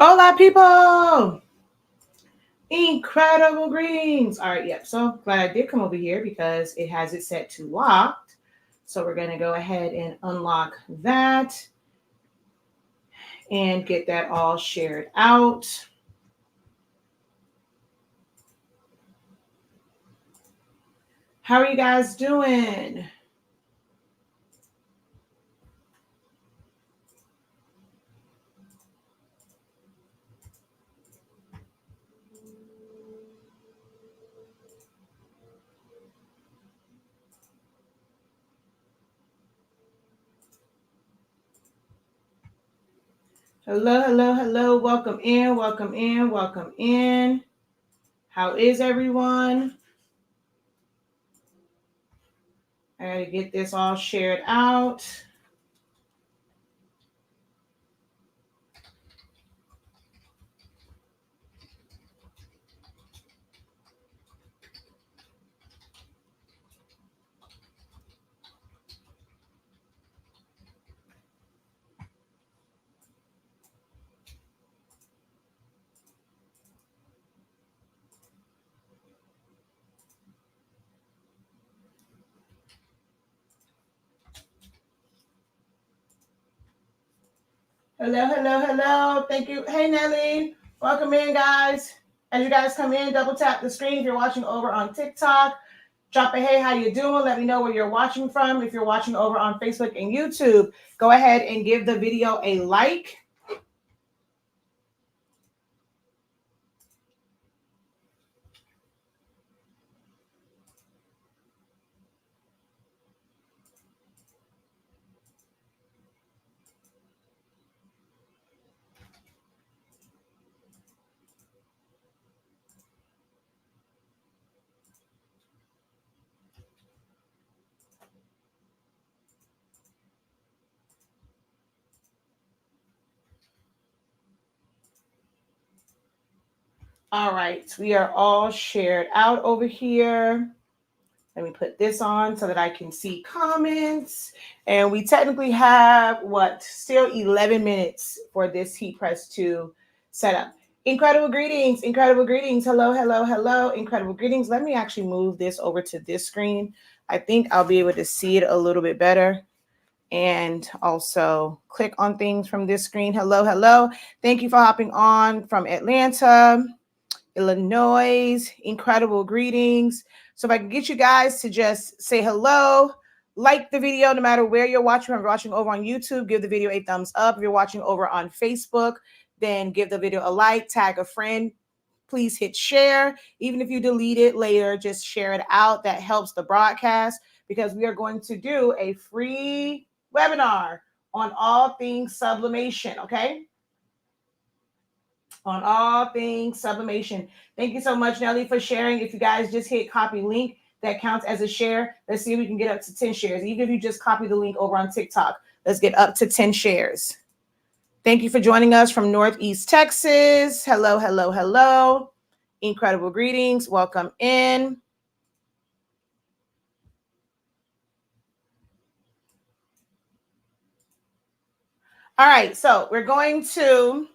Hola, people! Incredible greetings. All right, yep. So glad I did come over here because it has it set to locked. So we're going to go ahead and unlock that and get that all shared out. How are you guys doing? Hello, hello, hello. Welcome in, welcome in, welcome in. How is everyone? I got to get this all shared out. Hello, hello, hello. Thank you. Hey, Nelly. Welcome in, guys. As you guys come in, double tap the screen if you're watching over on TikTok. Drop a hey, how you doing? Let me know where you're watching from. If you're watching over on Facebook and YouTube, go ahead and give the video a like. All right, we are all shared out over here. Let me put this on so that I can see comments. And we technically have still 11 minutes for this heat press to set up. Incredible greetings, incredible greetings. Hello, hello, hello, incredible greetings. Let me actually move this over to this screen. I think I'll be able to see it a little bit better. And also click on things from this screen. Hello, hello. Thank you for hopping on from Atlanta, Illinois. Incredible greetings. So if I can get you guys to just say hello, like the video no matter where you're watching. If you're watching over on YouTube, give the video a thumbs up. If you're watching over on Facebook, then give the video a like, tag a friend. Please hit share. Even if you delete it later, just share it out. That helps the broadcast because we are going to do a free webinar on all things sublimation, okay? On all things sublimation. Thank you so much, Nelly, for sharing. If you guys just hit copy link, that counts as a share. Let's see if we can get up to 10 shares. Even if you just copy the link over on TikTok, let's get up to 10 shares. Thank you for joining us from Northeast Texas. Hello, hello, hello. Incredible greetings. Welcome in. All right, so we're going to,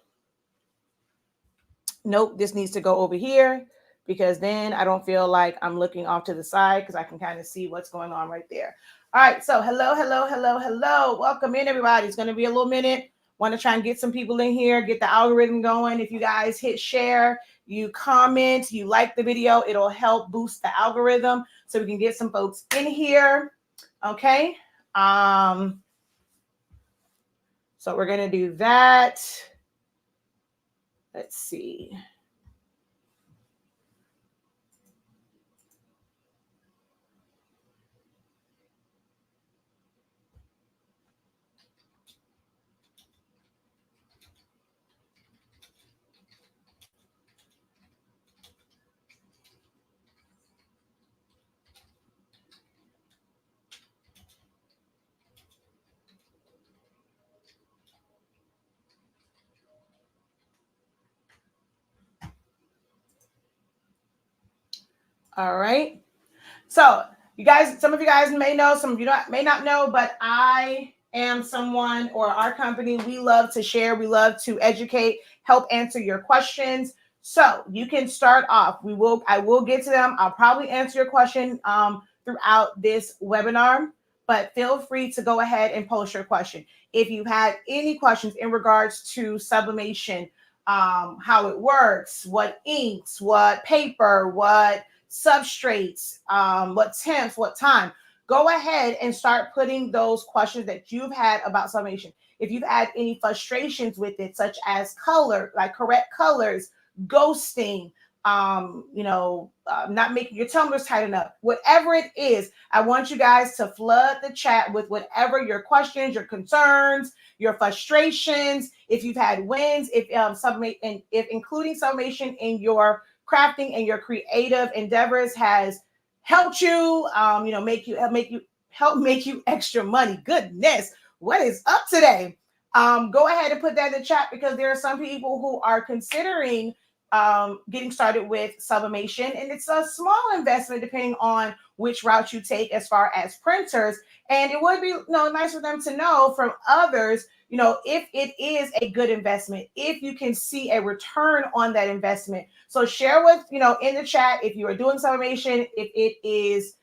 nope, this needs to go over here because then I don't feel like I'm looking off to the side because I can kind of see what's going on right there. All right, so hello, hello, hello, hello. Welcome in, everybody. It's going to be a little minute. Want to try and get some people in here, get the algorithm going. If you guys hit share, you comment, you like the video, it'll help boost the algorithm so we can get some folks in here. Okay. So we're going to do that. Let's see. All right. So you guys, some of you guys may know, some of you may not know, but I am someone, or our company, we love to share, we love to educate, help answer your questions. So you can start off. I will get to them. I'll probably answer your question throughout this webinar, but feel free to go ahead and post your question. If you've had any questions in regards to sublimation, how it works, what inks, what paper, what substrates, what temps, what time, go ahead and start putting those questions that you've had about sublimation. If you've had any frustrations with it, such as color, like correct colors, ghosting, not making your tumblers tight enough, whatever it is, I want you guys to flood the chat with whatever your questions, your concerns, your frustrations. If you've had wins, if including sublimation in your crafting and your creative endeavors has helped you, make you extra money. Goodness, what is up today? Go ahead and put that in the chat, because there are some people who are considering getting started with sublimation, and it's a small investment depending on which route you take as far as printers. And it would be nice for them to know from others, if it is a good investment, if you can see a return on that investment. So share with, in the chat, if you are doing sublimation, if it is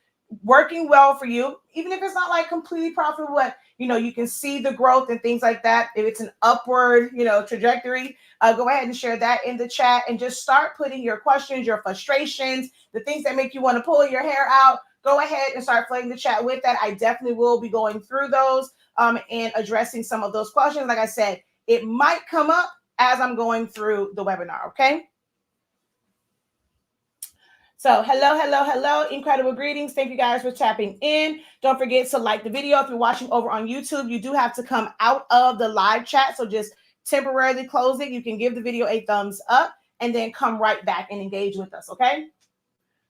working well for you, even if it's not like completely profitable, but you can see the growth and things like that. If it's an upward, trajectory, go ahead and share that in the chat, and just start putting your questions, your frustrations, the things that make you want to pull your hair out. Go ahead and start flooding the chat with that. I definitely will be going through those and addressing some of those questions. Like I said, it might come up as I'm going through the webinar. Okay. So hello, incredible greetings. Thank you guys for tapping in. Don't forget to like the video. If you're watching over on YouTube, you do have to come out of the live chat. So just temporarily close it. You can give the video a thumbs up and then come right back and engage with us, okay?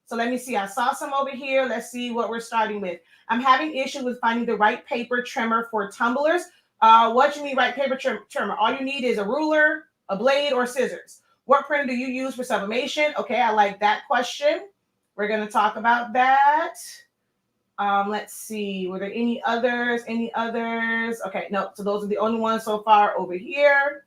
So let me see. I saw some over here. Let's see what we're starting with. I'm having issues with finding the right paper trimmer for tumblers. What you mean right paper trimmer? All you need is a ruler, a blade, or scissors. What printer do you use for sublimation? Okay, I like that question. We're going to talk about that. Let's see. Were there any others? Okay, no. So those are the only ones so far over here.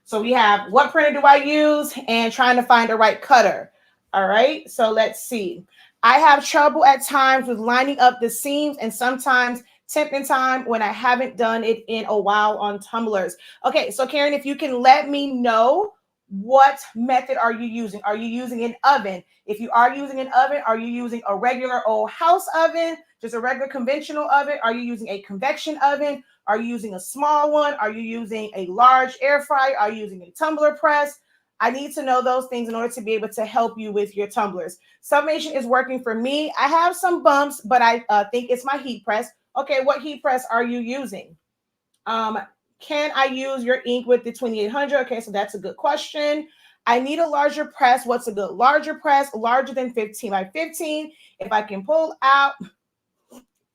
So we have what printer do I use and trying to find the right cutter. All right, so let's see. I have trouble at times with lining up the seams, and sometimes temping time when I haven't done it in a while on tumblers. Okay, so Karen, if you can let me know, what method are you using? Are you using an oven? If you are using an oven, are you using a regular old house oven, just a regular conventional oven? Are you using a convection oven? Are you using a small one? Are you using a large air fryer? Are you using a tumbler press? I need to know those things in order to be able to help you with your tumblers. Sublimation is working for me. I have some bumps, but I think it's my heat press. Okay, what heat press are you using? Can I use your ink with the 2800? Okay, so that's a good question. I need a larger press. What's a good larger press? Larger than 15 by 15. If I can pull out,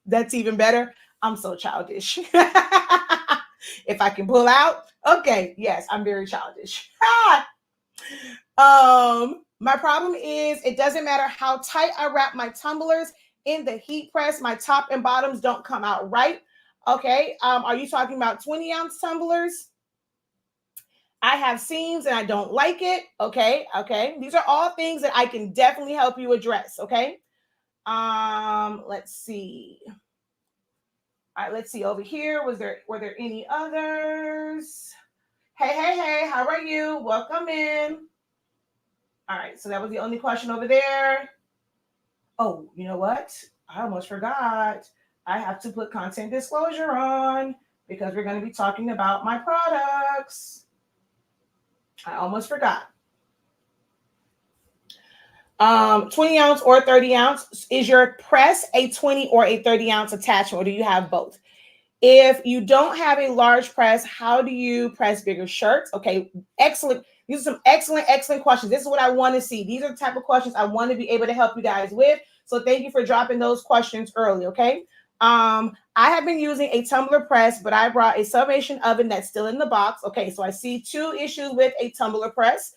that's even better. I'm so childish. If I can pull out, okay, yes, I'm very childish. My problem is it doesn't matter how tight I wrap my tumblers in the heat press, my top and bottoms don't come out right. Okay, are you talking about 20-ounce tumblers? I have seams and I don't like it. Okay. These are all things that I can definitely help you address. Okay. Let's see. All right, let's see over here. Were there any others? Hey, how are you? Welcome in. All right, so that was the only question over there. Oh, you know what? I almost forgot. I have to put content disclosure on because we're going to be talking about my products. I almost forgot. 20 ounce or 30 ounce. Is your press a 20 or a 30 ounce attachment, or do you have both? If you don't have a large press, how do you press bigger shirts? Okay, excellent. These are some excellent questions. This is what I want to see. These are the type of questions I want to be able to help you guys with. So thank you for dropping those questions early, okay? I have been using a tumbler press, but I brought a sublimation oven that's still in the box. Okay, so I see two issues with a tumbler press.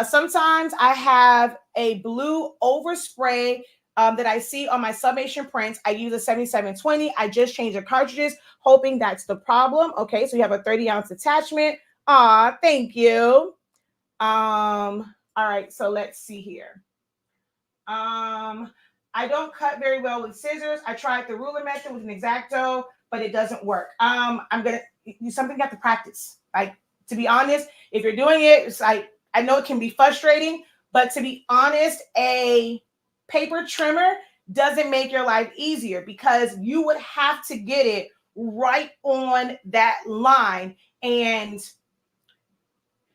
Sometimes I have a blue overspray that I see on my Sublimation prints. I use a 7720. I just changed the cartridges, hoping that's the problem. Okay, so you have a 30-ounce attachment. Thank you. All right, so let's see here. I don't cut very well with scissors. I tried the ruler method with an X-Acto, but it doesn't work. Something you have to practice. Like, to be honest, if you're doing it, it's like, I know it can be frustrating, but to be honest, a paper trimmer doesn't make your life easier, because you would have to get it right on that line, and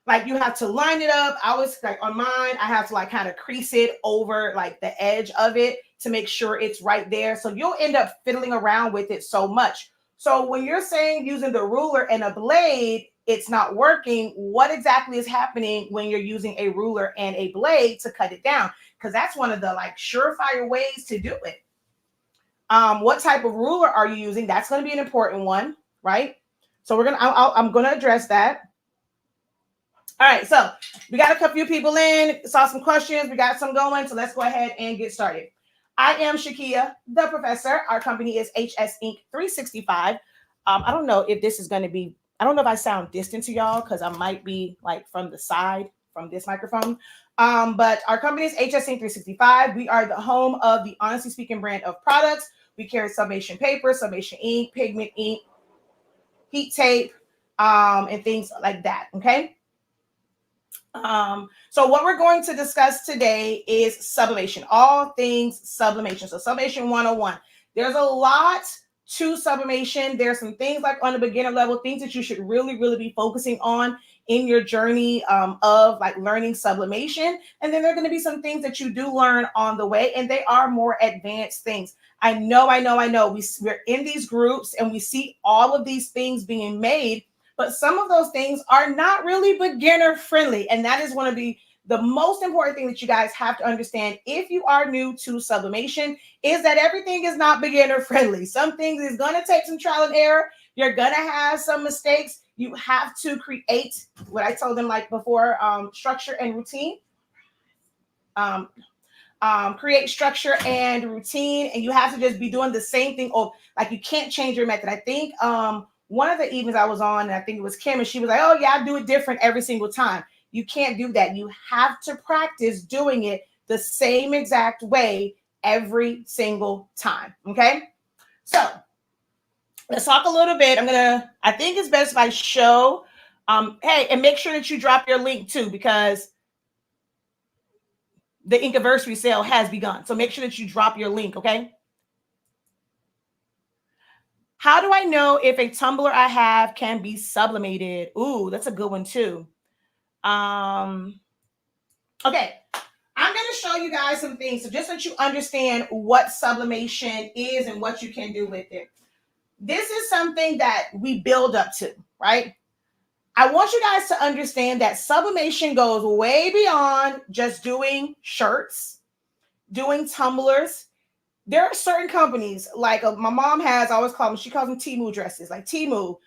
like you have to line it up. I was like, on mine, I have to like kind of crease it over like the edge of it to make sure it's right there. So you'll end up fiddling around with it so much. So when you're saying using the ruler and a blade, it's not working, what exactly is happening when you're using a ruler and a blade to cut it down? Because that's one of the like surefire ways to do it. What type of ruler are you using? That's going to be an important one, right? So I'm going to address that. All right, so we got a few people in, saw some questions, we got some going, so let's go ahead and get started. I am Shakia, the professor. Our company is HS Inc. 365. I don't know if this is going to be, I don't know if I sound distant to y'all, because I might be like from the side from this microphone. But our company is HS Inc. 365. We are the home of the Honestly Speaking brand of products. We carry Sublimation paper, Sublimation ink, pigment ink, heat tape, and things like that, okay? So what we're going to discuss today is sublimation, all things sublimation. So sublimation 101. There's a lot to sublimation. There's some things like on the beginner level, things that you should really, really be focusing on in your journey of like learning sublimation. And then there are going to be some things that you do learn on the way, and they are more advanced things. I know. We're in these groups and we see all of these things being made, but some of those things are not really beginner friendly. And that is one of the most important thing that you guys have to understand if you are new to sublimation, is that everything is not beginner friendly. Some things is going to take some trial and error. You're going to have some mistakes. You have to create what I told them like before, structure and routine. Create structure and routine, and you have to just be doing the same thing. Or like, you can't change your method. I think one of the evenings I was on, and I think it was Kim, and she was like, oh yeah, I do it different every single time. You can't do that. You have to practice doing it the same exact way every single time. Okay. So let's talk a little bit. I think it's best if I show, hey, and make sure that you drop your link too, because the INKiversary sale has begun. So make sure that you drop your link. Okay. How do I know if a tumbler I have can be sublimated? Ooh, that's a good one too. Okay, I'm going to show you guys some things. So just so you understand what sublimation is and what you can do with it. This is something that we build up to, right? I want you guys to understand that sublimation goes way beyond just doing shirts, doing tumblers. There are certain companies, like my mom has, I always call them, she calls them Temu dresses, like Temu.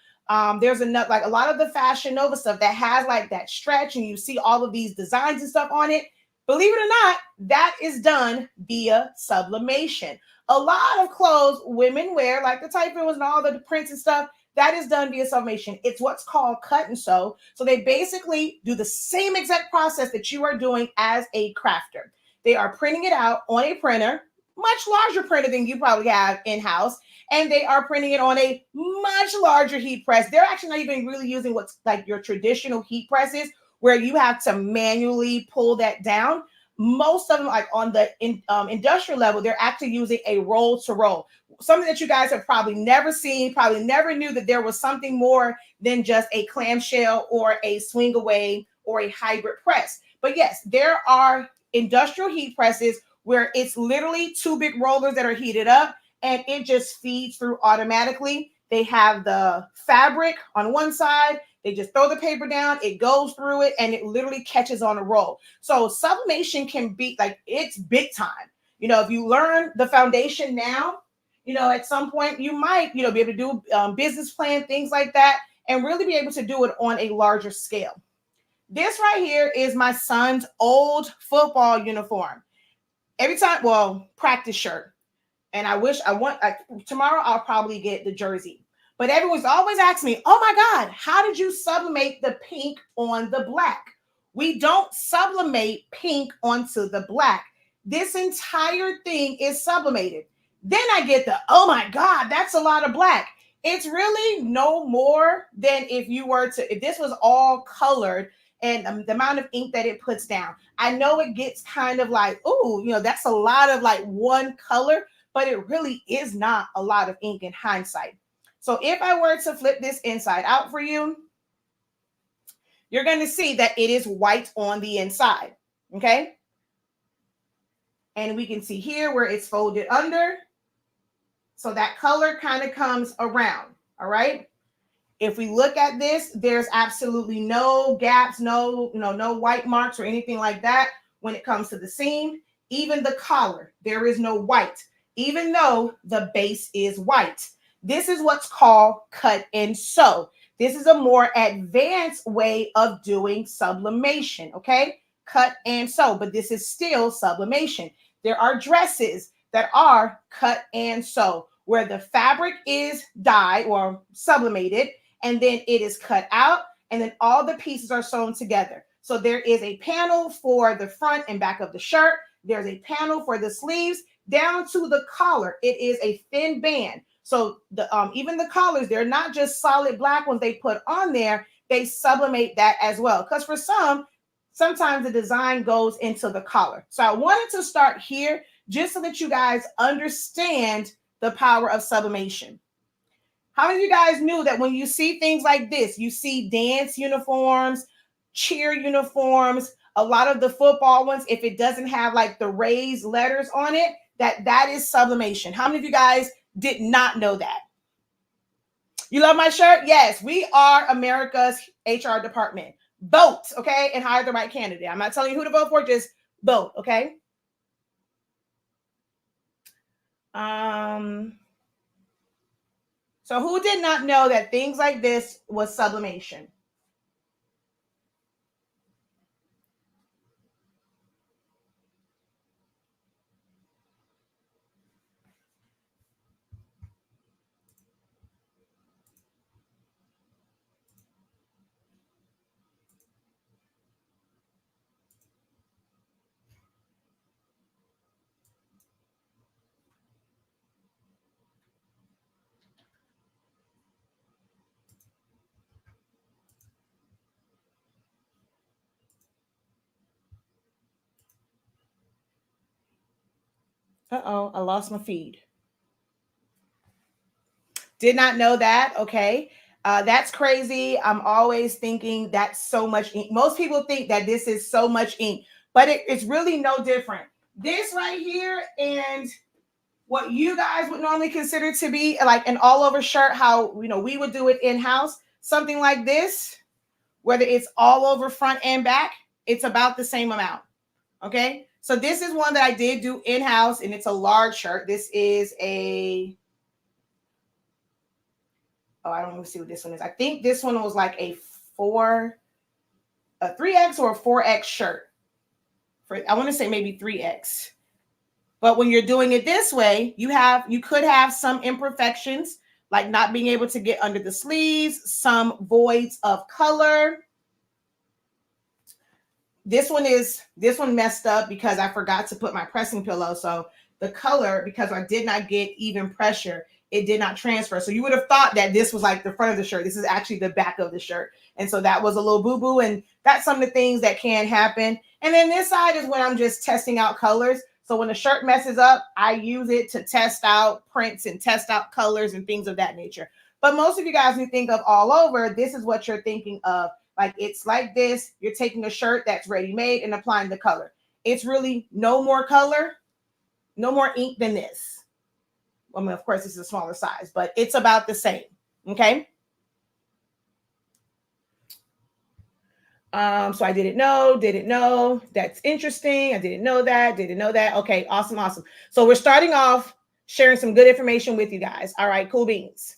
There's enough, like a lot of the Fashion Nova stuff that has like that stretch, and you see all of these designs and stuff on it. Believe it or not, that is done via sublimation. A lot of clothes women wear, like the tight ones and all the prints and stuff, that is done via sublimation. It's what's called cut and sew. So they basically do the same exact process that you are doing as a crafter. They are printing it out on a printer, much larger printer than you probably have in-house, and they are printing it on a much larger heat press. They're actually not even really using what's like your traditional heat presses, where you have to manually pull that down. Most of them, like on the industrial level, they're actually using a roll to roll, something that you guys have probably never seen, probably never knew that there was something more than just a clamshell or a swing away or a hybrid press. But yes, there are industrial heat presses where it's literally two big rollers that are heated up, and it just feeds through automatically. They have the fabric on one side. They just throw the paper down, it goes through it, and it literally catches on a roll. So sublimation can be like, it's big time. You know, if you learn the foundation now, you know, at some point you might, you know, be able to do business plan, things like that, and really be able to do it on a larger scale. This right here is my son's old football uniform. every time, well, practice shirt. And tomorrow I'll probably get the jersey. But everyone's always asking me, oh my God, how did you sublimate the pink on the black? We don't sublimate pink onto the black. This entire thing is sublimated. Then I get the, oh my God, that's a lot of black. It's really no more than if this was all colored and the amount of ink that it puts down. I know it gets kind of like, ooh, that's a lot of like one color, but it really is not a lot of ink in hindsight. So if I were to flip this inside out for you, you're going to see that it is white on the inside, okay? And we can see here where it's folded under. So that color kind of comes around, all right? If we look at this, there's absolutely no gaps, no white marks or anything like that when it comes to the seam. Even the collar, there is no white, even though the base is white. This is what's called cut and sew. This is a more advanced way of doing sublimation, okay? Cut and sew, but this is still sublimation. There are dresses that are cut and sew, where the fabric is dyed or sublimated, and then it is cut out, and then all the pieces are sewn together. So there is a panel for the front and back of the shirt. There's a panel for the sleeves down to the collar. It is a thin band. So even the collars, they're not just solid black ones they put on there. They sublimate that as well. Because for sometimes the design goes into the collar. So I wanted to start here just so that you guys understand the power of sublimation. How many of you guys knew that when you see things like this, you see dance uniforms, cheer uniforms, a lot of the football ones, if it doesn't have like the raised letters on it, that is sublimation. How many of you guys did not know that? You love my shirt? Yes, we are America's HR department. Vote, okay, and hire the right candidate. I'm not telling you who to vote for, just vote, okay? So who did not know that things like this was sublimation? Uh-oh, I lost my feed. Did not know that. Okay. That's crazy. I'm always thinking that's so much ink. Most people think that this is so much ink, but it's really no different. This right here and what you guys would normally consider to be like an all over shirt, how we would do it in-house, something like this, whether it's all over front and back, it's about the same amount. Okay. So this is one that I did do in-house, and it's a large shirt. This is I don't even see what this one is. I think this one was like a 3X or a 4X shirt. I want to say maybe 3X. But when you're doing it this way, you could have some imperfections, like not being able to get under the sleeves, some voids of color. This one messed up because I forgot to put my pressing pillow. So the color, because I did not get even pressure, it did not transfer. So you would have thought that this was like the front of the shirt. This is actually the back of the shirt. And so that was a little boo-boo. And that's some of the things that can happen. And then this side is when I'm just testing out colors. So when the shirt messes up, I use it to test out prints and test out colors and things of that nature. But most of you guys who think of all over, this is what you're thinking of. Like it's like this. You're taking a shirt that's ready-made and applying the color. It's really no more color, no more ink than this. I mean, of course, this is a smaller size, but it's about the same. Okay. So I didn't know. That's interesting. I didn't know that. Okay, awesome. So we're starting off sharing some good information with you guys. All right, cool beans.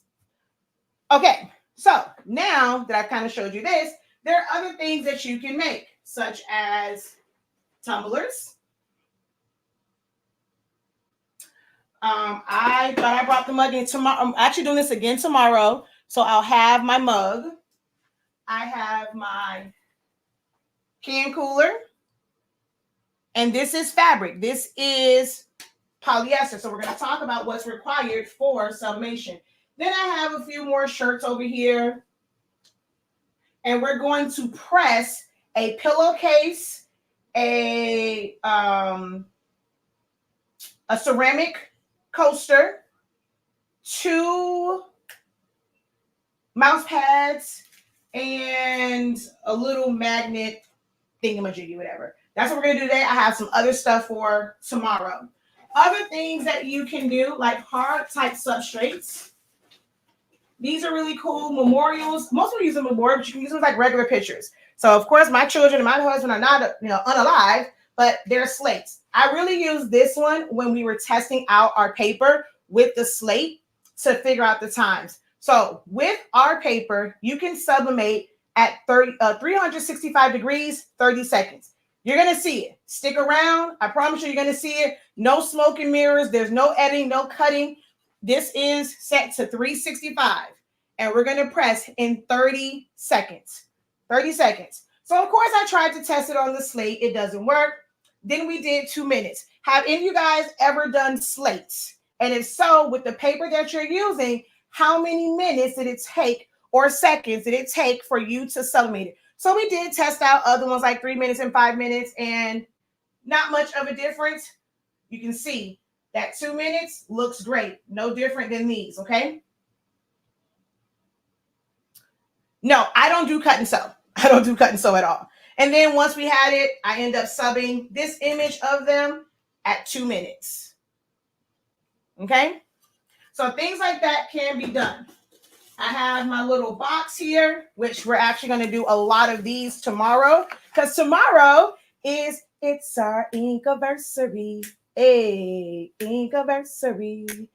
Okay, so now that I've kind of showed you this, there are other things that you can make, such as tumblers. I thought I brought the mug in tomorrow. I'm actually doing this again tomorrow. So I'll have my mug. I have my can cooler. And this is fabric. This is polyester. So we're going to talk about what's required for sublimation. Then I have a few more shirts over here. And we're going to press a pillowcase, a ceramic coaster, 2 mouse pads, and a little magnet thingamajiggy, whatever. That's what we're gonna do today. I have some other stuff for tomorrow. Other things that you can do, like hard type substrates. These are really cool. Memorials. Most people use a memorial, but you can use them like regular pictures. So of course, my children and my husband are not, unalive, but they're slates. I really used this one when we were testing out our paper with the slate to figure out the times. So with our paper, you can sublimate at 365 degrees, 30 seconds. You're going to see it. Stick around. I promise you, you're going to see it. No smoke and mirrors. There's no editing, no cutting. This is set to 365, and we're going to press in 30 seconds. 30 seconds. So, of course, I tried to test it on the slate. It doesn't work. Then we did 2 minutes. Have any of you guys ever done slates? And if so, with the paper that you're using, how many minutes did it take or seconds did it take for you to sublimate it? So we did test out other ones like 3 minutes and 5 minutes, and not much of a difference. You can see that 2 minutes looks great. No different than these, okay? No, I don't do cut and sew. I don't do cut and sew at all. And then once we had it, I end up subbing this image of them at 2 minutes. Okay? So things like that can be done. I have my little box here, which we're actually going to do a lot of these tomorrow, because tomorrow it's our INKiversary. Hey, INKiversary.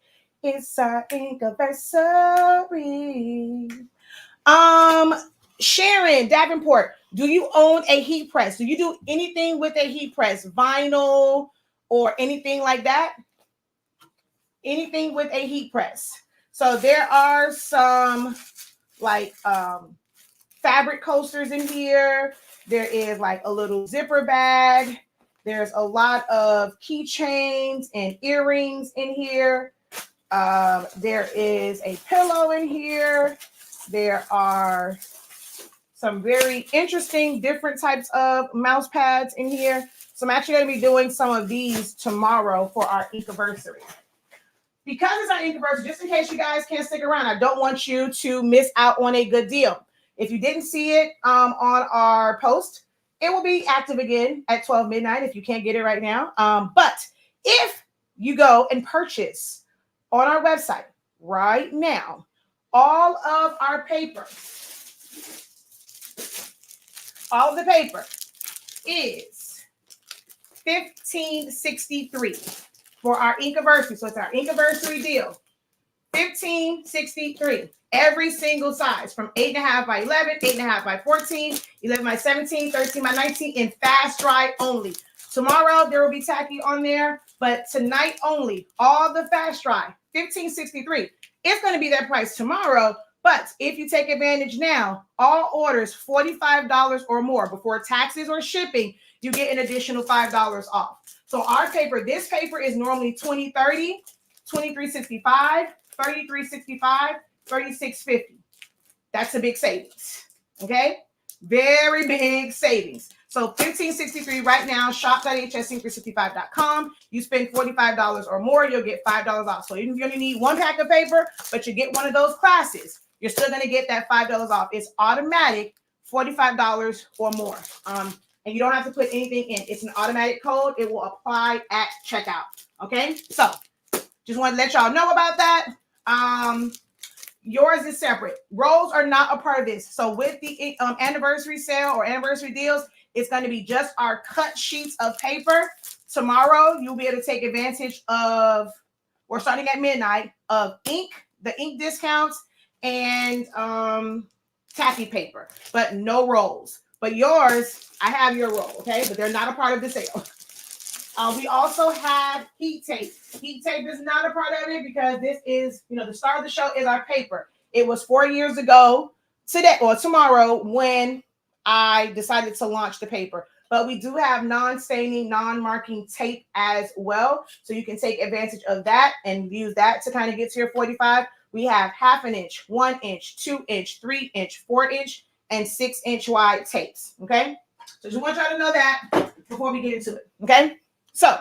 It's our INKiversary. Sharon Davenport, do you own a heat press? Do you do anything with a heat press, vinyl or anything like that? Anything with a heat press. So there are some like fabric coasters in here. There is like a little zipper bag. There's a lot of keychains and earrings in here. There is a pillow in here. There are some very interesting different types of mouse pads in here. So I'm actually going to be doing some of these tomorrow for our INKiversary. Because it's our INKiversary, just in case you guys can't stick around, I don't want you to miss out on a good deal. If you didn't see it on our post, it will be active again at 12 midnight if you can't get it right now. But if you go and purchase on our website right now, all of our paper, all of the paper is $15.63 for our INKiversary. So it's our INKiversary deal. $15.63. Every single size from 8.5 by 11, 8.5 by 14, 11 by 17, 13 by 19 in fast dry only. Tomorrow there will be tacky on there, but tonight only, all the fast dry, $15.63. It's going to be that price tomorrow, but if you take advantage now, all orders $45 or more before taxes or shipping, you get an additional $5 off. So our paper, this paper is normally $20.30, $23.65, $33.65, $36.50. That's a big savings. Okay? Very big savings. So $15.63 right now, shop.hsink365.com. You spend $45 or more, you'll get $5 off. So even if you only need 1 pack of paper, but you get one of those classes, you're still going to get that $5 off. It's automatic, $45 or more. And you don't have to put anything in. It's an automatic code. It will apply at checkout. Okay? So just want to let y'all know about that. Yours is separate. Rolls are not a part of this. So with the anniversary sale or anniversary deals, it's going to be just our cut sheets of paper. Tomorrow, you'll be able to take advantage of, we're starting at midnight, of ink, the ink discounts, and tacky paper, but no rolls. But yours, I have your roll, okay? But they're not a part of the sale. We also have heat tape. Heat tape is not a part of it because this is, the star of the show is our paper. It was 4 years ago today or tomorrow when I decided to launch the paper. But we do have non-staining, non-marking tape as well. So you can take advantage of that and use that to kind of get to your 45. We have 1/2 inch, 1 inch, 2 inch, 3 inch, 4 inch, and 6 inch wide tapes. Okay. So just want y'all to know that before we get into it. Okay. So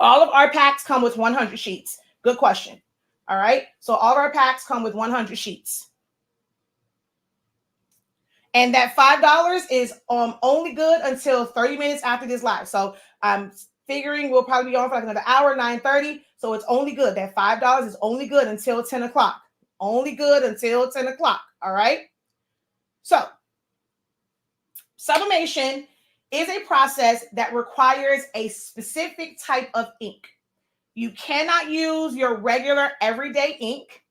all of our packs come with 100 sheets. Good question. All right. So all of our packs come with 100 sheets. And that $5 is only good until 30 minutes after this live. So I'm figuring we'll probably be on for like another hour, 9:30. So it's only good. That $5 is only good until 10 o'clock. Only good until 10 o'clock. All right. So sublimation is a process that requires a specific type of ink. You cannot use your regular everyday ink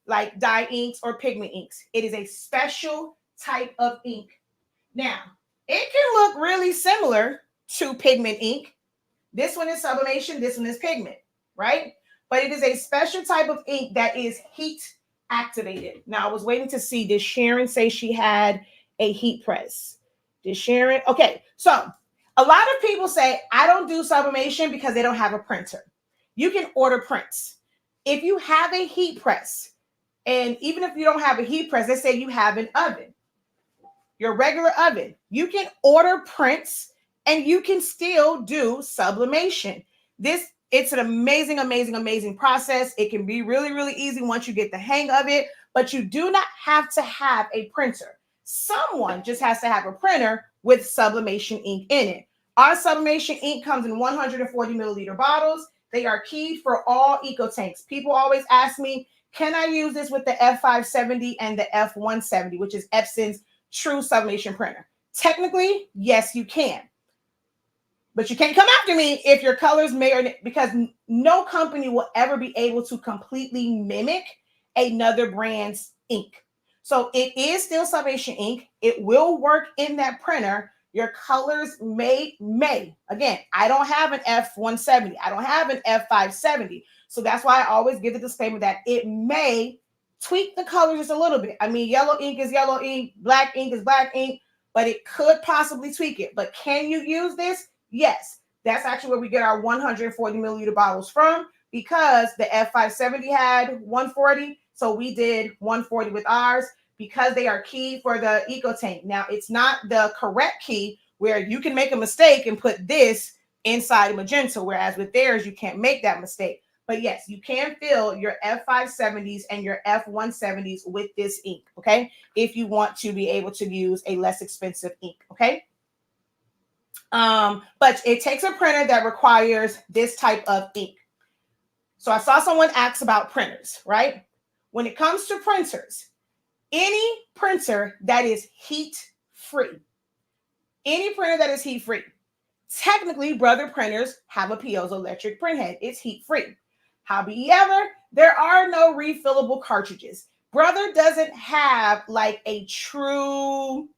like dye inks or pigment inks. It is a special type of ink. Now, it can look really similar to pigment ink. This one is sublimation, this one is pigment, right? But it is a special type of ink that is heat activated. Now, I was waiting to see, did Sharon say she had a heat press? Did Sharon? Okay, so a lot of people say, I don't do sublimation because they don't have a printer. You can order prints. If you have a heat press, and even if you don't have a heat press, let's say you have an oven, your regular oven, you can order prints and you can still do sublimation. It's an amazing process. It can be really, really easy once you get the hang of it, but you do not have to have a printer. Someone just has to have a printer with sublimation ink in it. Our sublimation ink comes in 140 milliliter bottles. They are keyed for all eco tanks. People always ask me, can I use this with the F570 and the F170, which is Epson's true sublimation printer? Technically, yes, you can. But you can't come after me if your colors may or because no company will ever be able to completely mimic another brand's ink. So it is still sublimation ink. It will work in that printer. Your colors may. Again, I don't have an F170. I don't have an F570. So that's why I always give the disclaimer that it may tweak the colors just a little bit. I mean, yellow ink is yellow ink, black ink is black ink, but it could possibly tweak it. But can you use this? Yes. That's actually where we get our 140 milliliter bottles from, because the F570 had 140. So we did 140 with ours because they are key for the eco tank. Now, it's not the correct key where you can make a mistake and put this inside a magenta, whereas with theirs, you can't make that mistake. But yes, you can fill your F570s and your F170s with this ink, okay? If you want to be able to use a less expensive ink, okay? But it takes a printer that requires this type of ink. So I saw someone ask about printers, right? When it comes to printers, any printer that is heat-free, technically, Brother printers have a piezoelectric printhead. It's heat-free. However, there are no refillable cartridges. Brother doesn't have like a true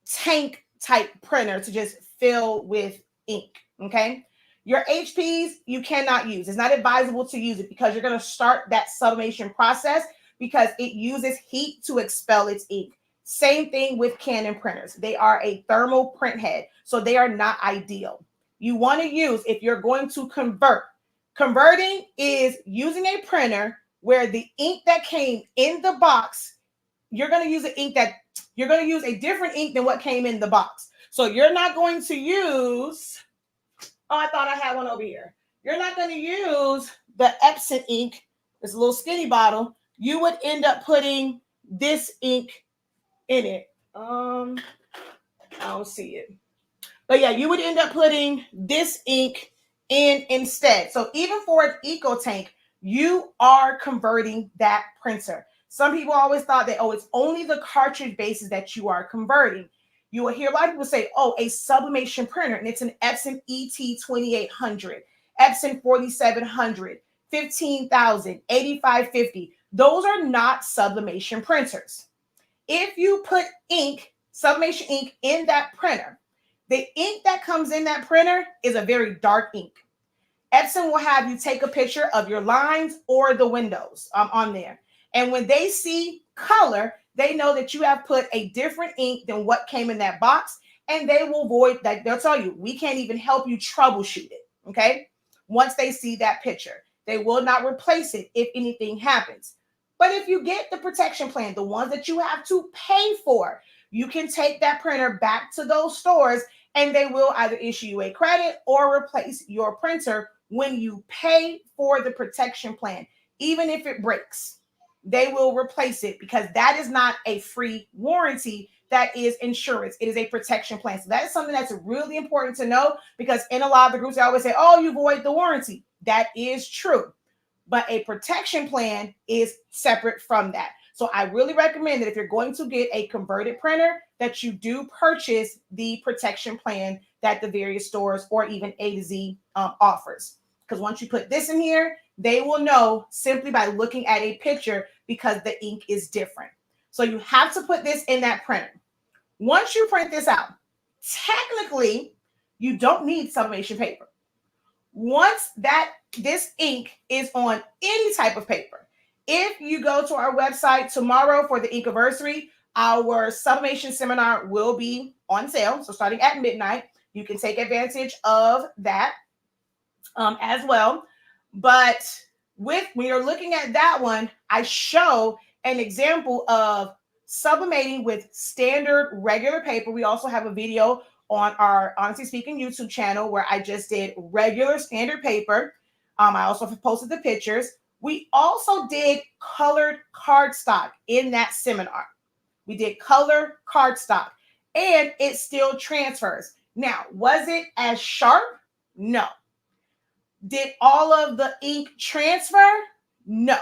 tank type printer to just fill with ink, okay? Your HPs, you cannot use. It's not advisable to use it because you're going to start that sublimation process because it uses heat to expel its ink. Same thing with Canon printers. They are a thermal print head, so they are not ideal. You want to use, if you're going to convert, converting is using a printer where the ink that came in the box, you're going to use a different ink than what came in the box. So you're not going to use, oh, I thought I had one over here. You're not going to use the Epson ink, this little skinny bottle. You would end up putting this ink in it. I don't see it. But yeah, you would end up putting this ink in instead. So even for an eco tank, you are converting that printer. Some people always thought that, oh, it's only the cartridge bases that you are converting. You will hear a lot of people say, oh, a sublimation printer, and it's an Epson ET2800, Epson 4700, 15,000, 8550. Those are not sublimation printers. If you put ink, sublimation ink in that printer, The ink that comes in that printer is a very dark ink. Epson will have you take a picture of your lines or the windows on there. And when they see color, they know that you have put a different ink than what came in that box, and they will void that. They'll tell you, we can't even help you troubleshoot it. Okay. Once they see that picture, they will not replace it if anything happens. But if you get the protection plan, the ones that you have to pay for, you can take that printer back to those stores and they will either issue you a credit or replace your printer when you pay for the protection plan. Even if it breaks, they will replace it because that is not a free warranty. That is insurance. It is a protection plan. So that is something that's really important to know, because in a lot of the groups, they always say, oh, you void the warranty. That is true. But a protection plan is separate from that. So I really recommend that if you're going to get a converted printer, that you do purchase the protection plan that the various stores or even A to Z offers. Because once you put this in here, they will know simply by looking at a picture because the ink is different. So you have to put this in that printer. Once you print this out, technically, you don't need sublimation paper. Once this ink is on any type of paper, if you go to our website tomorrow for the INKiversary, our sublimation seminar will be on sale. So starting at midnight, you can take advantage of that as well. But when you're looking at that one, I show an example of sublimating with standard regular paper. We also have a video on our Honestly Speaking YouTube channel where I just did regular standard paper. I also posted the pictures. We also did colored cardstock in that seminar. We did color cardstock and it still transfers. Now, was it as sharp? No. Did all of the ink transfer? No.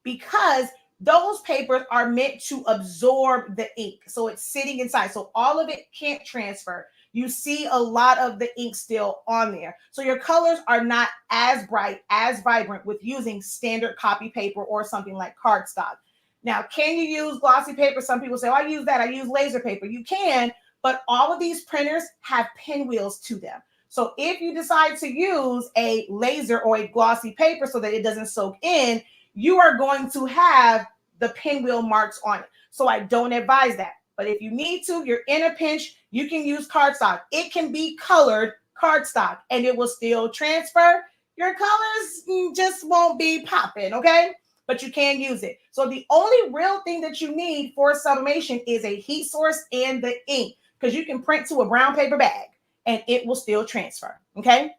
Because those papers are meant to absorb the ink. So it's sitting inside. So all of it can't transfer. You see a lot of the ink still on there. So your colors are not as bright, as vibrant with using standard copy paper or something like cardstock. Now, can you use glossy paper? Some people say, oh, I use that. I use laser paper. You can, but all of these printers have pinwheels to them. So if you decide to use a laser or a glossy paper so that it doesn't soak in, you are going to have the pinwheel marks on it. So I don't advise that. But if you need to, you're in a pinch, you can use cardstock. It can be colored cardstock and it will still transfer. Your colors just won't be popping, okay? But you can use it. So the only real thing that you need for sublimation is a heat source and the ink, because you can print to a brown paper bag and it will still transfer, okay?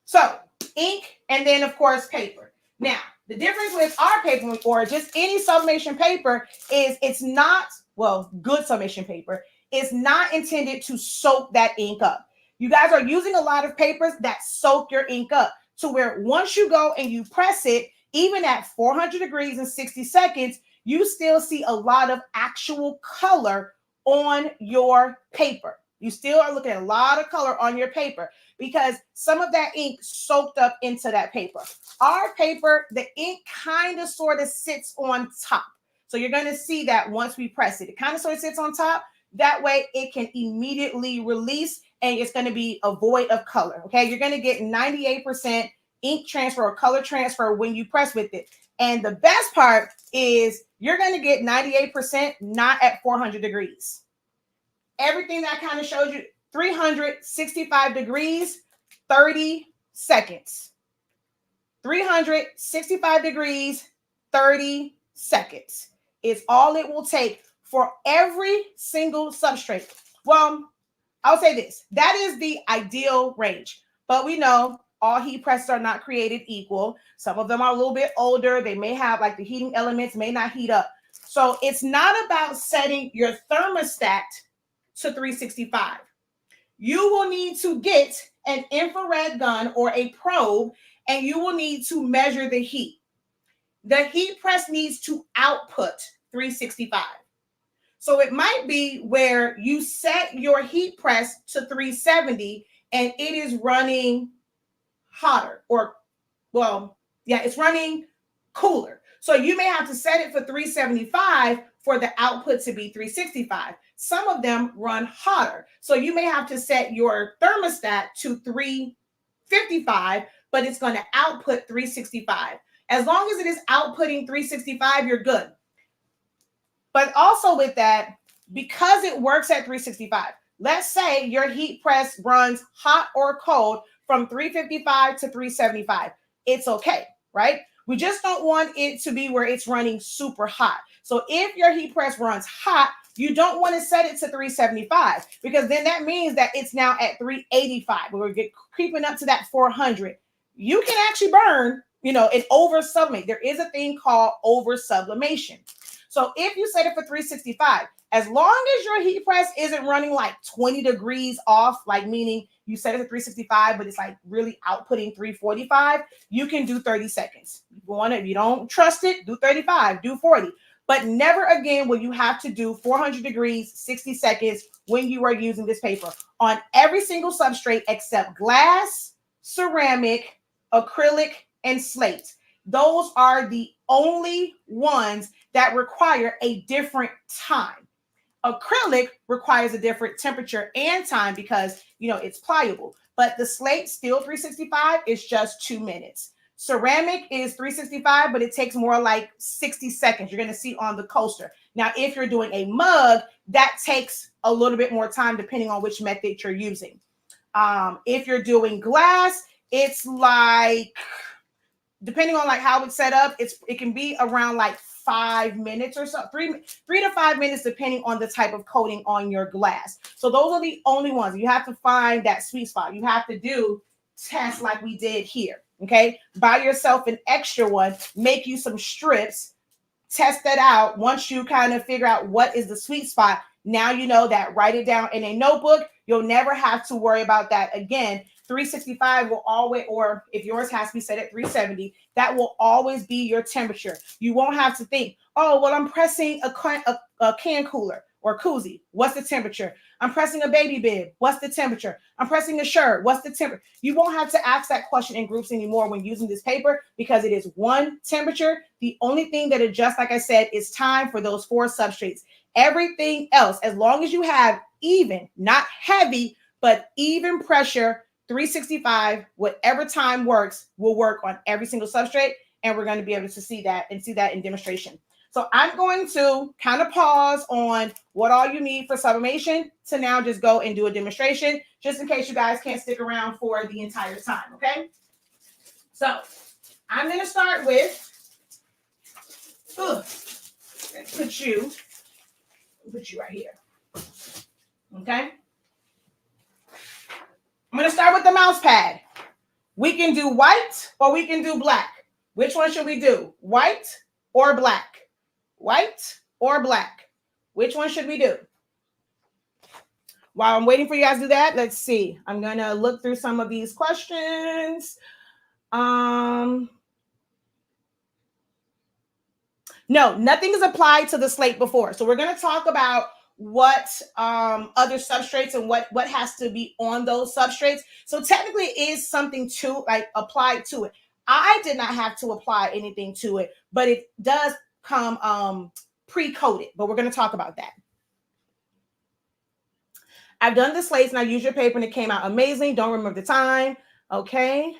So ink and then, of course, paper. Now, the difference with our paper or just any sublimation paper is it's not, well, good sublimation paper is not intended to soak that ink up. You guys are using a lot of papers that soak your ink up to where once you go and you press it, even at 400 degrees in 60 seconds, you still see a lot of actual color on your paper. You still are looking at a lot of color on your paper because some of that ink soaked up into that paper. Our paper, the ink kind of sort of sits on top. So you're going to see that once we press it. It kind of sort of sits on top. That way it can immediately release and it's going to be a void of color. Okay, you're going to get 98% ink transfer or color transfer when you press with it. And the best part is you're going to get 98% not at 400 degrees. Everything that I kind of showed you, 365 degrees, 30 seconds. 365 degrees, 30 seconds is all it will take for every single substrate. Well, I'll say this. That is the ideal range. But we know all heat presses are not created equal. Some of them are a little bit older. They may have like the heating elements may not heat up. So it's not about setting your thermostat to 365. You will need to get an infrared gun or a probe, and you will need to measure the heat. The heat press needs to output 365. So it might be where you set your heat press to 370 and it is running hotter or, well, yeah, it's running cooler. So you may have to set it for 375 for the output to be 365. Some of them run hotter. So you may have to set your thermostat to 355, but it's going to output 365. As long as it is outputting 365, you're good. But also with that, because it works at 365, let's say your heat press runs hot or cold from 355 to 375. It's okay, right? We just don't want it to be where it's running super hot. So if your heat press runs hot, you don't want to set it to 375 because then that means that it's now at 385. We're creeping up to that 400. You can actually burn, and over sublimate. There is a thing called over sublimation. So if you set it for 365, as long as your heat press isn't running like 20 degrees off, like meaning you set it to 365, but it's like really outputting 345, you can do 30 seconds. If you don't trust it, do 35, do 40. But never again will you have to do 400 degrees, 60 seconds when you are using this paper on every single substrate except glass, ceramic, acrylic, and slate. Those are the only ones that require a different time. Acrylic requires a different temperature and time because, it's pliable. But the slate, still 365, is just 2 minutes. Ceramic is 365, but it takes more like 60 seconds. You're going to see on the coaster. Now, if you're doing a mug, that takes a little bit more time depending on which method you're using. If you're doing glass, it's like, depending on like how it's set up, it can be around like 5 minutes or so, 3 to 5 minutes, depending on the type of coating on your glass. So those are the only ones. You have to find that sweet spot. You have to do tests like we did here. Okay. Buy yourself an extra one, make you some strips, test that out. Once you kind of figure out what is the sweet spot, now you know that, write it down in a notebook. You'll never have to worry about that again. 365 will always, or if yours has to be set at 370, that will always be your temperature. You won't have to think, oh, well, I'm pressing a can cooler or koozie. What's the temperature? I'm pressing a baby bib. What's the temperature? I'm pressing a shirt. What's the temperature? You won't have to ask that question in groups anymore when using this paper because it is one temperature. The only thing that adjusts, like I said, is time for those 4 substrates. Everything else, as long as you have even, not heavy, but even pressure, 365, whatever time works, will work on every single substrate. And we're going to be able to see that in demonstration. So I'm going to kind of pause on what all you need for sublimation to now just go and do a demonstration, just in case you guys can't stick around for the entire time, okay? So I'm going to start with, let's put you right here, okay? I'm going to start with the mouse pad. We can do white or we can do black. Which one should we do? White or black? White or black? Which one should we do? While I'm waiting for you guys to do that, let's see. I'm going to look through some of these questions. No, nothing is applied to the slate before. So we're going to talk about what other substrates and what has to be on those substrates. So technically it is something to like applied to it. I did not have to apply anything to it, but it does come pre-coated, but we're going to talk about that. I've done the slates and I used your paper and it came out amazing. Don't remember the time. Okay.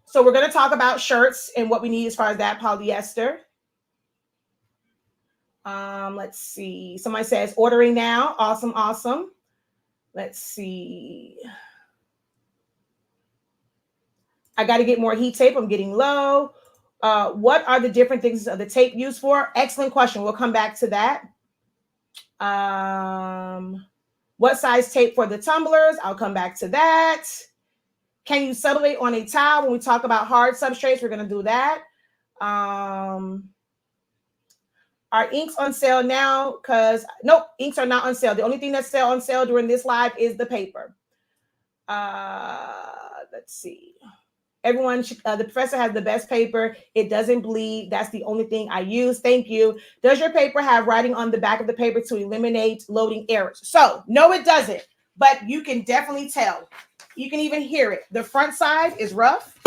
So we're going to talk about shirts and what we need as far as that polyester. Let's see. Somebody says ordering now. Awesome. Awesome. Let's see. I got to get more heat tape. I'm getting low. What are the different things of the tape used for? Excellent question. We'll come back to that. What size tape for the tumblers? I'll come back to that. Can you sublimate on a towel? When we talk about hard substrates, we're going to do that. Are inks on sale now? Because nope, inks are not on sale. The only thing that's on sale during this live is the paper. Let's see. Everyone, the professor has the best paper. It doesn't bleed. That's the only thing I use. Thank you. Does your paper have writing on the back of the paper to eliminate loading errors? So no, it doesn't. But you can definitely tell. You can even hear it. The front side is rough.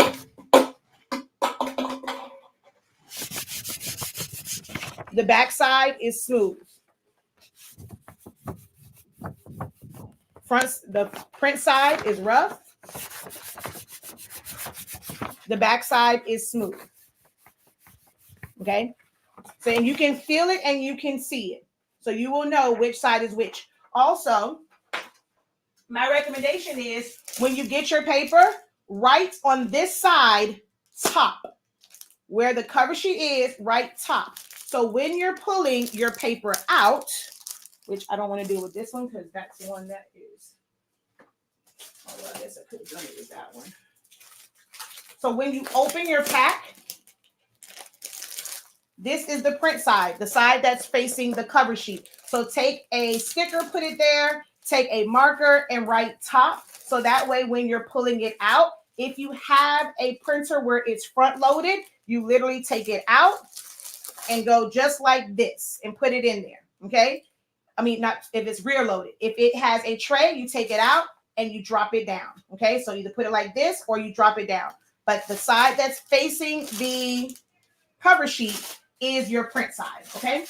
The back side is smooth. The print side is rough. The back side is smooth. Okay. So, and you can feel it and you can see it. So you will know which side is which. Also, my recommendation is when you get your paper, write on this side top, where the cover sheet is, right top. So when you're pulling your paper out, which I don't want to do with this one because that's the one that is, oh, well, I guess I could have done it with that one. So when you open your pack, this is the print side, the side that's facing the cover sheet. So take a sticker, put it there, take a marker and write top. So that way when you're pulling it out, if you have a printer where it's front loaded, you literally take it out and go just like this and put it in there, okay? I mean, not if it's rear loaded. If it has a tray, you take it out and you drop it down, okay? So either put it like this or you drop it down. But the side that's facing the cover sheet is your print side, okay?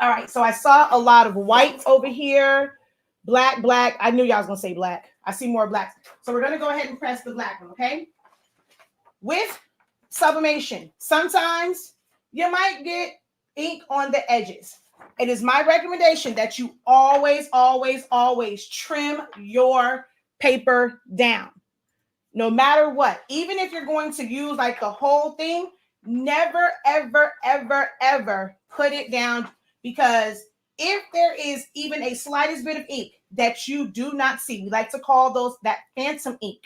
All right, so I saw a lot of white over here. Black. I knew y'all was going to say black. I see more black. So we're going to go ahead and press the black one, okay? With sublimation, sometimes you might get ink on the edges. It is my recommendation that you always trim your paper down. No matter what, even if you're going to use like the whole thing, never, ever put it down, because if there is even a slightest bit of ink that you do not see, we like to call those that phantom ink,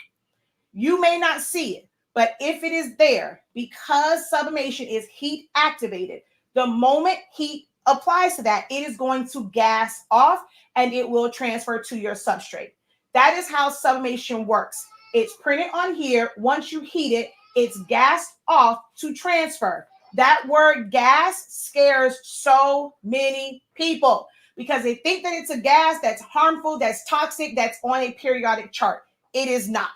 you may not see it, but if it is there, because sublimation is heat activated, the moment heat applies to that, it is going to gas off and it will transfer to your substrate. That is how sublimation works. It's printed on here. Once you heat it, it's gassed off to transfer. That word gas scares so many people because they think that it's a gas that's harmful, that's toxic, that's on a periodic chart. It is not.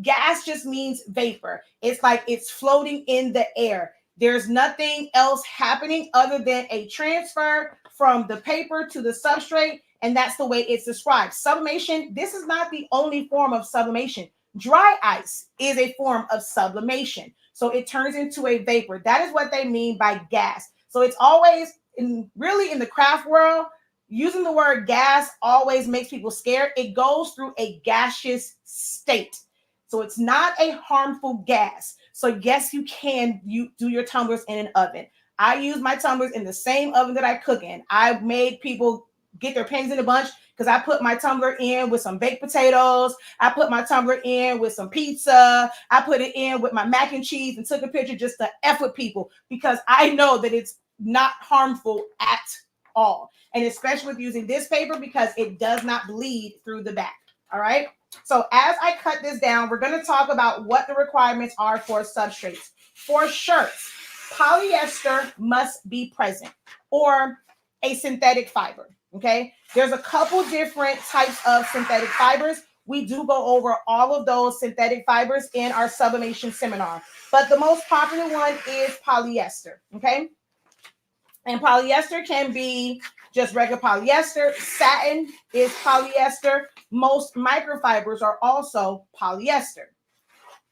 Gas just means vapor. It's like it's floating in the air. There's nothing else happening other than a transfer from the paper to the substrate, and that's the way it's described. Sublimation, this is not the only form of sublimation. Dry ice is a form of sublimation. So it turns into a vapor. That is what they mean by gas. So it's always, really in the craft world, using the word gas always makes people scared. It goes through a gaseous state. So it's not a harmful gas. So yes, you can do your tumblers in an oven. I use my tumblers in the same oven that I cook in. I've made people get their pennies in a bunch because I put my tumbler in with some baked potatoes. I put my tumbler in with some pizza. I put it in with my mac and cheese and took a picture just to F with people because I know that it's not harmful at all. And especially with using this paper because it does not bleed through the back. All right. So as I cut this down, we're going to talk about what the requirements are for substrates. For shirts, polyester must be present or a synthetic fiber. Okay, there's a couple different types of synthetic fibers. We do go over all of those synthetic fibers in our sublimation seminar, but the most popular one is polyester. Okay, and polyester can be just regular polyester. Satin is polyester. Most microfibers are also polyester.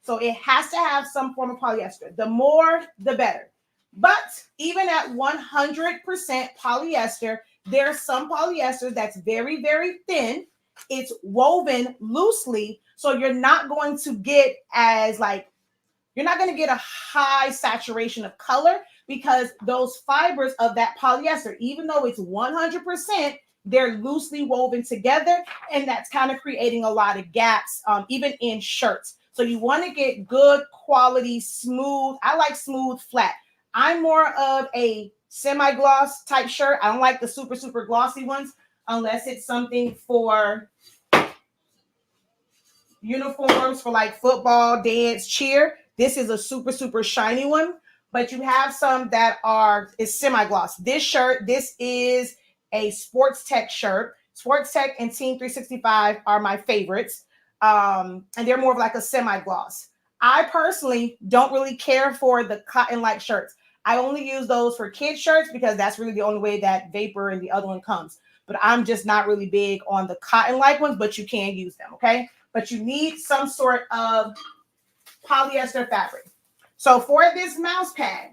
So it has to have some form of polyester. The more, the better. But even at 100% polyester, there's some polyester that's very, very thin. It's woven loosely. So you're not going to get you're not going to get a high saturation of color because those fibers of that polyester, even though it's 100%, they're loosely woven together. And that's kind of creating a lot of gaps, even in shirts. So you want to get good quality, smooth. I like smooth, flat. I'm more of a semi-gloss type shirt. I don't like the super, super glossy ones unless it's something for uniforms for like football, dance, cheer. This is a super, super shiny one, but you have some that is semi-gloss. This shirt, this is a Sports Tech shirt. Sports Tech and Team 365 are my favorites. And they're more of like a semi-gloss. I personally don't really care for the cotton-like shirts. I only use those for kid shirts because that's really the only way that Vapor and the other one comes. But I'm just not really big on the cotton-like ones, but you can use them, okay? But you need some sort of polyester fabric. So for this mouse pad,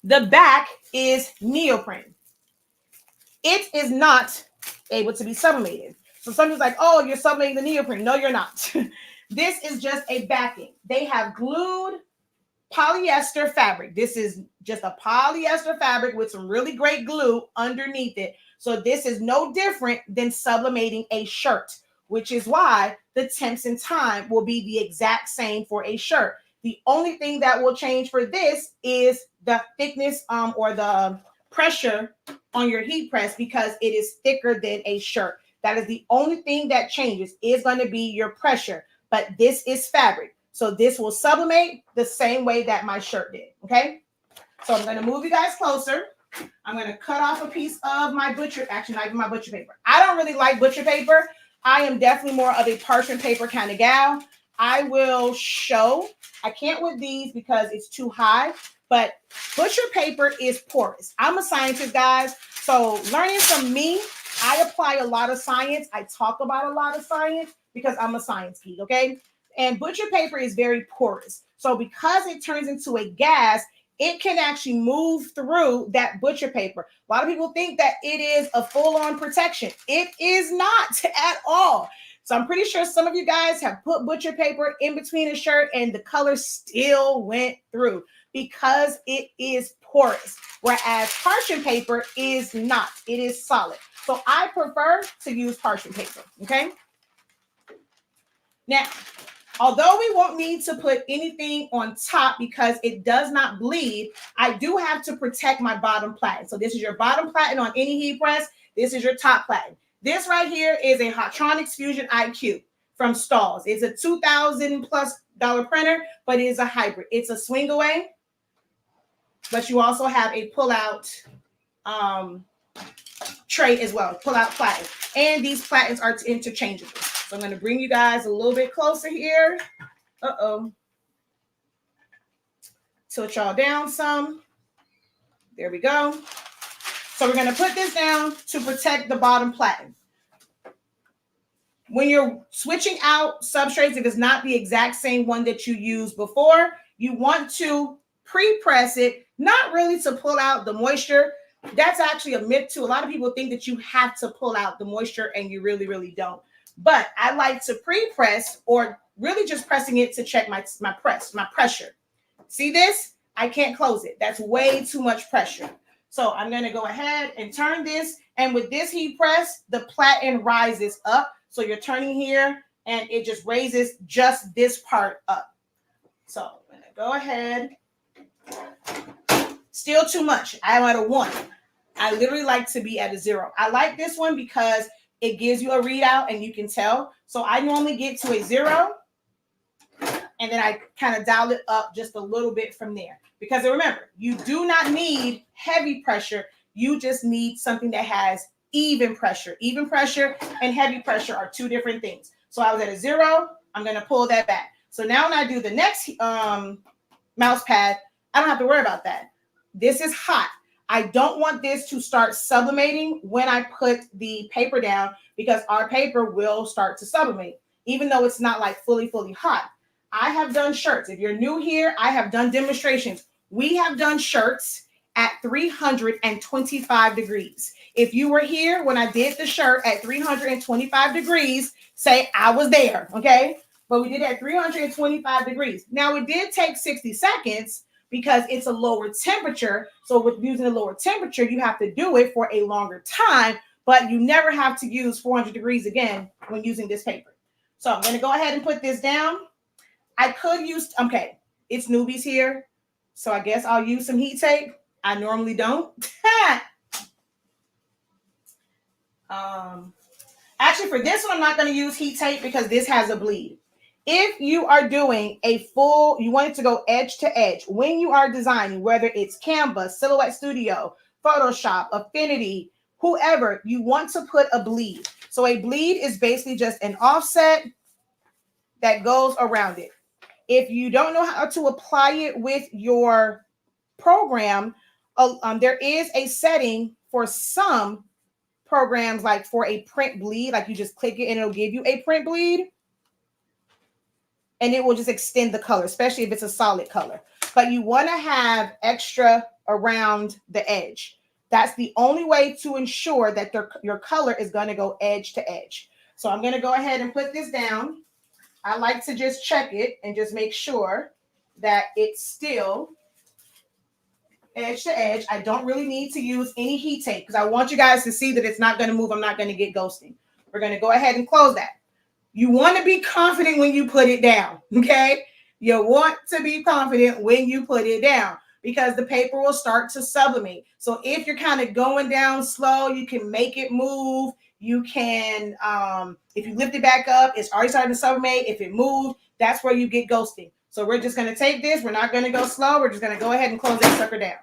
the back is neoprene. It is not able to be sublimated. So somebody's like, oh, you're sublimating the neoprene. No, you're not. This is just a backing. They have glued polyester fabric. This is just a polyester fabric with some really great glue underneath it. So this is no different than sublimating a shirt, which is why the temps and time will be the exact same for a shirt. The only thing that will change for this is the thickness or the pressure on your heat press, because it is thicker than a shirt. That is the only thing that changes, is going to be your pressure. But this is fabric. So this will sublimate the same way that my shirt did, okay? So I'm going to move you guys closer. I'm going to cut off a piece of my butcher, actually not even my butcher paper. I don't really like butcher paper. I am definitely more of a parchment paper kind of gal. I will show. I can't with these because it's too high, but butcher paper is porous. I'm a scientist, guys. So learning from me, I apply a lot of science. I talk about a lot of science because I'm a science geek, okay? And butcher paper is very porous. So because it turns into a gas, it can actually move through that butcher paper. A lot of people think that it is a full-on protection. It is not at all. So I'm pretty sure some of you guys have put butcher paper in between a shirt and the color still went through because it is porous, whereas parchment paper is not. It is solid. So I prefer to use parchment paper, okay? Now, although we won't need to put anything on top because it does not bleed, I do have to protect my bottom platen. So this is your bottom platen on any heat press. This is your top platen. This right here is a Hotronics Fusion IQ from Stalls. It's a $2,000+ printer, but it is a hybrid. It's a swing away, but you also have a pull-out tray as well, pull-out platen. And these platens are interchangeable. So I'm going to bring you guys a little bit closer here. Tilt y'all down some. There we go. So we're going to put this down to protect the bottom platen. When you're switching out substrates, if it's not the exact same one that you used before, you want to pre-press it, not really to pull out the moisture. That's actually a myth too. A lot of people think that you have to pull out the moisture, and you really, really don't. But I like to pre-press, or really just pressing it to check my pressure. See this? I can't close it. That's way too much pressure. So I'm going to go ahead and turn this. And with this heat press, the platen rises up. So you're turning here and it just raises just this part up. So I'm going to go ahead. Still too much. I'm at a 1. I literally like to be at a 0. I like this one because it gives you a readout and you can tell. So I normally get to a 0 and then I kind of dial it up just a little bit from there. Because remember, you do not need heavy pressure. You just need something that has even pressure. Even pressure and heavy pressure are two different things. So I was at a 0. I'm going to pull that back. So now when I do the next mouse pad, I don't have to worry about that. This is hot. I don't want this to start sublimating when I put the paper down, because our paper will start to sublimate, even though it's not like fully hot. I have done shirts. If you're new here, I have done demonstrations. We have done shirts at 325 degrees. If you were here when I did the shirt at 325 degrees, say I was there, okay? But we did it at 325 degrees. Now, it did take 60 seconds because it's a lower temperature. So with using a lower temperature, you have to do it for a longer time, but you never have to use 400 degrees again when using this paper. So I'm going to go ahead and put this down. I could use, okay, it's newbies here, so I guess I'll use some heat tape. I normally don't. Actually, for this one, I'm not going to use heat tape because this has a bleed. If you are doing a full, you want it to go edge to edge, when you are designing, whether it's Canva, Silhouette Studio, Photoshop, Affinity, whoever, you want to put a bleed. So a bleed is basically just an offset that goes around it. If you don't know how to apply it with your program, there is a setting for some programs, like for a print bleed, like you just click it and it'll give you a print bleed. And it will just extend the color, especially if it's a solid color. But you want to have extra around the edge. That's the only way to ensure that your color is going to go edge to edge. So I'm going to go ahead and put this down. I like to just check it and just make sure that it's still edge to edge. I don't really need to use any heat tape because I want you guys to see that it's not going to move. I'm not going to get ghosting. We're going to go ahead and close that. You want to be confident when you put it down, okay? You want to be confident when you put it down because the paper will start to sublimate. So if you're kind of going down slow, you can make it move. You can, if you lift it back up, it's already starting to sublimate. If it moved, that's where you get ghosting. So we're just going to take this. We're not going to go slow. We're just going to go ahead and close that sucker down.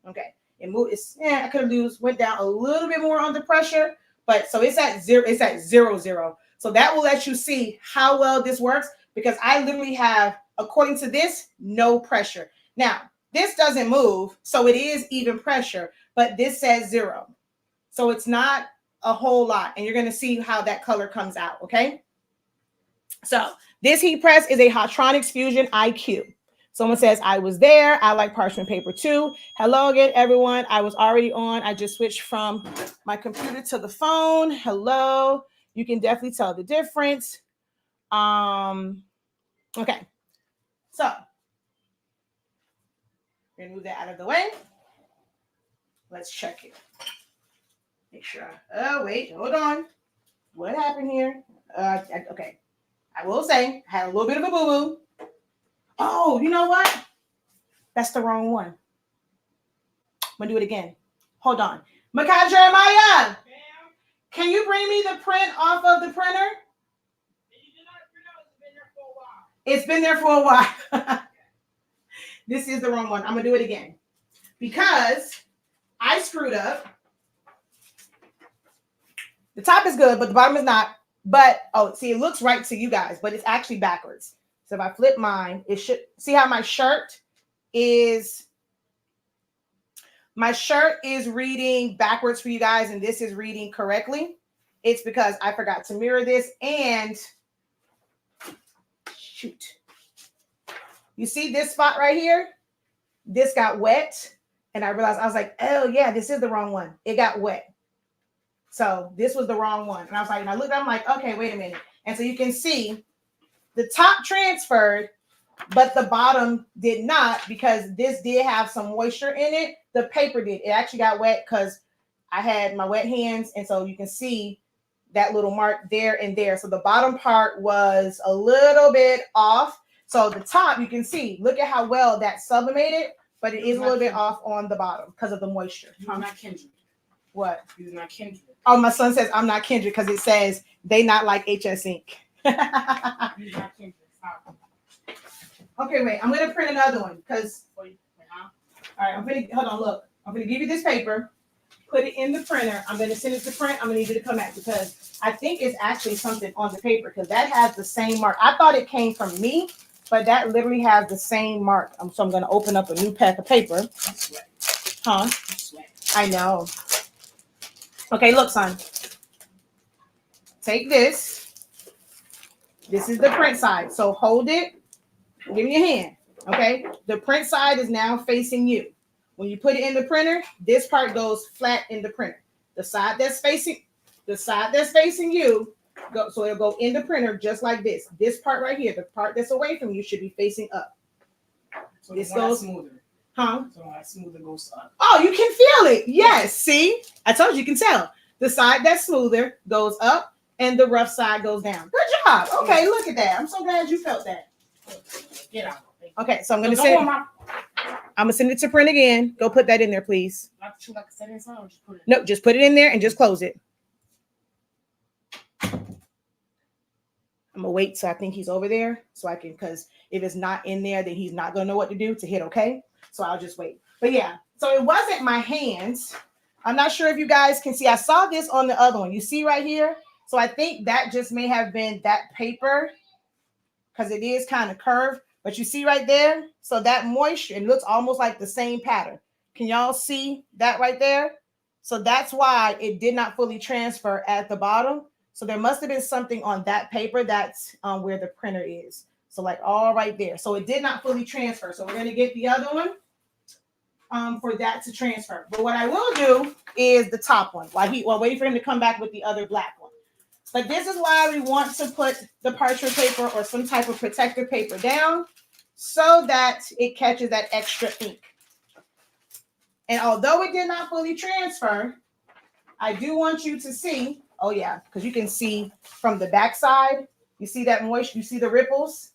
Okay. It moved. I could have went down a little bit more under pressure, but so it's at 0. It's at 0, 0. So that will let you see how well this works because I literally have, according to this, no pressure. Now, this doesn't move, so it is even pressure, but this says 0. So it's not a whole lot, and you're going to see how that color comes out, okay? So this heat press is a Hotronix Fusion IQ. Someone says, I was there. I like parchment paper too. Hello again, everyone. I was already on. I just switched from my computer to the phone. Hello. You can definitely tell the difference. Okay. So, we're gonna move that out of the way. Let's check it. Make sure. Oh, wait, hold on. What happened here? Okay. I will say, I had a little bit of a boo-boo. Oh, you know what? That's the wrong one. I'm gonna do it again. Hold on. Makai Jeremiah, can you bring me the print off of the printer? It's been there for a while. This is the wrong one. I'm gonna do it again because I screwed up. The top is good, but the bottom is not. But oh, see, it looks right to you guys, but it's actually backwards. So if I flip mine, it should see how my shirt is reading backwards for you guys, and this is reading correctly. It's because I forgot to mirror this and shoot. You see this spot right here? This got wet, and I realized I was like, oh yeah, this is the wrong one. It got wet. So this was the wrong one. And I was like, and I looked, I'm like, okay, wait a minute. And so you can see the top transferred, but the bottom did not because this did have some moisture in it. The paper did. It actually got wet because I had my wet hands. And so you can see that little mark there and there. So the bottom part was a little bit off. So the top, you can see, look at how well that sublimated, but it is a little bit off on the bottom because of the moisture. You're not Kendrick. What? You're not Kendrick. Oh, my son says I'm not Kendrick because it says they not like HS Ink. You're not Kendrick. Stop. Okay, wait. I'm gonna print another one because. All right, hold on. Look, I'm gonna give you this paper. Put it in the printer. I'm gonna send it to print. I'm gonna need you to come back because I think it's actually something on the paper because that has the same mark. I thought it came from me, but that literally has the same mark. So I'm gonna open up a new pack of paper. Huh? I know. Okay, look, son. Take this. This is the print side. So hold it. Give me your hand. Okay. The print side is now facing you. When you put it in the printer, this part goes flat in the printer. The side that's facing you, so it'll go in the printer just like this. This part right here, the part that's away from you, should be facing up. So this goes smoother. Huh? So that smoother goes up. Oh, you can feel it. Yes. See, I told you can tell. The side that's smoother goes up, and the rough side goes down. Good job. Okay, look at that. I'm so glad you felt that. Get out. Okay, so I'm gonna send it to print again. Go put that in there, please. No, just put it in there and just close it. I'm gonna wait so I think he's over there so I can, because if it's not in there, then he's not gonna know what to do to hit okay. So I'll just wait. But yeah, so it wasn't my hands. I'm not sure if you guys can see. I saw this on the other one. You see right here? So I think that just may have been that paper because it is kind of curved. But you see right there? So that moisture, it looks almost like the same pattern. Can y'all see that right there? So that's why it did not fully transfer at the bottom. So there must have been something on that paper that's where the printer is. So like all right there. So it did not fully transfer. So we're going to get the other one for that to transfer. But what I will do is the top one while waiting for him to come back with the other black one. But this is why we want to put the parchment paper or some type of protective paper down so that it catches that extra ink. And although it did not fully transfer, I do want you to see, oh yeah, because you can see from the back side, you see that moisture, you see the ripples.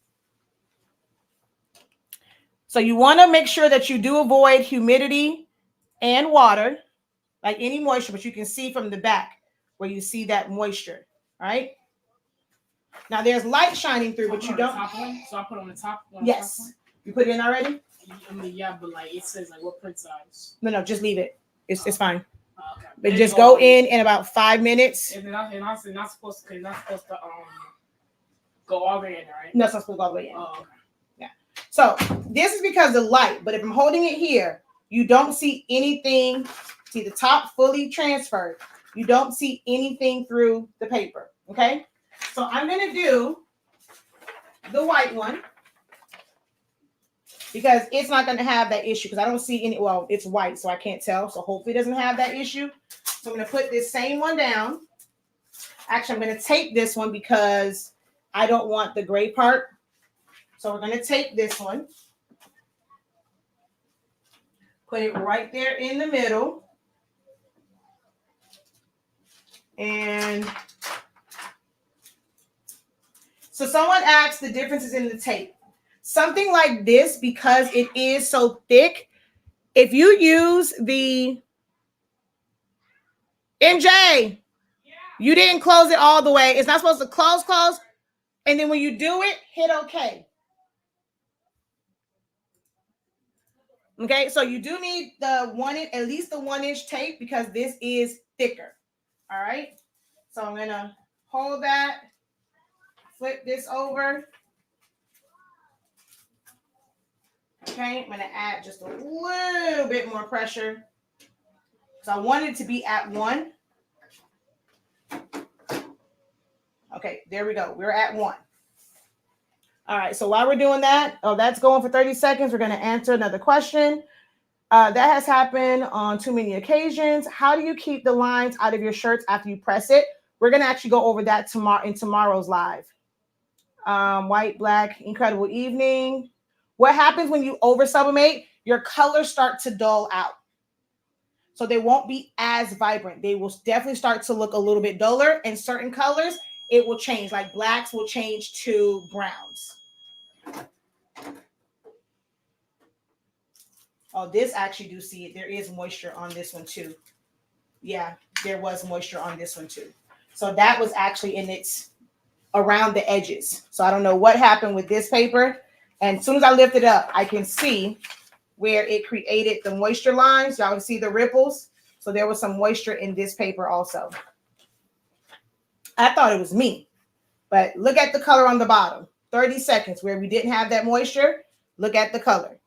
So you want to make sure that you do avoid humidity and water, like any moisture, but you can see from the back where you see that moisture, right? Now there's light shining through, but you don't. Top one? So I put on the top one. Yes. You put it in already? I mean, yeah, but like it says like what print size? No, just leave it. It's fine. Okay. But just go in about 5 minutes. And not supposed to go all the way in, right? No, it's not supposed to go all the way in. Oh, okay. Yeah. So this is because of the light, but if I'm holding it here, you don't see anything. See the top fully transferred. You don't see anything through the paper. Okay. So I'm going to do the white one because it's not going to have that issue because I don't see any. Well, it's white, so I can't tell. So hopefully it doesn't have that issue. So I'm going to put this same one down. Actually, I'm going to tape this one because I don't want the gray part. So we're going to tape this one. Put it right there in the middle. And so someone asked the differences in the tape. Something like this, because it is so thick, if you use the MJ, you didn't close it all the way. It's not supposed to close. And then when you do it, hit OK. Okay, so you do need the at least the 1-inch tape because this is thicker. All right, so I'm gonna hold that, flip this over. Okay, I'm gonna add just a little bit more pressure because I want it to be at 1. Okay, there we go. We're at 1. All right, so while we're doing that, that's going for 30 seconds. We're going to answer another question. That has happened on too many occasions. How do you keep the lines out of your shirts after you press it? We're going to actually go over that in tomorrow's live. White, black, incredible evening. What happens when you over sublimate? Your colors start to dull out. So they won't be as vibrant. They will definitely start to look a little bit duller. And certain colors, it will change. Like blacks will change to browns. Oh, this actually do see it. There is moisture on this one too. Yeah, there was moisture on this one too. So that was actually around the edges. So I don't know what happened with this paper. And as soon as I lift it up, I can see where it created the moisture lines. Y'all can see the ripples. So there was some moisture in this paper also. I thought it was me, but look at the color on the bottom. 30 seconds where we didn't have that moisture. Look at the color.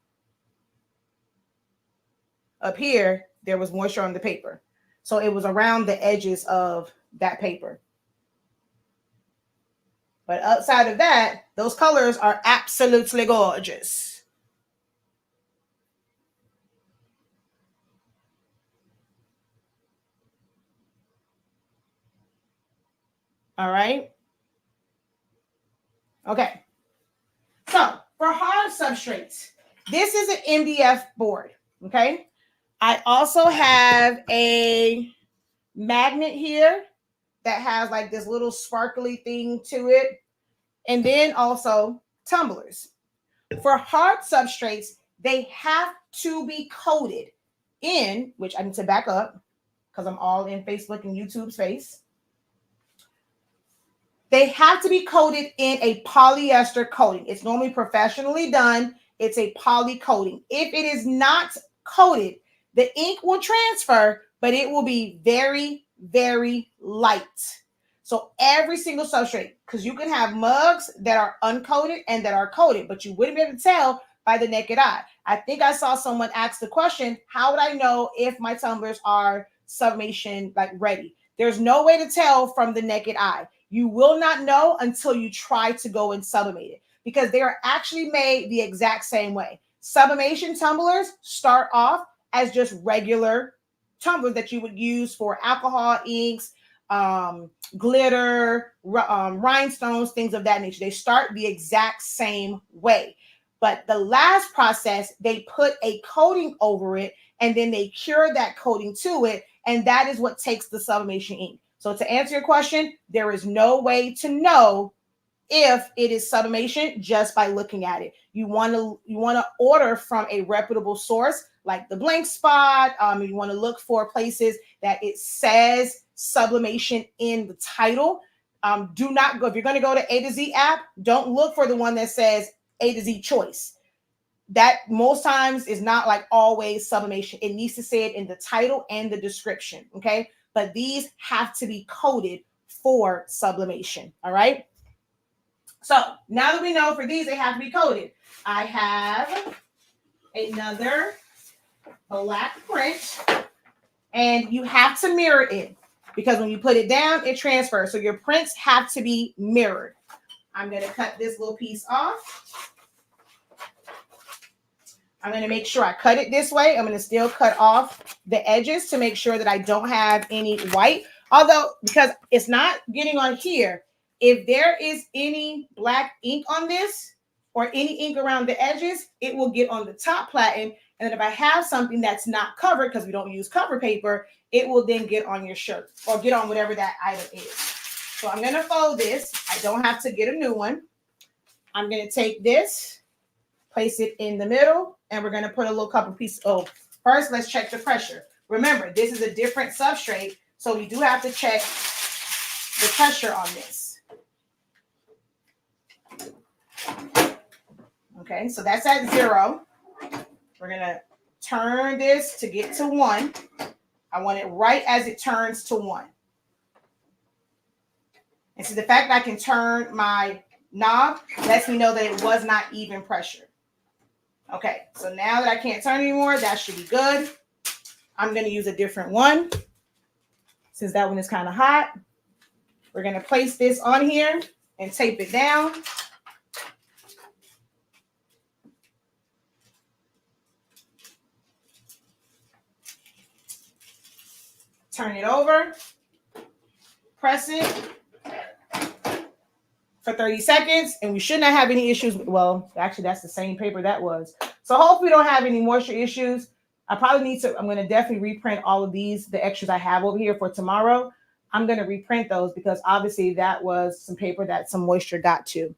Up here, there was moisture on the paper. So it was around the edges of that paper. But outside of that, those colors are absolutely gorgeous. All right. Okay. So for hard substrates, this is an MDF board. Okay. I also have a magnet here that has like this little sparkly thing to it. And then also tumblers. For hard substrates, they have to be coated in, which I need to back up because I'm all in Facebook and YouTube's face. They have to be coated in a polyester coating. It's normally professionally done. It's a poly coating. If it is not coated, the ink will transfer, but it will be very, very light. So every single substrate, because you can have mugs that are uncoated and that are coated, but you wouldn't be able to tell by the naked eye. I think I saw someone ask the question, how would I know if my tumblers are sublimation like ready? There's no way to tell from the naked eye. You will not know until you try to go and sublimate it, because they are actually made the exact same way. Sublimation tumblers start off as just regular tumblers that you would use for alcohol, inks, glitter, rhinestones, things of that nature. They start the exact same way. But the last process, they put a coating over it, and then they cure that coating to it, and that is what takes the sublimation ink. So to answer your question, there is no way to know if it is sublimation just by looking at it. You want to order from a reputable source like the Blank Spot. You want to look for places that it says sublimation in the title. Do not go, if you're going to go to A to Z app, don't look for the one that says A to Z choice. That most times is not like always sublimation. It needs to say it in the title and the description. Okay. But these have to be coded for sublimation. All right. So now that we know for these, they have to be coated. I have another black print, and you have to mirror it, because when you put it down, it transfers. So your prints have to be mirrored. I'm going to cut this little piece off. I'm going to make sure I cut it this way. I'm going to still cut off the edges to make sure that I don't have any white. Although, because it's not getting on here, if there is any black ink on this or any ink around the edges, it will get on the top platen. And then if I have something that's not covered, because we don't use cover paper, it will then get on your shirt or get on whatever that item is. So I'm going to fold this. I don't have to get a new one. I'm going to take this, place it in the middle, and we're going to put a little couple pieces. Oh, first, let's check the pressure. Remember, this is a different substrate, so we do have to check the pressure on this. Okay, so that's at 0. We're going to turn this to get to 1. I want it right as it turns to 1. And so the fact that I can turn my knob lets me know that it was not even pressure. Okay, so now that I can't turn anymore, that should be good. I'm going to use a different one, since that one is kind of hot. We're going to place this on here and tape it down. Turn it over, press it for 30 seconds, and we should not have any issues. Well, actually, that's the same paper that was. So hopefully we don't have any moisture issues. I probably need to, I'm going to definitely reprint all of these, the extras I have over here for tomorrow. I'm going to reprint those, because obviously that was some paper that some moisture got to.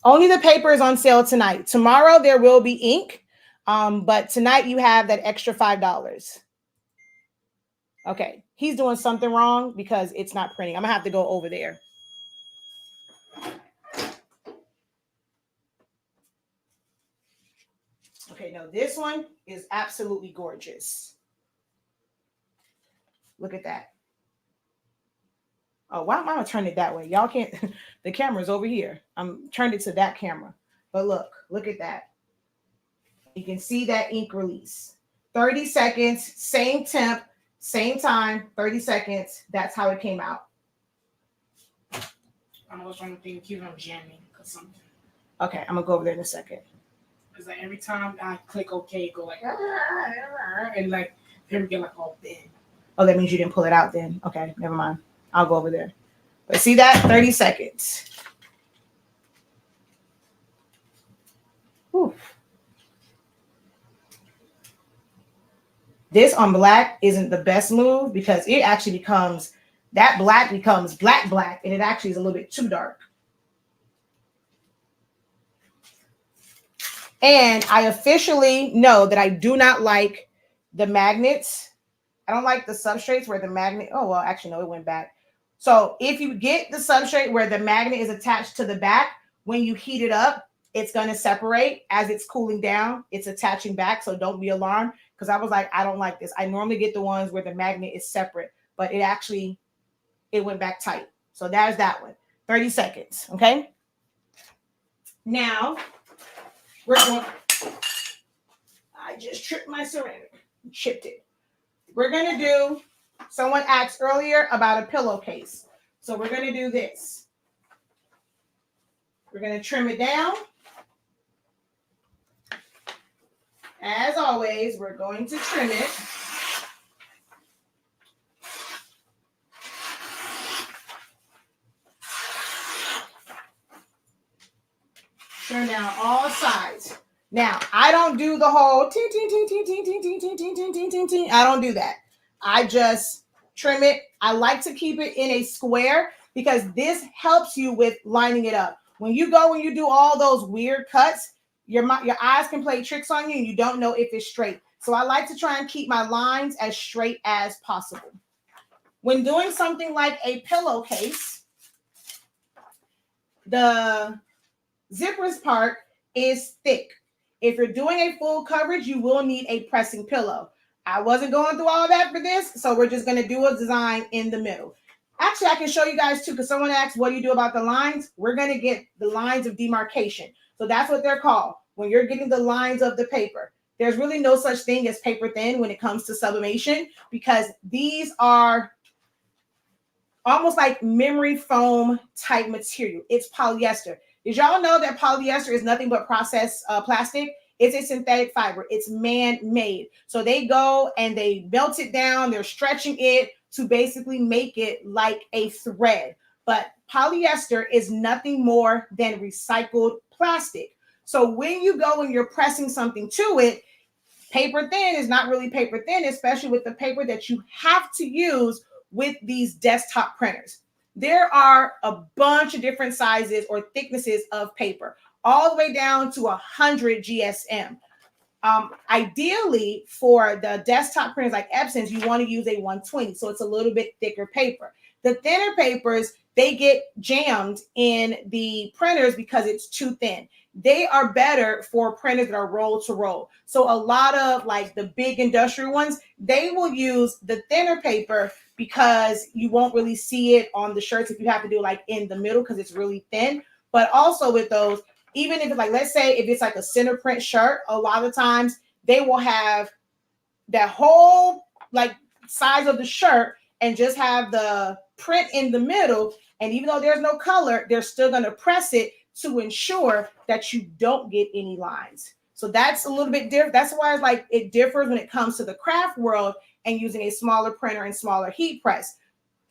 Only the paper is on sale tonight. Tomorrow there will be ink. But tonight you have that extra $5. Okay, he's doing something wrong because it's not printing. I'm gonna have to go over there. Okay, now this one is absolutely gorgeous. Look at that. Oh, why am I turning it that way? Y'all can't, the camera's over here. I'm turned it to that camera. But look at that. You can see that ink release. 30 seconds, same temp, same time, 30 seconds. That's how it came out. I was trying to think, keep on jamming or something. Okay, I'm gonna go over there in a second. Because like every time I click OK, it go like, and like, here we get like all thin. Oh, that means you didn't pull it out then. Okay, never mind. I'll go over there. But see that? 30 seconds. Whew. This on black isn't the best move, because it actually becomes, that black becomes black, and it actually is a little bit too dark. And I officially know that I do not like the magnets. I don't like the substrates where the magnet, oh, well, actually, no, it went back. So if you get the substrate where the magnet is attached to the back, when you heat it up, it's going to separate. As it's cooling down, it's attaching back. So don't be alarmed, because I was like, I don't like this. I normally get the ones where the magnet is separate. but it went back tight. So there's that one. 30 seconds, okay? Now, I just tripped my ceramic, chipped it. We're gonna do, someone asked earlier about a pillowcase. So we're gonna do this. We're gonna trim it down. As always, we're going to trim it. Trim down all sides. Now, I don't do the whole ting, ting, ting, ting, ting, ting, ting, ting, ting, ting, ting, ting, ting. I don't do that. I just trim it. I like to keep it in a square because this helps you with lining it up. When you do all those weird cuts, your eyes can play tricks on you and you don't know if it's straight. So I like to try and keep my lines as straight as possible. When doing something like a pillowcase, the zippers part is thick. If you're doing a full coverage, you will need a pressing pillow. I wasn't going through all that for this, so we're just going to do a design in the middle. Actually, I can show you guys too, because someone asked, what do you do about the lines? We're going to get the lines of demarcation. So that's what they're called, when you're getting the lines of the paper. There's really no such thing as paper thin when it comes to sublimation, because these are almost like memory foam type material. It's polyester. Did y'all know that polyester is nothing but processed plastic? It's a synthetic fiber. It's man-made. So they go and they melt it down. They're stretching it to basically make it like a thread. But polyester is nothing more than recycled plastic. So when you go and you're pressing something to it, paper thin is not really paper thin, especially with the paper that you have to use with these desktop printers. There are a bunch of different sizes or thicknesses of paper, all the way down to 100 GSM. Ideally, for the desktop printers like Epson's, you want to use a 120, so it's a little bit thicker paper. The thinner papers, they get jammed in the printers because it's too thin. They are better for printers that are roll to roll. So a lot of like the big industrial ones, they will use the thinner paper because you won't really see it on the shirts if you have to do like in the middle because it's really thin. But also with those, even if it's like, let's say if it's like a center print shirt, a lot of times they will have that whole like size of the shirt and just have the print in the middle. And even though there's no color, they're still going to press it to ensure that you don't get any lines. So that's a little bit different. That's why it's like it differs when it comes to the craft world and using a smaller printer and smaller heat press.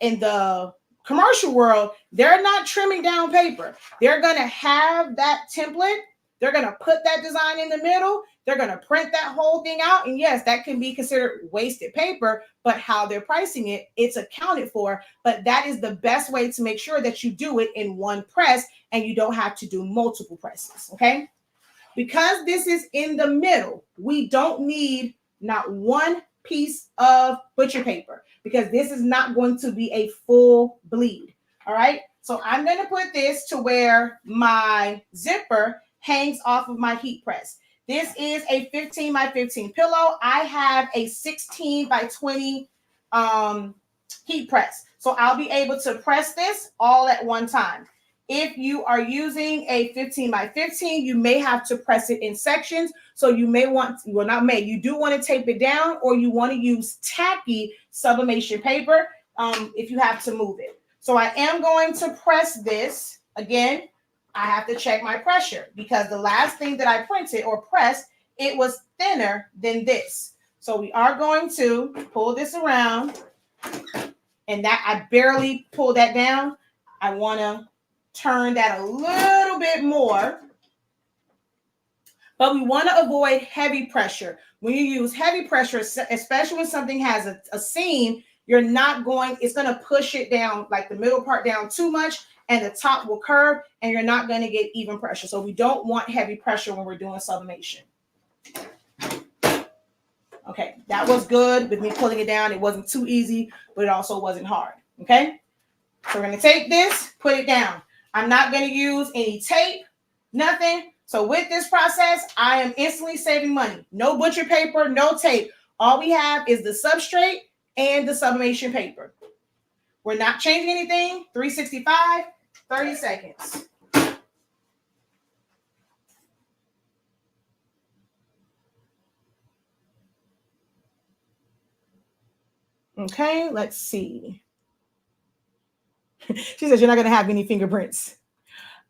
In the commercial world, they're not trimming down paper. They're going to have that template. They're going to put that design in the middle. They're going to print that whole thing out. And yes, that can be considered wasted paper, but how they're pricing it, it's accounted for. But that is the best way to make sure that you do it in one press and you don't have to do multiple presses, okay? Because this is in the middle, we don't need not one piece of butcher paper because this is not going to be a full bleed, all right? So I'm going to put this to where my zipper hangs off of my heat press. This is a 15 by 15 pillow. I have a 16 by 20 heat press. So I'll be able to press this all at one time. If you are using a 15 by 15, you may have to press it in sections. So you may want, well, not may, you do want to tape it down, or you want to use tacky sublimation paper if you have to move it. So I am going to press this. Again, I have to check my pressure because the last thing that I printed or pressed, it was thinner than this. So we are going to pull this around, and that I barely pull that down. I want to turn that a little bit more, but we want to avoid heavy pressure. When you use heavy pressure, especially when something has a seam, you're not going, it's going to push it down, like the middle part down too much, and the top will curve, and you're not going to get even pressure. So we don't want heavy pressure when we're doing sublimation. Okay, that was good with me pulling it down. It wasn't too easy, but it also wasn't hard. Okay, so we're going to take this, put it down. I'm not going to use any tape, nothing. So with this process, I am instantly saving money. No butcher paper, no tape. All we have is the substrate and the sublimation paper. We're not changing anything. 365, 30 seconds. Okay, let's see. She says you're not going to have any fingerprints.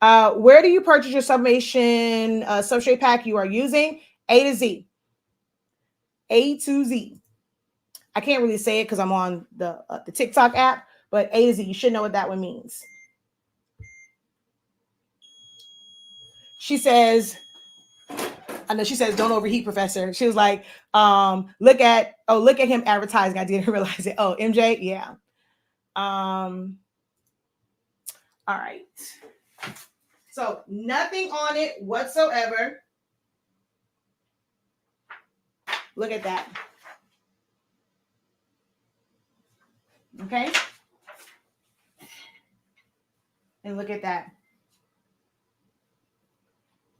Where do you purchase your Sublimation substrate pack you are using? A to Z. A to Z. I can't really say it because I'm on the TikTok app, but A to Z. You should know what that one means. She says, I know she says, don't overheat, professor. She was like, look at him advertising. I didn't realize it. Oh, MJ, yeah. All right. So nothing on it whatsoever. Look at that. Okay. And look at that.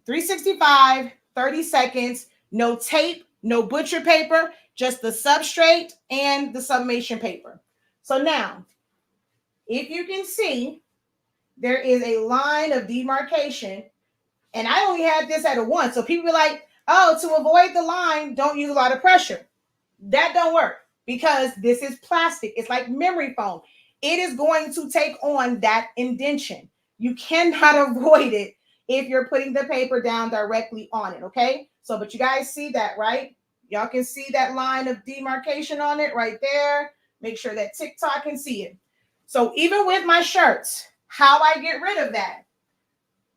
365, 30 seconds, no tape, no butcher paper, just the substrate and the sublimation paper. So now, if you can see, there is a line of demarcation, and I only had this at a 1. So people be like, oh, to avoid the line, don't use a lot of pressure. That don't work because this is plastic. It's like memory foam. It is going to take on that indentation. You cannot avoid it if you're putting the paper down directly on it, okay? So, but you guys see that, right? Y'all can see that line of demarcation on it right there. Make sure that TikTok can see it. So even with my shirts, how I get rid of that,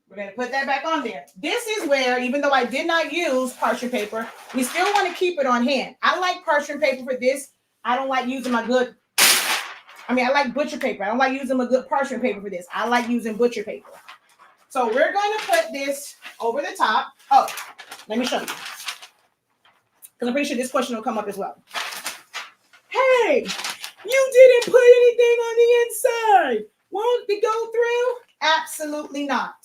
we're going to put that back on there. This is where, even though I did not use parchment paper, we still want to keep it on hand. I like parchment paper for this. I don't like using I like butcher paper. I don't like using a good parchment paper for this. I like using butcher paper. So we're going to put this over the top. Oh, let me show you. Because I'm pretty sure this question will come up as well. Hey, you didn't put anything on the inside. Won't it go through? Absolutely not.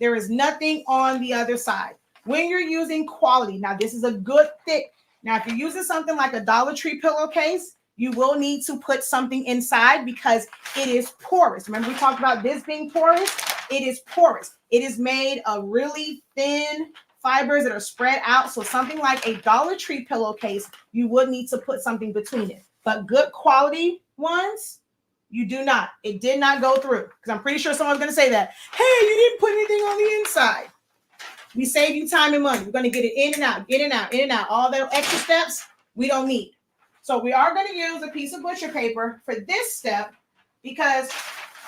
There is nothing on the other side. When you're using quality, now this is a good thick. Now, if you're using something like a Dollar Tree pillowcase, you will need to put something inside because it is porous. Remember, we talked about this being porous? It is porous. It is made of really thin fibers that are spread out. So something like a Dollar Tree pillowcase, you would need to put something between it. But good quality ones, you do not. It did not go through. Because I'm pretty sure someone's going to say that. Hey, you didn't put anything on the inside. We save you time and money. We're going to get it in and out, in and out, in and out. All the extra steps we don't need. So we are going to use a piece of butcher paper for this step because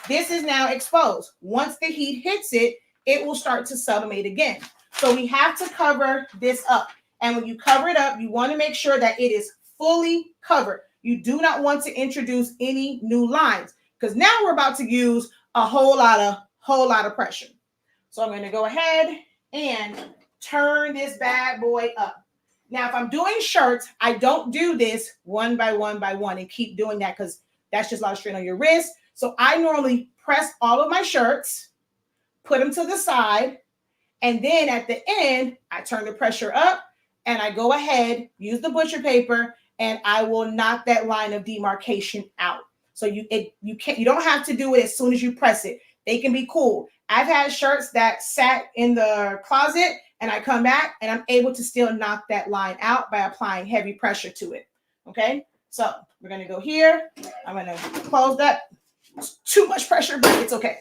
this is now exposed. Once the heat hits it, it will start to sublimate again. So we have to cover this up. And when you cover it up, you want to make sure that it is fully covered. You do not want to introduce any new lines because now we're about to use a whole lot of pressure. So I'm going to go ahead and turn this bad boy up. Now, if I'm doing shirts, I don't do this one by one and keep doing that because that's just a lot of strain on your wrist. So I normally press all of my shirts, put them to the side, and then at the end, I turn the pressure up and I go ahead, use the butcher paper, and I will knock that line of demarcation out. So you don't have to do it as soon as you press it. They can be cool. I've had shirts that sat in the closet and I come back and I'm able to still knock that line out by applying heavy pressure to it. Okay, so we're going to go here. I'm going to close that. Too much pressure, but it's okay.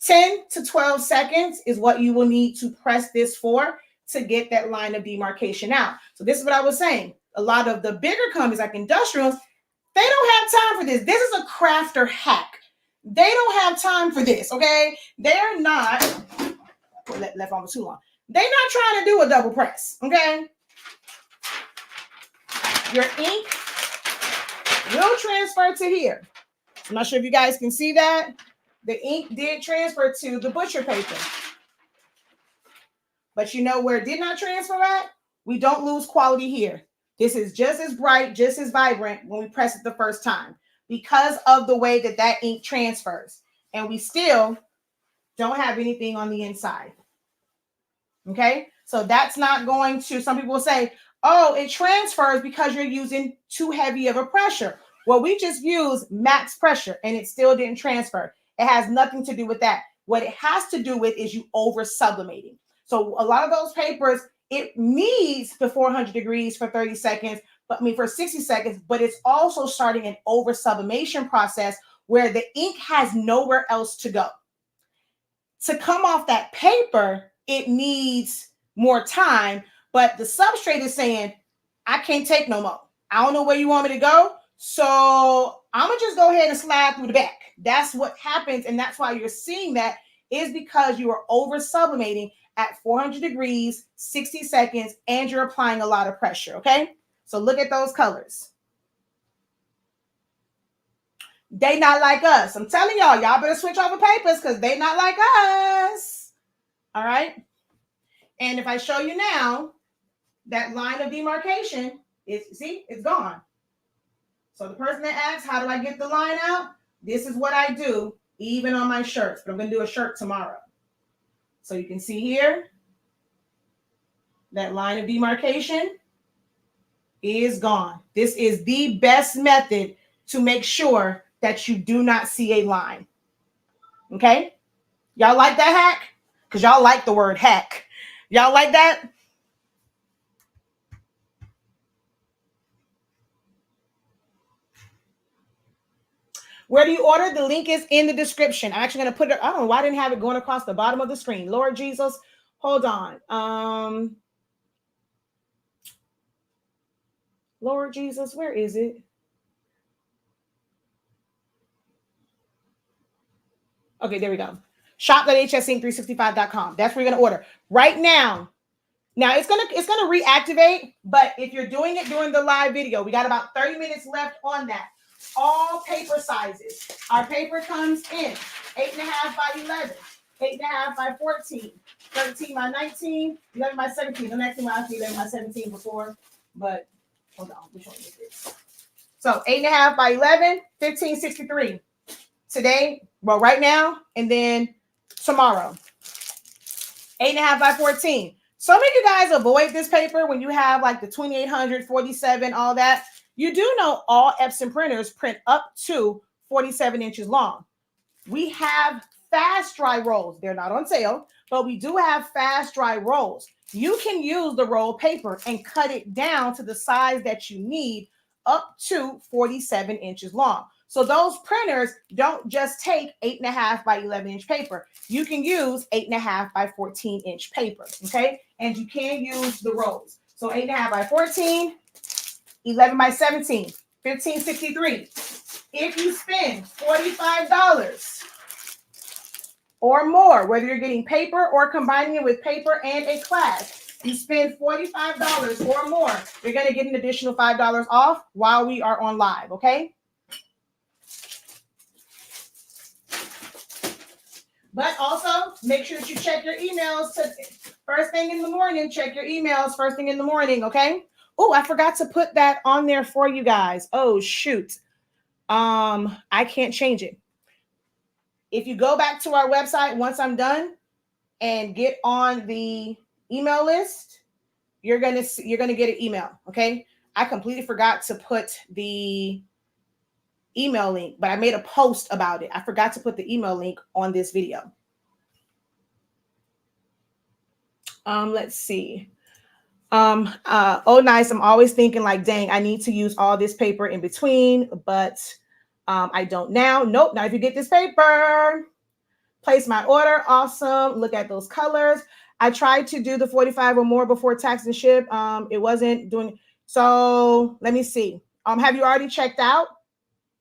10 to 12 seconds is what you will need to press this for to get that line of demarcation out. So this is what I was saying. A lot of the bigger companies like industrials, they don't have time for this. This is a crafter hack. They don't have time for this, okay? They're not, left on for too long. They're not trying to do a double press, okay? Your ink will transfer to here. I'm not sure if you guys can see that. The ink did transfer to the butcher paper. But you know where it did not transfer at? We don't lose quality here. This is just as bright, just as vibrant when we press it the first time because of the way that that ink transfers. And we still don't have anything on the inside. Okay? So that's not going to, some people will say, oh, it transfers because you're using too heavy of a pressure. Well, we just used max pressure and it still didn't transfer. It has nothing to do with that. What it has to do with is you over sublimating. So a lot of those papers, it needs the 400 degrees for 30 seconds, for 60 seconds, but it's also starting an over sublimation process where the ink has nowhere else to go. To come off that paper, it needs more time, but the substrate is saying, I can't take no more. I don't know where you want me to go. So I'm going to just go ahead and slide through the back. That's what happens. And that's why you're seeing that is because you are over sublimating at 400 degrees, 60 seconds, and you're applying a lot of pressure. Okay. So look at those colors. They not like us. I'm telling y'all better switch over papers because they not like us. All right. And if I show you now, that line of demarcation is, see, it's gone. So the person that asks, how do I get the line out? This is what I do, even on my shirts. But I'm going to do a shirt tomorrow. So you can see here, that line of demarcation is gone. This is the best method to make sure that you do not see a line. Okay? Y'all like that hack? Because y'all like the word hack. Y'all like that? Where do you order? The link is in the description. I'm actually going to put it. I don't know why I didn't have it going across the bottom of the screen. Lord Jesus, hold on. Lord Jesus, where is it? Okay, there we go. Shop.hsink365.com. That's where you're going to order right now. Now it's gonna reactivate, but if you're doing it during the live video, we got about 30 minutes left on that. All paper sizes. Our paper comes in 8.5 by 11, 8.5 by 14, 13 by 19, 11 by 17. The next one I see 11 by 17 before, but hold on, which one is this? So 8.5 by 11, 1563. Today, well, right now, and then tomorrow. 8.5 by 14. Some of you guys avoid this paper when you have like the 2800, 47, all that. You do know all Epson printers print up to 47 inches long. We have fast dry rolls. They're not on sale, but we do have fast dry rolls. You can use the roll paper and cut it down to the size that you need up to 47 inches long. So those printers don't just take 8.5 by 11 inch paper. You can use 8.5 by 14 inch paper, okay? And you can use the rolls. So 8.5 by 14, 11 by 17, 1563. If you spend $45 or more, whether you're getting paper or combining it with paper and a class, you spend $45 or more, you're going to get an additional $5 off while we are on live, okay? But also, make sure that you check your emails. First thing in the morning, check your emails first thing in the morning, okay? Oh, I forgot to put that on there for you guys. Oh, shoot. I can't change it. If you go back to our website once I'm done and get on the email list, you're gonna get an email, okay? I completely forgot to put the email link, but I made a post about it. I forgot to put the email link on this video. Let's see. Oh, nice. I'm always thinking like, dang, I need to use all this paper in between, but I don't now. Nope. Now, if you get this paper, place my order. Awesome. Look at those colors. I tried to do the 45 or more before tax and ship. It wasn't doing. So let me see. Have you already checked out?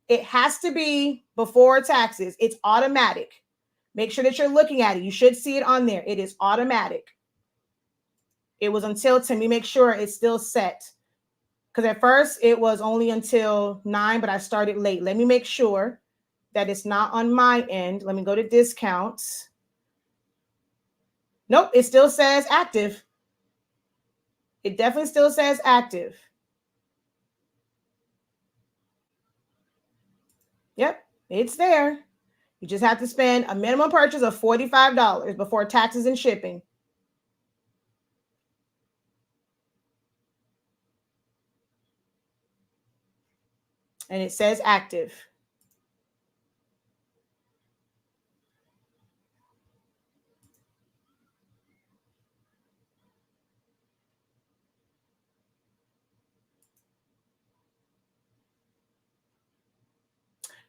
It has to be before taxes. It's automatic. Make sure that you're looking at it. You should see it on there. It is automatic. It was until 10. Let me make sure it's still set. Because at first it was only until 9, but I started late. Let me make sure that it's not on my end. Let me go to discounts. Nope, it still says active. It definitely still says active. Yep, it's there. You just have to spend a minimum purchase of $45 before taxes and shipping. And it says active.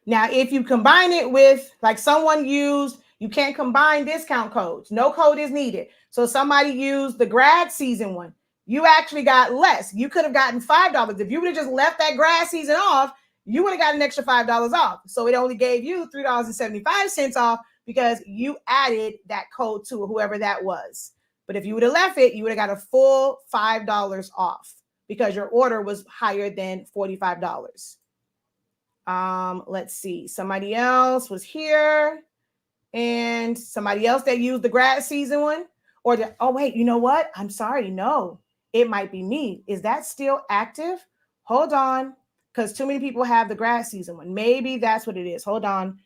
Now, if you combine it with, like someone used, you can't combine discount codes. No code is needed. So somebody used the grad season one. You actually got less. You could have gotten $5. If you would have just left that grad season off, you would have got an extra $5 off. So it only gave you $3.75 off because you added that code to whoever that was. But if you would have left it, you would have got a full $5 off because your order was higher than $45. Let's see. Somebody else was here and somebody else that used the grad season one. Or oh, wait, you know what? I'm sorry. No, it might be me. Is that still active? Hold on. Because too many people have the grad season one. Maybe that's what it is. Hold on.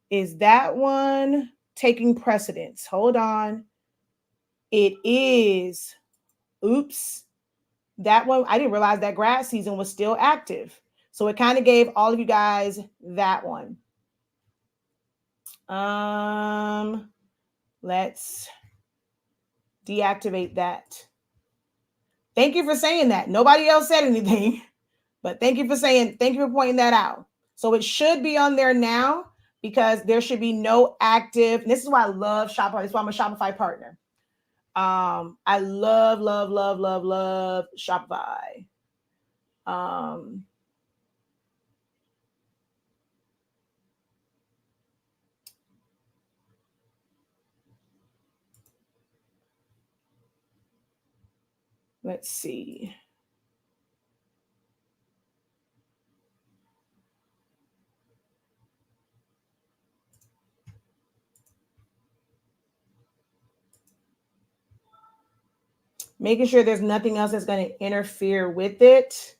Is that one taking precedence? Hold on. It is. Oops. That one, I didn't realize that grad season was still active. So it kind of gave all of you guys that one. Let's deactivate that. Thank you for saying that. Nobody else said anything, but thank you for pointing that out. So it should be on there now because there should be no active. This is why I love Shopify. This is why I'm a Shopify partner. I love Shopify. Let's see. Making sure there's nothing else that's going to interfere with it.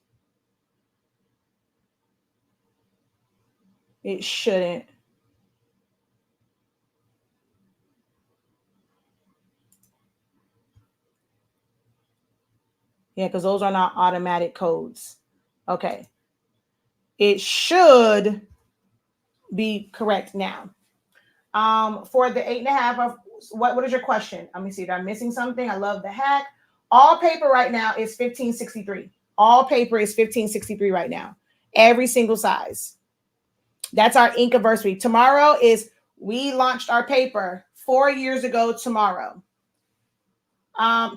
It shouldn't. Yeah, because those are not automatic codes. Okay. It should be correct now. For the 8.5 of what is your question? Let me see if I'm missing something. I love the hack. All paper right now is $15.63. All paper is $15.63 right now. Every single size. That's our INKiversary. Tomorrow is, we launched our paper 4 years ago tomorrow.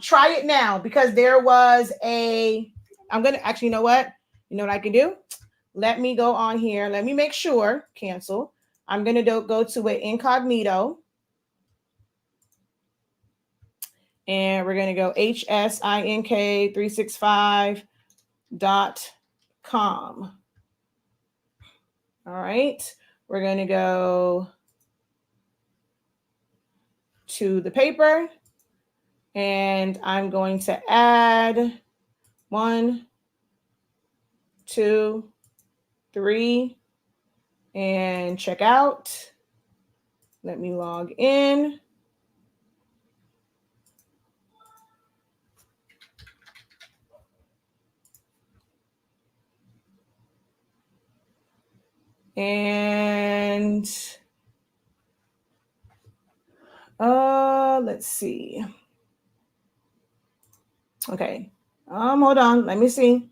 Try it now because there was I'm going to actually, you know what I can do? Let me go on here. Let me make sure, cancel. I'm going to go to an incognito. And we're going to go hsink365.com. All right. We're going to go to the paper. And I'm going to add 1, 2, 3, and check out. Let me log in. And let's see. Okay. Hold on. Let me see.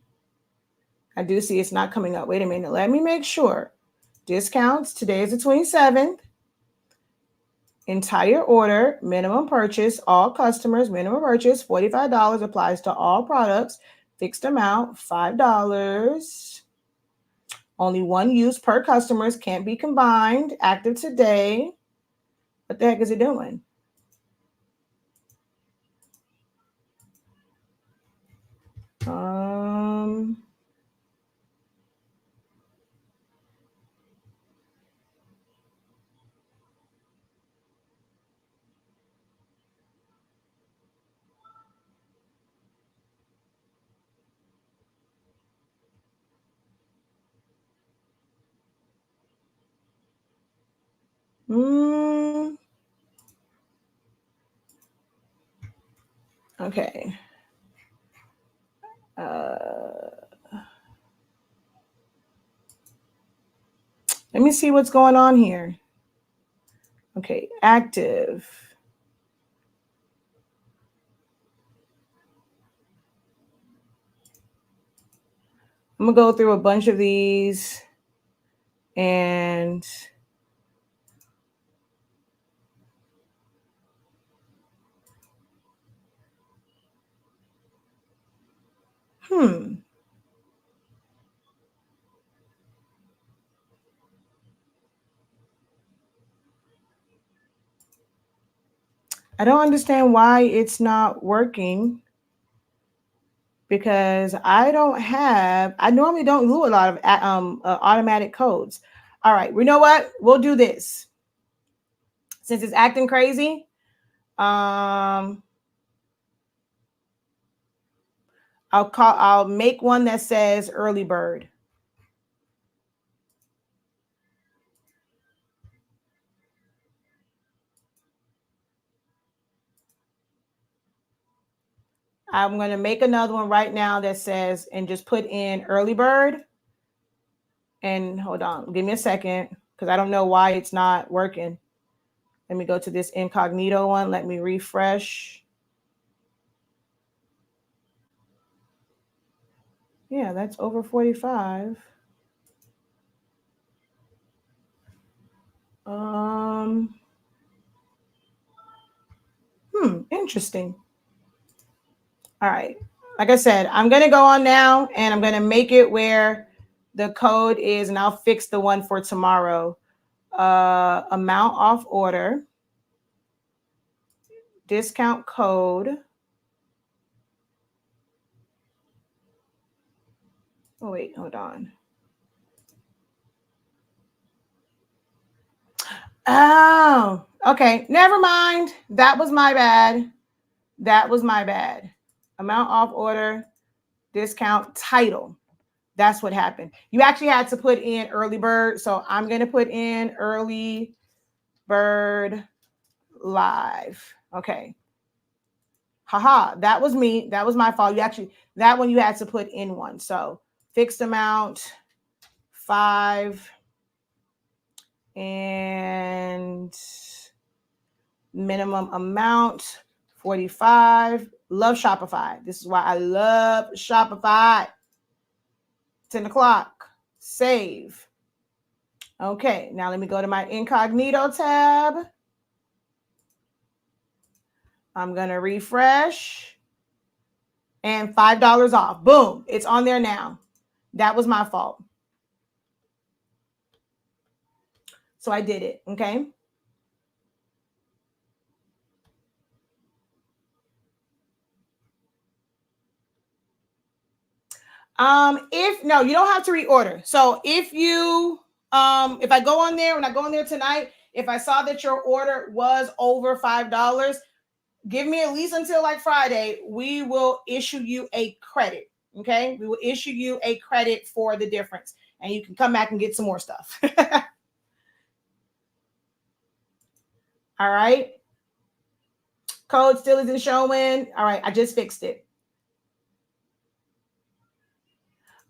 I do see it's not coming up. Wait a minute. Let me make sure. Discounts. Today is the 27th. Entire order, minimum purchase, all customers, minimum purchase, $45 applies to all products. Fixed amount, $5. Only one use per customers, can't be combined. Active today. What the heck is it doing? Okay. Let me see what's going on here. Okay, active. I'm gonna go through a bunch of these and I don't understand why it's not working because I normally don't do a lot of automatic codes. All right, we know what? We'll do this. Since it's acting crazy, I'll make one that says early bird. I'm going to make another one right now that says, and just put in early bird. And hold on, give me a second because I don't know why it's not working. Let me go to this incognito one. Let me refresh. Yeah, that's over 45. Interesting. All right. Like I said, I'm going to go on now and I'm going to make it where the code is, and I'll fix the one for tomorrow. Amount off order, discount code. Oh, wait, hold on. Oh, okay. Never mind. That was my bad. Amount off order, discount title. That's what happened. You actually had to put in early bird. So I'm going to put in early bird live. Okay. Haha, that was me. That was my fault. That one you had to put in one. So fixed amount, 5, and minimum amount, 45. Love Shopify. This is why I love Shopify. 10 o'clock. Save. Okay, now let me go to my incognito tab. I'm going to refresh. And $5 off. Boom. It's on there now. That was my fault. So I did it. Okay. If no, you don't have to reorder. So if I go on there, when I go on there tonight, if I saw that your order was over $5, give me at least until like Friday. We will issue you a credit. Okay. We will issue you a credit for the difference and you can come back and get some more stuff. All right. Code still isn't showing. All right. I just fixed it.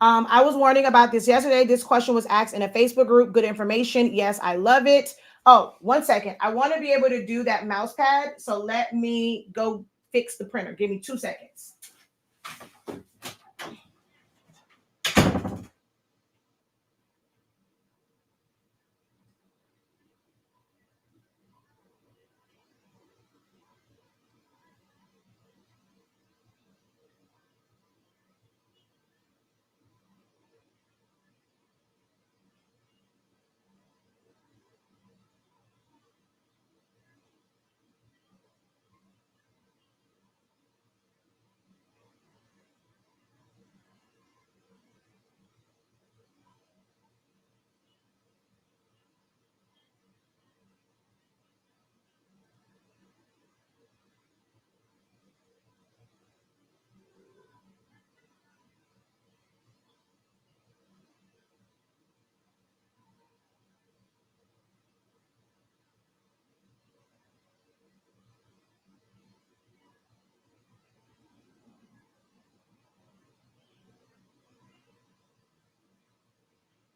I was warning about this yesterday. This question was asked in a Facebook group. Good information. Yes, I love it. Oh, 1 second. I want to be able to do that mouse pad. So let me go fix the printer. Give me 2 seconds.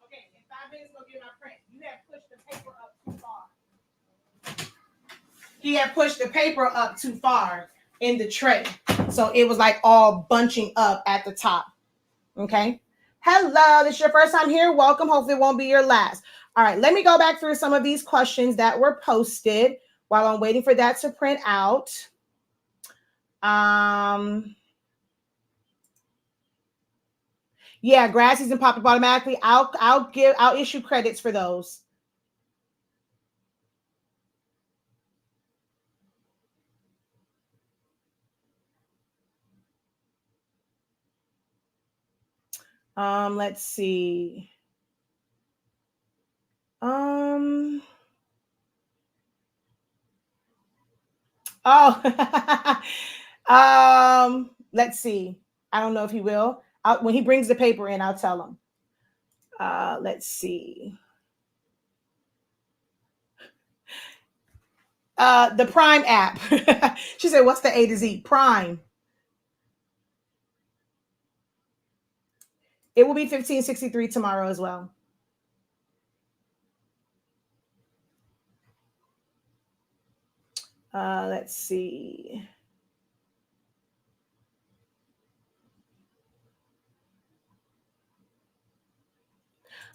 Okay, in 5 minutes, go get my print. You had pushed the paper up too far. He had pushed the paper up too far in the tray. So it was like all bunching up at the top. Okay. Hello, this is your first time here. Welcome. Hopefully it won't be your last. All right, let me go back through some of these questions that were posted while I'm waiting for that to print out. Yeah, grass season pop up automatically. I'll issue credits for those. Let's see. Let's see. I don't know if he will. When he brings the paper in, I'll tell him. Let's see. The Prime app. She said, what's the A to Z? Prime. It will be 1563 tomorrow as well. Let's see.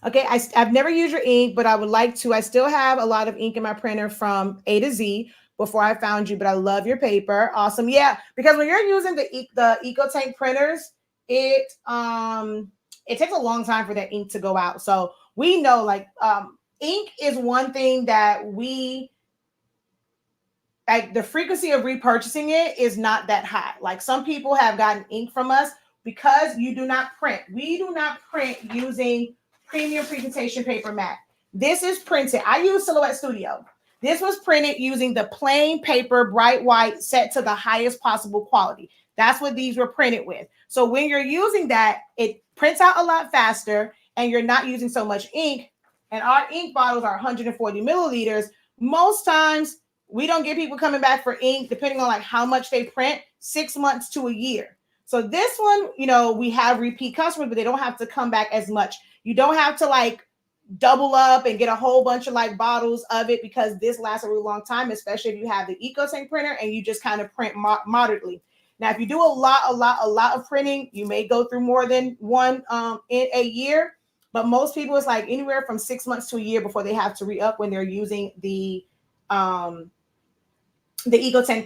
Okay, I've never used your ink, but I would like to. I still have a lot of ink in my printer from A to Z before I found you, but I love your paper. Awesome. Yeah, because when you're using the EcoTank printers, it takes a long time for that ink to go out. So we know like ink is one thing that we like, the frequency of repurchasing it is not that high. Like some people have gotten ink from us because you do not print. We do not print using premium presentation paper matte. This is printed. I use Silhouette Studio. This was printed using the plain paper, bright white, set to the highest possible quality. That's what these were printed with. So when you're using that, it prints out a lot faster and you're not using so much ink. And our ink bottles are 140 milliliters. Most times we don't get people coming back for ink, depending on like how much they print, 6 months to a year. So this one, you know, we have repeat customers, but they don't have to come back as much. You don't have to like double up and get a whole bunch of like bottles of it because this lasts a really long time, especially if you have the EcoTank printer and you just kind of print moderately. Now, if you do a lot of printing, you may go through more than one in a year, but most people it's like anywhere from 6 months to a year before they have to re-up when they're using the EcoTank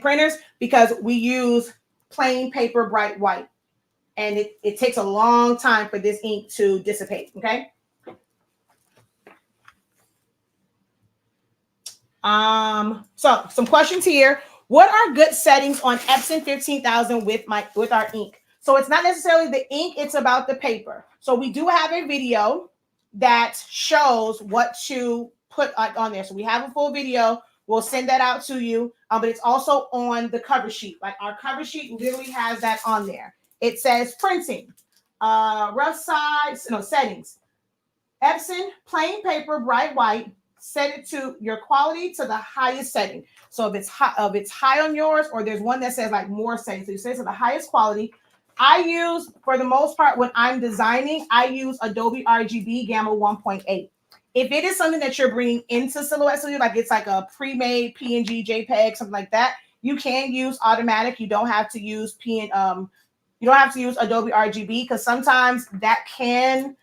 printers because we use plain paper, bright white. And it takes a long time for this ink to dissipate, okay? So some questions here. What are good settings on Epson 15,000 with our ink? So it's not necessarily the ink, it's about the paper. So we do have a video that shows what to put on there. So we have a full video. We'll send that out to you, but it's also on the cover sheet. Like our cover sheet literally has that on there. It says printing, rough size, no settings. Epson, plain paper, bright white. Set it to your quality to the highest setting. So if it's high on yours, or there's one that says like more settings, so you set it to the highest quality. I use, for the most part, when I'm designing, I use Adobe RGB Gamma 1.8. If it is something that you're bringing into Silhouette Studio, like it's like a pre-made PNG, JPEG, something like that, you can use automatic. You don't have to use you don't have to use Adobe RGB because sometimes that can,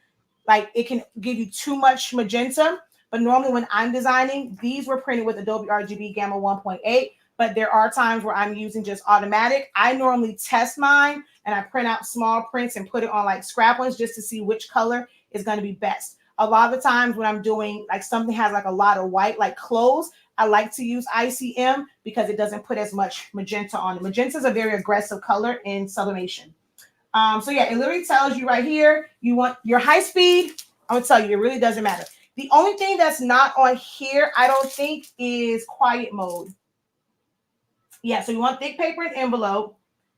like, it can give you too much magenta. But normally when I'm designing, these were printed with Adobe RGB Gamma 1.8, but there are times where I'm using just automatic. I normally test mine and I print out small prints and put it on like scrap ones just to see which color is going to be best. A lot of the times when I'm doing like something has like a lot of white, like clothes, I like to use ICM because it doesn't put as much magenta on it. Magenta is a very aggressive color in sublimation. So yeah, it literally tells you right here, you want your high speed. I'm going to tell you, it really doesn't matter. The only thing that's not on here, I don't think, is quiet mode. Yeah, so you want thick paper and envelope,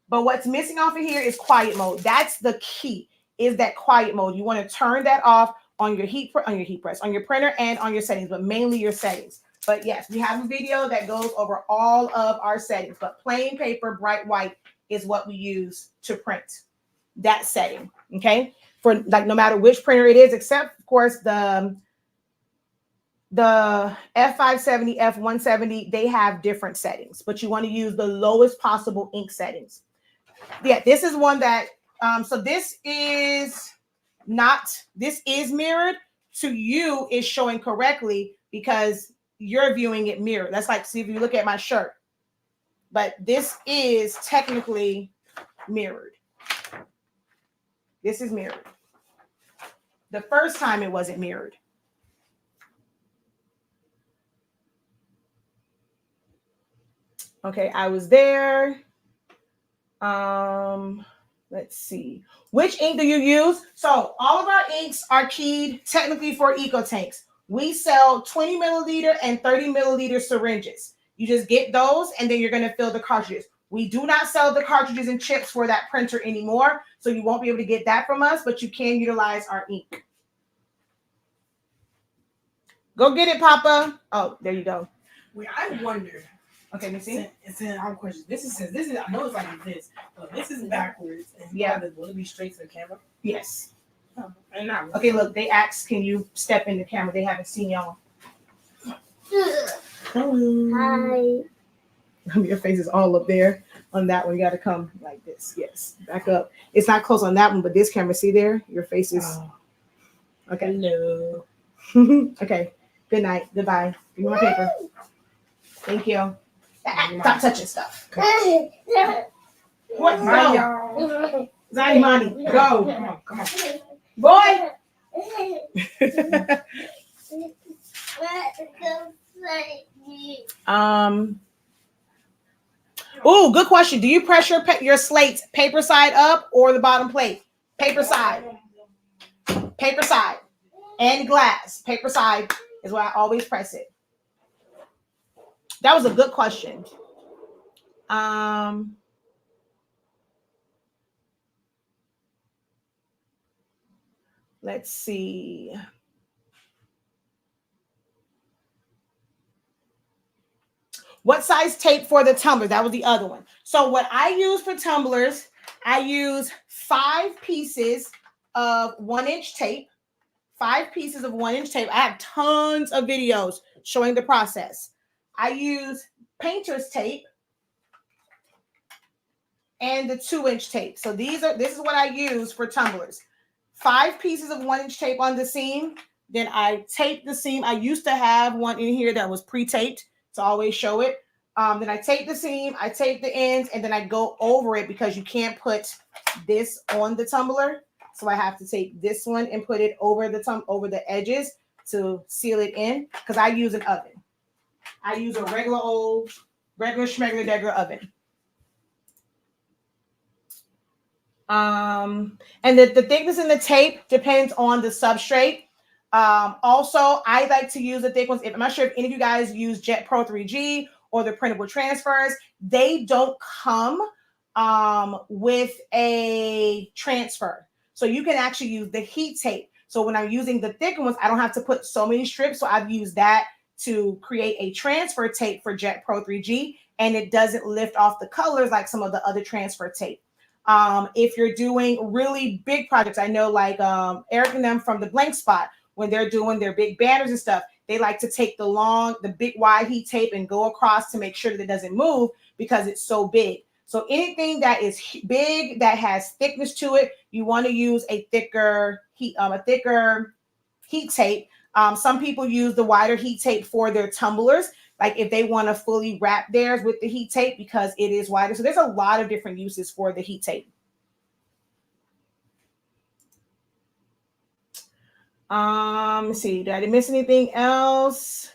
but what's missing off of here is quiet mode. That's the key, is that quiet mode. You want to turn that off on your on your printer and on your settings, but mainly your settings. But yes, we have a video that goes over all of our settings, but plain paper, bright white is what we use to print that setting, okay? For like no matter which printer it is, except of course the the F570, F170, they have different settings, but you want to use the lowest possible ink settings. Yeah, this is one that, so this is mirrored. To you, is showing correctly because you're viewing it mirrored. That's like, see, if you look at my shirt, but this is technically mirrored. This is mirrored. The first time it wasn't mirrored. Okay, I was there. Let's see. Which ink do you use? So all of our inks are keyed technically for eco tanks. We sell 20 milliliter and 30 milliliter syringes. You just get those and then you're going to fill the cartridges. We do not sell the cartridges and chips for that printer anymore, so you won't be able to get that from us, but you can utilize our ink. Go get it, Papa. Oh, there you go. Wait, I wonder. Okay, let me see. It's in our question. This is I know it's like this, but this is backwards. And yeah. Will it be straight to the camera? Yes. Oh, and not really. Okay, look, they asked, can you step in the camera? They haven't seen y'all. Hello. Hi. Your face is all up there. On that one, you got to come like this. Yes, back up. It's not close on that one, but this camera, see there? Your face is. Okay. Hello. Okay. Good night. Goodbye. Give me my paper. Thank you. Stop touching stuff. What? Go. Zaddy Money. Go. Come on. Boy. Oh, good question. Do you press your slates paper side up or the bottom plate? Paper side. Paper side. And glass. Paper side is where I always press it. That was a good question. Let's see. What size tape for the tumbler? That was the other one. So what I use for tumblers, I use 5 pieces of 1-inch tape. 5 pieces of 1-inch tape. I have tons of videos showing the process. I use painter's tape and the 2-inch tape. So this is what I use for tumblers. 5 pieces of 1-inch tape on the seam. Then I tape the seam. I used to have one in here that was pre-taped to always show it. Then I tape the seam, I tape the ends, and then I go over it because you can't put this on the tumbler. So I have to take this one and put it over the edges to seal it in because I use an oven. I use a regular schmegular oven. And the thickness in the tape depends on the substrate. Also, I like to use the thick ones. I'm not sure if any of you guys use Jet Pro 3G or the printable transfers. They don't come with a transfer. So you can actually use the heat tape. So when I'm using the thicker ones, I don't have to put so many strips. So I've used that to create a transfer tape for Jet Pro 3G, and it doesn't lift off the colors like some of the other transfer tape. If you're doing really big projects, I know like Eric and them from the Blank Spot, when they're doing their big banners and stuff, they like to take the big wide heat tape and go across to make sure that it doesn't move because it's so big. So anything that is big, that has thickness to it, you want to use a thicker heat tape. Some people use the wider heat tape for their tumblers, like if they want to fully wrap theirs with the heat tape because it is wider. So there's a lot of different uses for the heat tape. Let's see, did I miss anything else?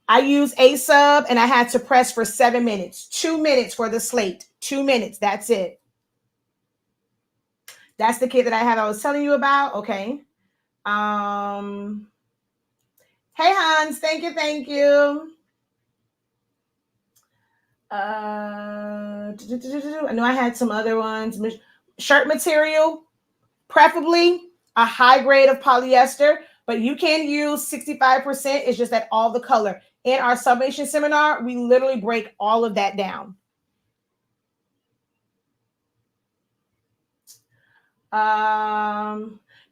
I use a sub and I had to press for 7 minutes. 2 minutes for the slate. 2 minutes. That's it. That's the kit that I had. I was telling you about. Okay. Hey Hans, thank you. I know I had some other ones. Shirt material, preferably a high grade of polyester, but you can use 65%. It's just that all the color. In our sublimation seminar, we literally break all of that down.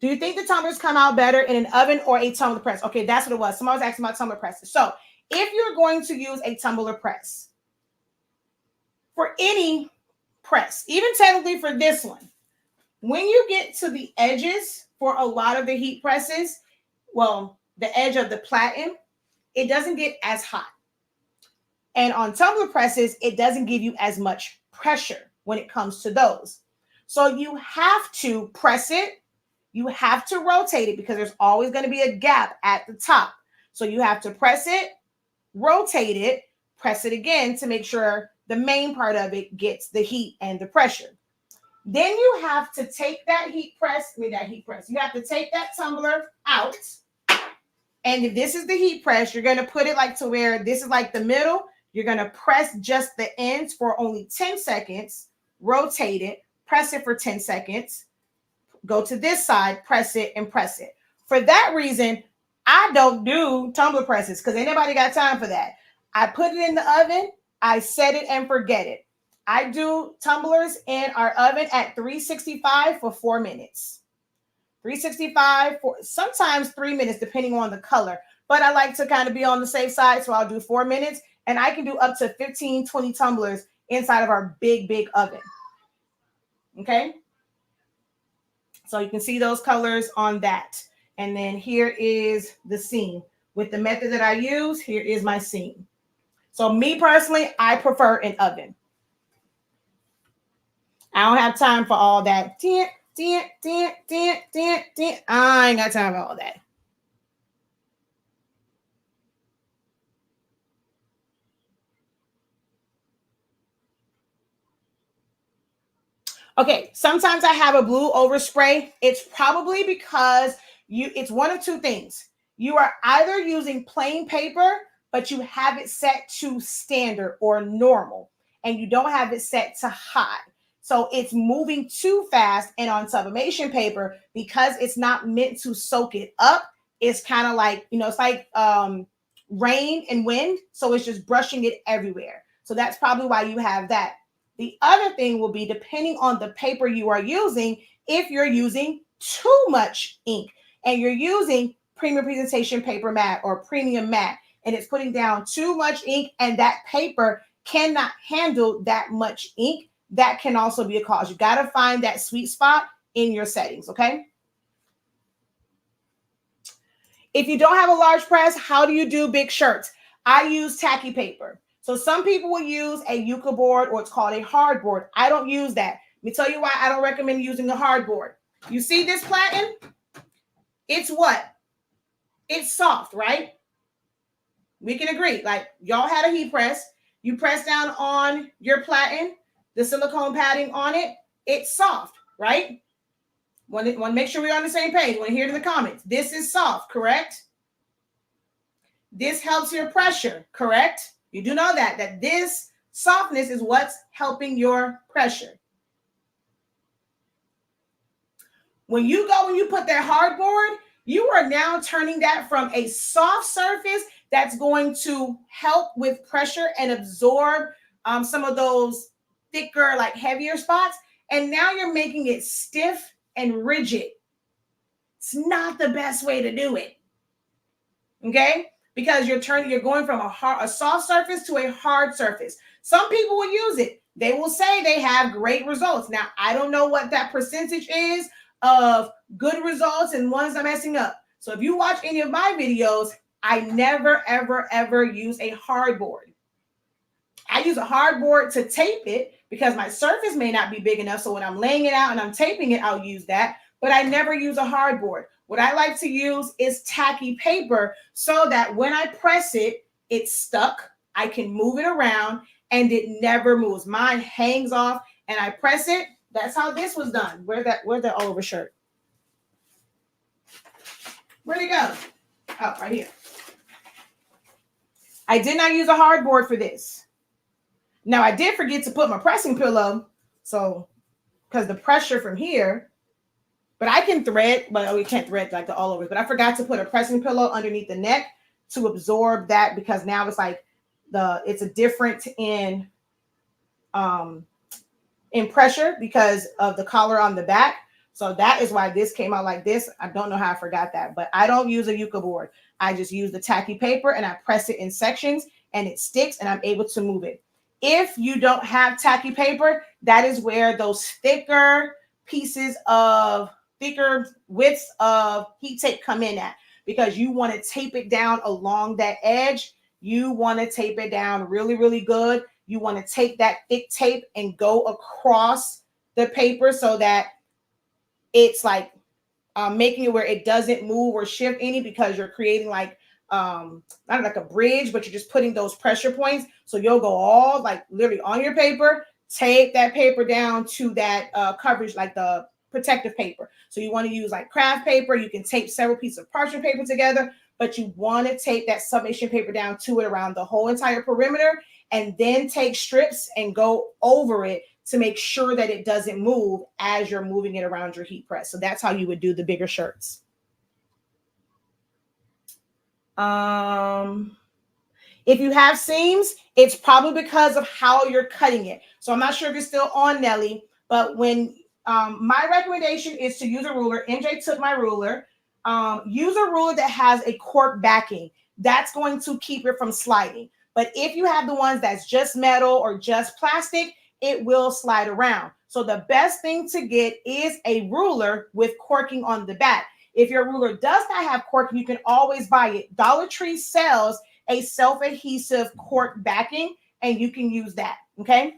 Do you think the tumblers come out better in an oven or a tumbler press? Okay, that's what it was. Somebody was asking about tumbler presses. So if you're going to use a tumbler press for any press, even technically for this one, when you get to the edges for a lot of the heat presses, well, the edge of the platen, it doesn't get as hot. And on tumbler presses, it doesn't give you as much pressure when it comes to those. So you have to press it. You have to rotate it because there's always going to be a gap at the top. So you have to press it, rotate it, press it again to make sure the main part of it gets the heat and the pressure. Then you have to take that heat press. You have to take that tumbler out. And if this is the heat press, you're going to put it like to where this is like the middle. You're going to press just the ends for only 10 seconds, rotate it, press it for 10 seconds, go to this side, press it, and press it. For that reason, I don't do tumbler presses because ain't nobody got time for that. I put it in the oven, I set it and forget it. I do tumblers in our oven at 365 for 4 minutes. 365 for sometimes 3 minutes, depending on the color. But I like to kind of be on the safe side, so I'll do 4 minutes. And I can do up to 15, 20 tumblers inside of our big, big oven. Okay? So you can see those colors on that. And then here is the seam. With the method that I use, here is my seam. So me personally, I prefer an oven. I don't have time for all that. I ain't got time for all that. Okay, sometimes I have a blue overspray. It's probably because it's one of two things. You are either using plain paper, but you have it set to standard or normal, and you don't have it set to high. So it's moving too fast, and on sublimation paper, because it's not meant to soak it up, it's kind of like, it's like rain and wind. So it's just brushing it everywhere. So that's probably why you have that. The other thing will be depending on the paper you are using, if you're using too much ink and you're using premium presentation paper matte or premium matte, and it's putting down too much ink and that paper cannot handle that much ink, that can also be a cause. You got to find that sweet spot in your settings, okay? If you don't have a large press, how do you do big shirts? I use tacky paper. So some people will use a Yucca board, or it's called a hard board. I don't use that. Let me tell you why I don't recommend using a hard board. You see this platen? It's what? It's soft, right? We can agree. Like, y'all had a heat press. You press down on your platen, the silicone padding on it. It's soft, right? Want to make sure we're on the same page. Want to hear it in the comments. This is soft, correct? This helps your pressure, correct? You do know that this softness is what's helping your pressure. When you put that hardboard, you are now turning that from a soft surface that's going to help with pressure and absorb some of those thicker, like heavier spots. And now you're making it stiff and rigid. It's not the best way to do it. Okay? Because you're going from a soft surface to a hard surface. Some people will use it. They will say they have great results. Now, I don't know what that percentage is of good results and ones I'm messing up. So if you watch any of my videos, I never, ever, ever use a hardboard. I use a hardboard to tape it because my surface may not be big enough. So when I'm laying it out and I'm taping it, I'll use that. But I never use a hardboard. What I like to use is tacky paper so that when I press it, it's stuck. I can move it around and it never moves. Mine hangs off and I press it. That's how this was done. Where's that all over shirt? Where'd it go? Oh, right here. I did not use a hardboard for this. Now, I did forget to put my pressing pillow. So, because the pressure from here, but I can thread, but we can't thread like the all over. But I forgot to put a pressing pillow underneath the neck to absorb that, because now it's like it's a difference in pressure because of the collar on the back. So that is why this came out like this. I don't know how I forgot that, but I don't use a Yucca board. I just use the tacky paper and I press it in sections and it sticks and I'm able to move it. If you don't have tacky paper, that is where those thicker pieces of thicker widths of heat tape come in at, because you want to tape it down along that edge. You want to tape it down really, really good. You want to take that thick tape and go across the paper so that it's like making it where it doesn't move or shift any, because you're creating like not like a bridge, but you're just putting those pressure points. So you'll go all like literally on your paper, tape that paper down to that coverage, like the protective paper. So you want to use like craft paper. You can tape several pieces of parchment paper together, but you want to tape that sublimation paper down to it around the whole entire perimeter, and then take strips and go over it to make sure that it doesn't move as you're moving it around your heat press. So that's how you would do the bigger shirts. If you have seams, it's probably because of how you're cutting it. So I'm not sure if you're still on, Nelly, but when my recommendation is to use a ruler. MJ took my ruler. Use a ruler that has a cork backing. That's going to keep it from sliding. But if you have the ones that's just metal or just plastic, it will slide around. So the best thing to get is a ruler with corking on the back. If your ruler does not have corking, you can always buy it. Dollar Tree sells a self-adhesive cork backing, and you can use that, okay?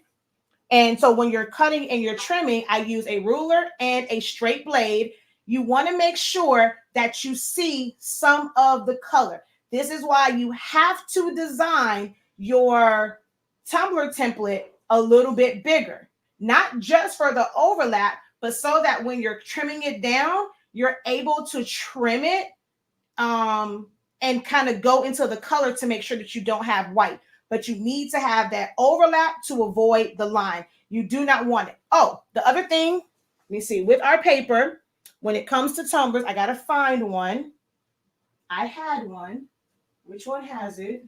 And so when you're cutting and you're trimming, I use a ruler and a straight blade. You want to make sure that you see some of the color. This is why you have to design your tumbler template a little bit bigger, not just for the overlap, but so that when you're trimming it down, you're able to trim it and kind of go into the color to make sure that you don't have white. But you need to have that overlap to avoid the line. You do not want it. Oh, the other thing, let me see, with our paper, when it comes to tumblers, I got to find one. I had one. Which one has it?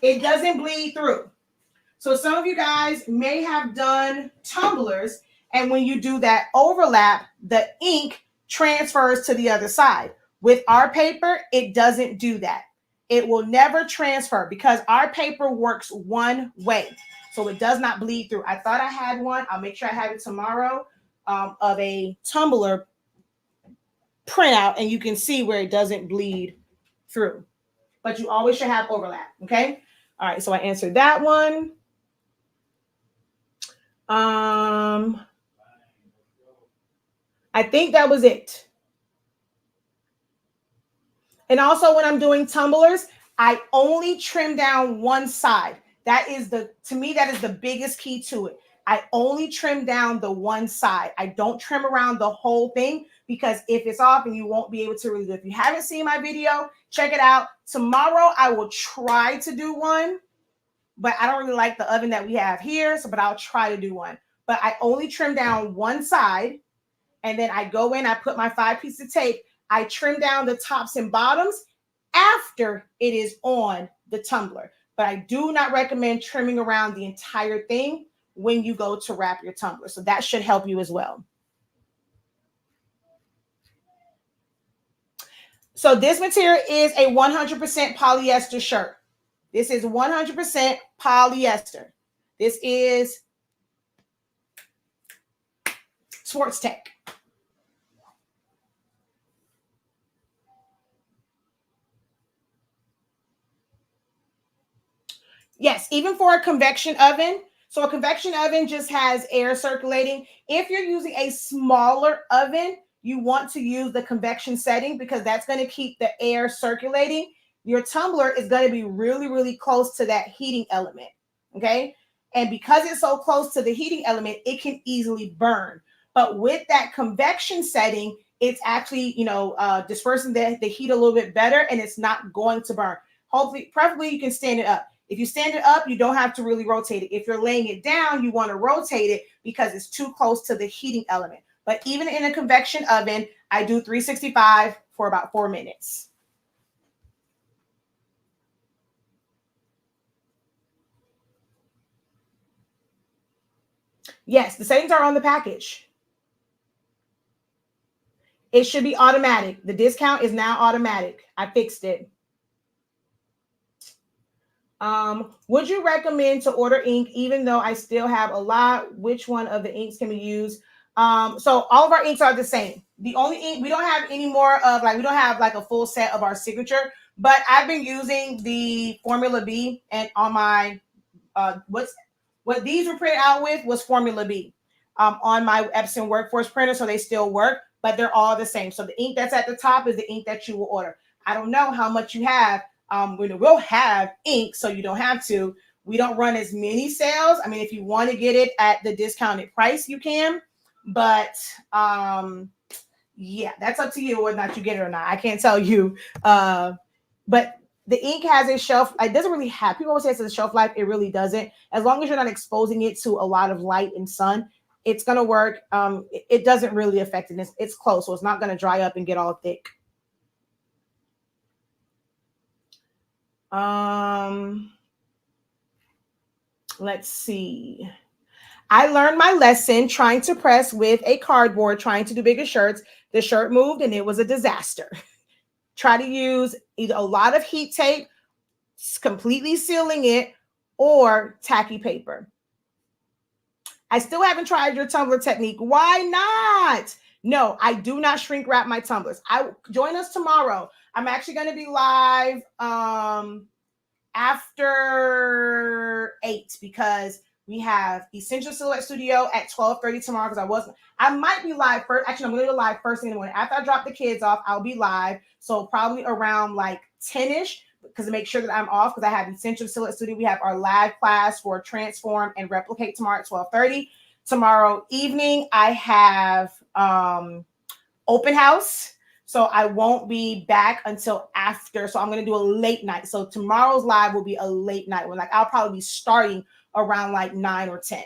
It doesn't bleed through. So some of you guys may have done tumblers, and when you do that overlap, the ink transfers to the other side. With our paper, it doesn't do that. It will never transfer because our paper works one way. So it does not bleed through. I thought I had one. I'll make sure I have it tomorrow of a tumbler printout, and you can see where it doesn't bleed through. But you always should have overlap, okay? All right, so I answered that one. I think that was it. And also when I'm doing tumblers, I only trim down one side. That is to me, that is the biggest key to it. I only trim down the one side. I don't trim around the whole thing, because if it's off, and you won't be able to really do it. If you haven't seen my video, check it out. Tomorrow I will try to do one, but I don't really like the oven that we have here. But I'll try to do one. But I only trim down one side, and then I go in, I put my 5 pieces of tape, I trim down the tops and bottoms after it is on the tumbler. But I do not recommend trimming around the entire thing when you go to wrap your tumbler. So that should help you as well. So this material is a 100% polyester shirt. This is 100% polyester. This is Sports Tech. Yes, even for a convection oven. So a convection oven just has air circulating. If you're using a smaller oven, you want to use the convection setting, because that's going to keep the air circulating. Your tumbler is going to be really, really close to that heating element. Okay. And because it's so close to the heating element, it can easily burn. But with that convection setting, it's actually, dispersing the heat a little bit better, and it's not going to burn. Hopefully, preferably you can stand it up. If you stand it up, you don't have to really rotate it. If you're laying it down, you want to rotate it because it's too close to the heating element. But even in a convection oven, I do 365 for about 4 minutes. Yes, the settings are on the package. It should be automatic. The discount is now automatic. I fixed it. Would you recommend to order ink even though I still have a lot? Which one of the inks can be used? So all of our inks are the same. The only ink, we don't have any more of we don't have a full set of our signature, but I've been using the Formula B, and on my, what these were printed out with was Formula B on my Epson Workforce printer. So they still work, but they're all the same. So the ink that's at the top is the ink that you will order. I don't know how much you have. We'll have ink, so you don't have to. We don't run as many sales. I mean, if you want to get it at the discounted price, you can. But yeah, that's up to you whether or not you get it or not. I can't tell you. But the ink has a shelf. It doesn't really have. People always say it's a shelf life. It really doesn't. As long as you're not exposing it to a lot of light and sun, it's gonna work. It doesn't really affect it. It's close, so it's not gonna dry up and get all thick. Let's see. I learned my lesson trying to press with a cardboard, trying to do bigger shirts. The shirt moved and it was a disaster. Try to use either a lot of heat tape, completely sealing it, or tacky paper. I still haven't tried your tumbler technique. Why not? No, I do not shrink wrap my tumblers. Join us tomorrow. I'm actually going to be live after 8 because we have Essential Silhouette Studio at 12:30 tomorrow because I might be live first. Actually, I'm going to go live first thing in the morning. After I drop the kids off, I'll be live. So probably around 10-ish because to make sure that I'm off because I have Essential Silhouette Studio. We have our live class for Transform and Replicate tomorrow at 12:30. Tomorrow evening, I have open house. So I won't be back until after. So I'm going to do a late night. So tomorrow's live will be a late night when I'll probably be starting around 9 or 10.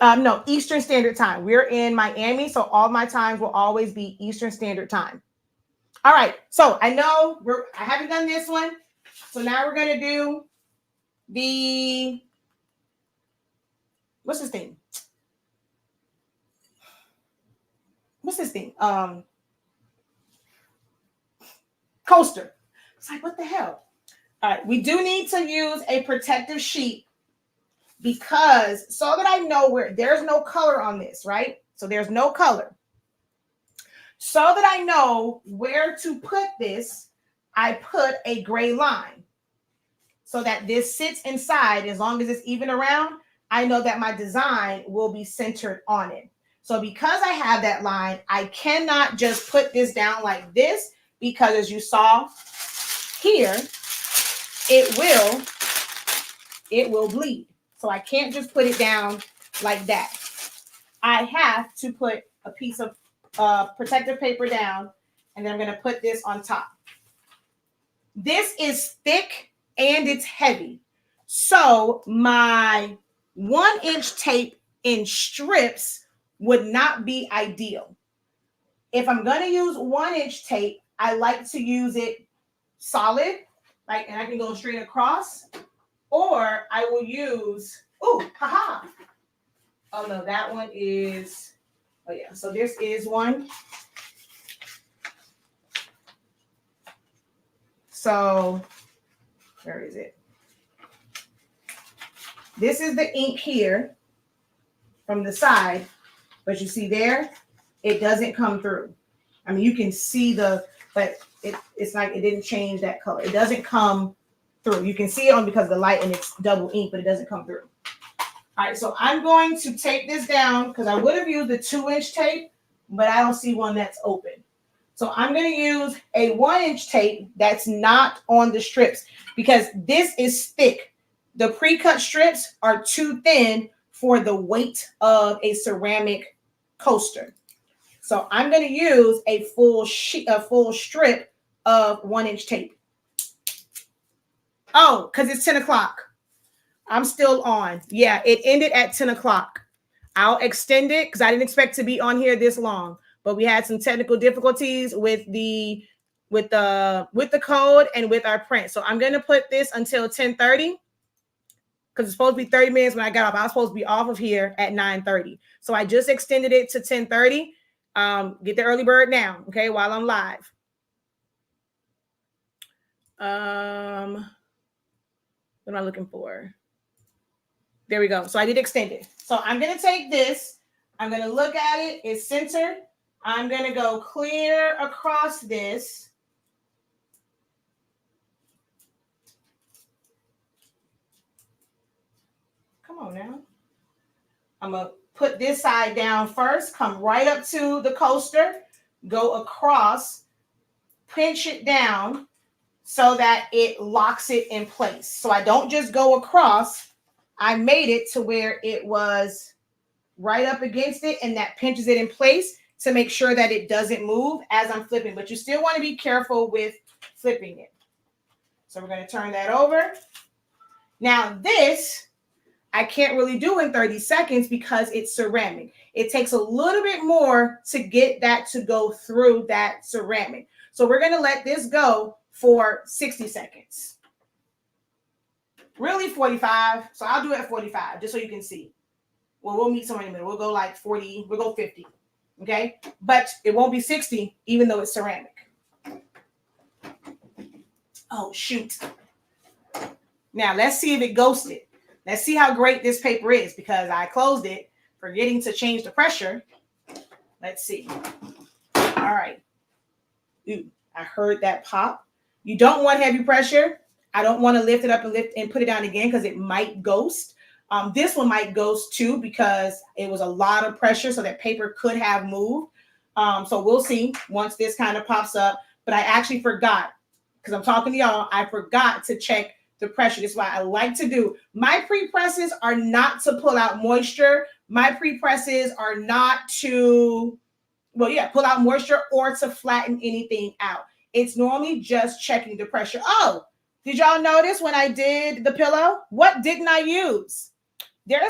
No, Eastern Standard Time. We're in Miami, so all my times will always be Eastern Standard Time. All right, so I know I haven't done this one. So now we're going to do the, what's this thing? Coaster. It's what the hell? All right, we do need to use a protective sheet because so that I know where there's no color on this, right? So there's no color. So that I know where to put this, I put a gray line so that this sits inside. As long as it's even around, I know that my design will be centered on it. So because I have that line, I cannot just put this down like this because as you saw here, it will bleed. So I can't just put it down like that. I have to put a piece of protective paper down, and then I'm going to put this on top. This is thick and it's heavy. So my 1-inch tape in strips would not be ideal. If I'm going to use 1-inch tape, I like to use it solid, and I can go straight across, or I will use, oh no, that one is, oh yeah, so this is one. So, where is it? This is the ink here from the side, but you see there, it doesn't come through. I mean, you can see but it's like it didn't change that color. It doesn't come through. You can see it on because of the light and it's double ink, but it doesn't come through. All right, so I'm going to tape this down because I would have used the 2-inch tape, but I don't see one that's open. So I'm going to use a 1-inch tape that's not on the strips because this is thick. The pre-cut strips are too thin for the weight of a ceramic coaster. So I'm going to use a full strip of 1-inch tape. Oh, because it's 10 o'clock. I'm still on. Yeah, it ended at 10 o'clock. I'll extend it because I didn't expect to be on here this long, but we had some technical difficulties with the code and with our print. So I'm going to put this until 10:30 because it's supposed to be 30 minutes when I got off. I was supposed to be off of here at 9:30. So I just extended it to 10:30. Get the early bird now, okay, while I'm live. What am I looking for? There we go. So I did extend it. So I'm going to take this. I'm going to look at it. It's centered. I'm going to go clear across this. Come on now. I'm going to put this side down first. Come right up to the coaster. Go across. Pinch it down so that it locks it in place. So I don't just go across. I made it to where it was right up against it, and that pinches it in place to make sure that it doesn't move as I'm flipping. But you still want to be careful with flipping it. So we're going to turn that over. Now this, I can't really do in 30 seconds because it's ceramic. It takes a little bit more to get that to go through that ceramic. So we're going to let this go for 60 seconds. Really 45. So I'll do it at 45 just so you can see. Well, we'll meet somewhere in the middle. We'll go like 40. We'll go 50. Okay. But it won't be 60 even though it's ceramic. Oh, shoot. Now let's see if it ghosted. Let's see how great this paper is because I closed it forgetting to change the pressure. Let's see. All right. Ooh, I heard that pop. You don't want heavy pressure. I don't want to lift it up and put it down again because it might ghost. This one might ghost too because it was a lot of pressure, so that paper could have moved. So we'll see once this kind of pops up. But I actually forgot because I'm talking to y'all. I forgot to check the pressure. This is why I like to do. My pre-presses are not to pull out moisture. My pre-presses are not to, pull out moisture or to flatten anything out. It's normally just checking the pressure. Oh, did y'all notice when I did the pillow? What didn't I use? There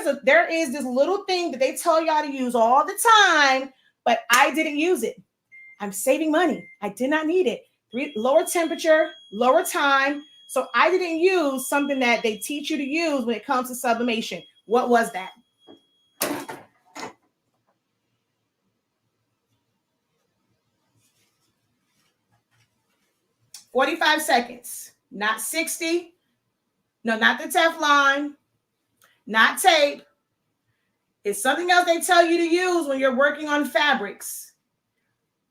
is this little thing that they tell y'all to use all the time, but I didn't use it. I'm saving money. I did not need it. Lower temperature, lower time. So I didn't use something that they teach you to use when it comes to sublimation. What was that? $45 seconds, not 60. No, not the Teflon, not tape. It's something else they tell you to use when you're working on fabrics.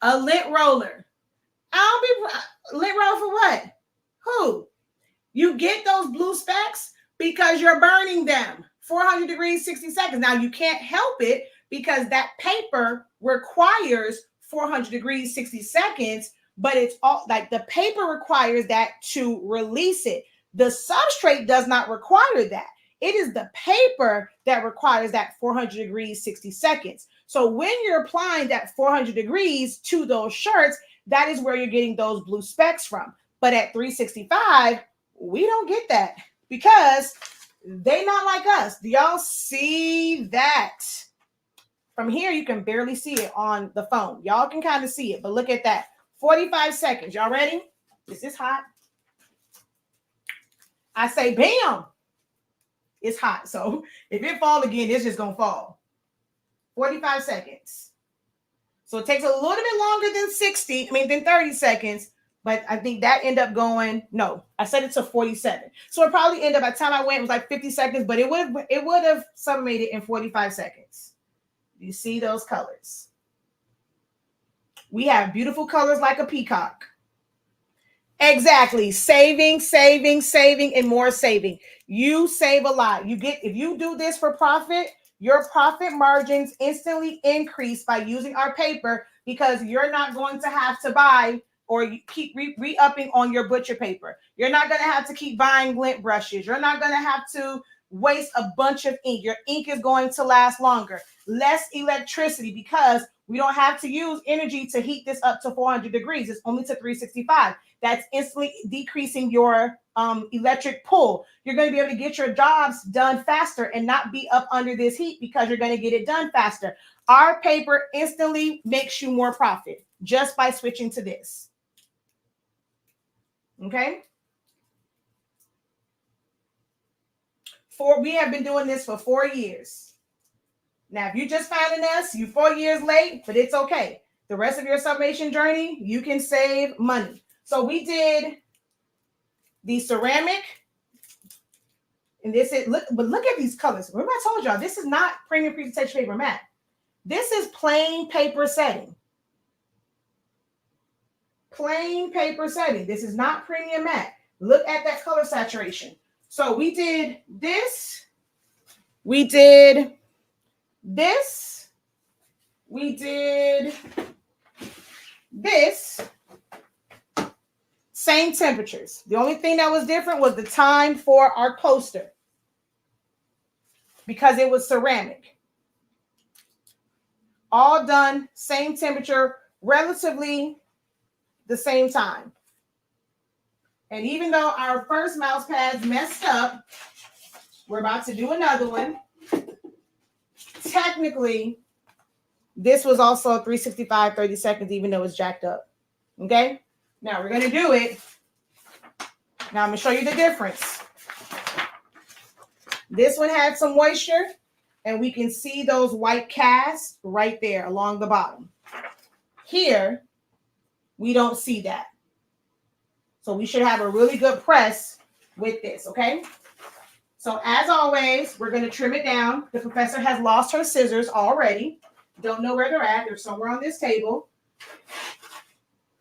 A lint roller. Lint roller for what? Who? You get those blue specks because you're burning them. 400 degrees, 60 seconds. Now you can't help it because that paper requires 400 degrees, 60 seconds, but it's all like the paper requires that to release it. The substrate does not require that. It is the paper that requires that 400 degrees, 60 seconds. So when you're applying that 400 degrees to those shirts, that is where you're getting those blue specks from. But at 365, we don't get that because they not like us. Do y'all see that? From here, you can barely see it on the phone. Y'all can kind of see it, but look at that. 45 seconds. Y'all ready? Is this hot? I say, bam. It's hot. So if it falls again, it's just going to fall. 45 seconds. So it takes a little bit longer than 30 seconds. But I think that ended up going, no, I set it to 47. So it probably ended up, by the time I went, it was like 50 seconds, but it would have sublimated in 45 seconds. You see those colors? We have beautiful colors like a peacock. Exactly. Saving, and more saving. You save a lot. If you do this for profit, your profit margins instantly increase by using our paper because you're not going to have to buy or you keep re-upping on your butcher paper. You're not going to have to keep buying lint brushes. You're not going to have to waste a bunch of ink. Your ink is going to last longer. Less electricity because we don't have to use energy to heat this up to 400 degrees. It's only to 365. That's instantly decreasing your electric pull. You're going to be able to get your jobs done faster and not be up under this heat because you're going to get it done faster. Our paper instantly makes you more profit just by switching to this. Okay. We have been doing this for 4 years. Now, if you just finding us, you 4 years late, but it's okay. The rest of your sublimation journey, you can save money. So we did the ceramic, and this is look at these colors. Remember I told y'all this is not premium presentation paper matte. This is plain paper setting. Plain paper setting. This is not premium matte. Look at that color saturation. So we did this. We did this. We did this. Same temperatures. The only thing that was different was the time for our poster because it was ceramic. All done, same temperature, relatively the same time. And even though our first mouse pads messed up, we're about to do another one. Technically, this was also 365, 30 seconds, even though it's jacked up. Okay? Now we're going to do it. Now I'm going to show you the difference. This one had some moisture, and we can see those white casts right there along the bottom. Here, we don't see that. So we should have a really good press with this, okay? So as always, we're going to trim it down. The professor has lost her scissors already. Don't know where they're at. They're somewhere on this table.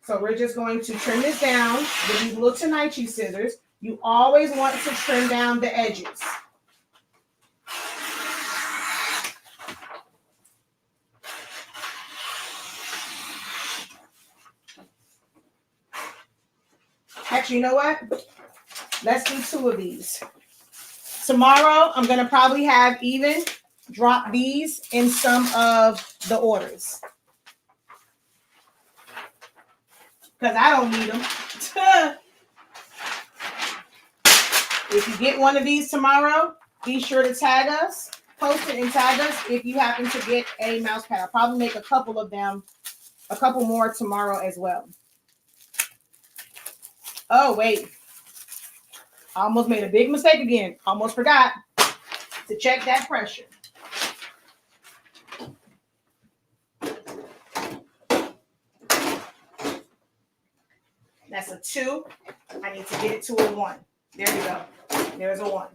So we're just going to trim this down with these little Tenichi scissors. You always want to trim down the edges. Actually, you know what? Let's do 2 of these. Tomorrow, I'm going to probably have even drop these in some of the orders. Because I don't need them. If you get one of these tomorrow, be sure to tag us. Post it and tag us if you happen to get a mouse pad. I'll probably make a couple of them, a couple more tomorrow as well. Oh, wait. I almost made a big mistake again. Almost forgot to check that pressure. That's a 2. I need to get it to a 1. There we go. There's a 1.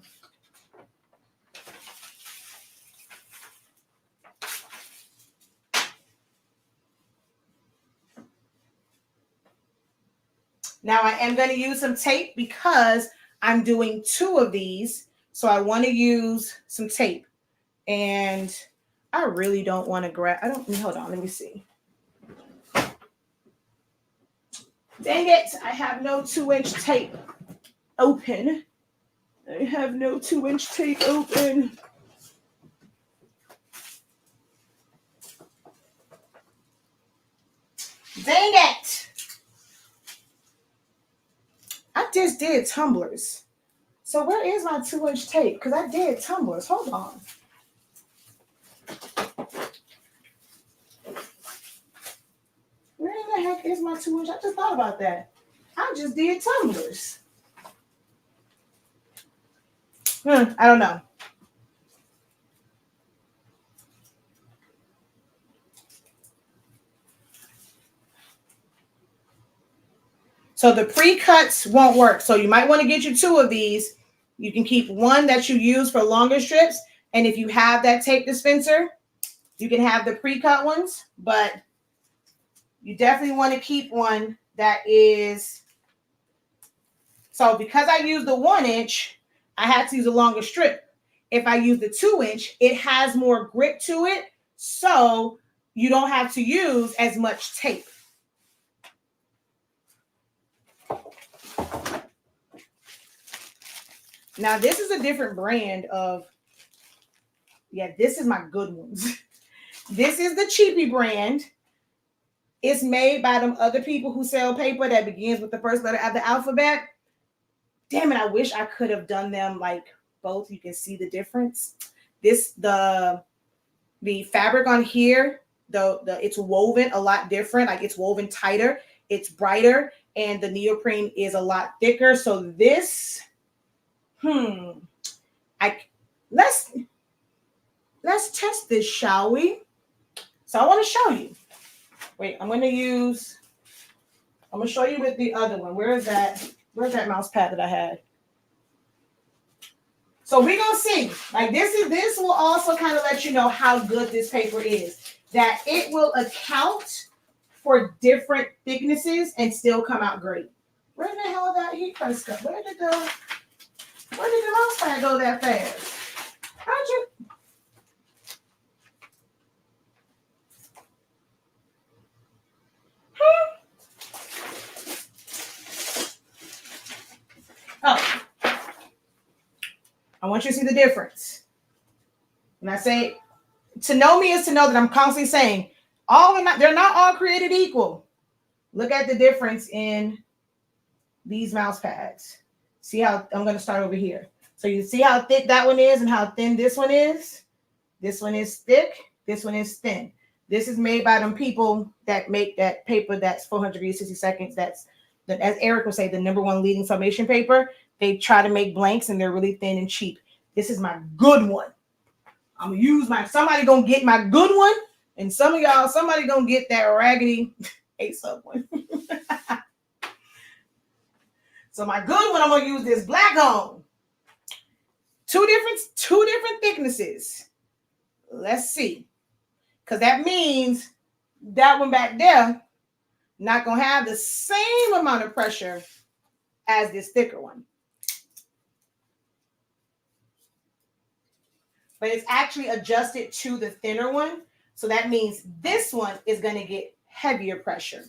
Now I am going to use some tape because I'm doing 2 of these. So I want to use some tape. And I really don't want to grab, hold on, let me see. Dang it, I have no 2-inch tape open. I have no 2-inch tape open. Dang it. I just did tumblers. So where is my 2-inch tape? Because I did tumblers. Hold on. Where in the heck is my 2-inch? I just thought about that. I just did tumblers. I don't know. So the pre-cuts won't work. So you might want to get you 2 of these. You can keep one that you use for longer strips. And if you have that tape dispenser, you can have the pre-cut ones. But you definitely want to keep one that is. So because I used the 1-inch, I had to use a longer strip. If I use the 2-inch, it has more grip to it. So you don't have to use as much tape. Now, this is a different brand of, this is my good ones. This is the cheapy brand. It's made by them other people who sell paper that begins with the first letter of the alphabet. Damn it, I wish I could have done them like both. You can see the difference. The fabric on here, it's woven a lot different. Like it's woven tighter, it's brighter, and the neoprene is a lot thicker. So this, let's test this, shall we? So I want to show you. Wait, I'm going to show you with the other one. Where's that mouse pad that I had? So we're going to see. Like this will also kind of let you know how good this paper is. That it will account for different thicknesses and still come out great. Where the hell did that heat press go? Where did the mouse pad go that fast? How'd you? Oh, I want you to see the difference. When I say to know me is to know that I'm constantly saying they're not all created equal. Look at the difference in these mouse pads. See how I'm going to start over here. So you see how thick that one is and how thin this one is. This one is thick. This one is thin. This is made by them people that make that paper that's 460 seconds. That's, as Eric would say, the #1 leading summation paper. They try to make blanks and they're really thin and cheap. This is my good one. I'm going to use somebody going to get my good one. And some of y'all, somebody going to get that raggedy A-sub one. So my good one, I'm going to use this black on. Two different thicknesses. Let's see. Because that means that one back there not going to have the same amount of pressure as this thicker one. But it's actually adjusted to the thinner one. So that means this one is going to get heavier pressure.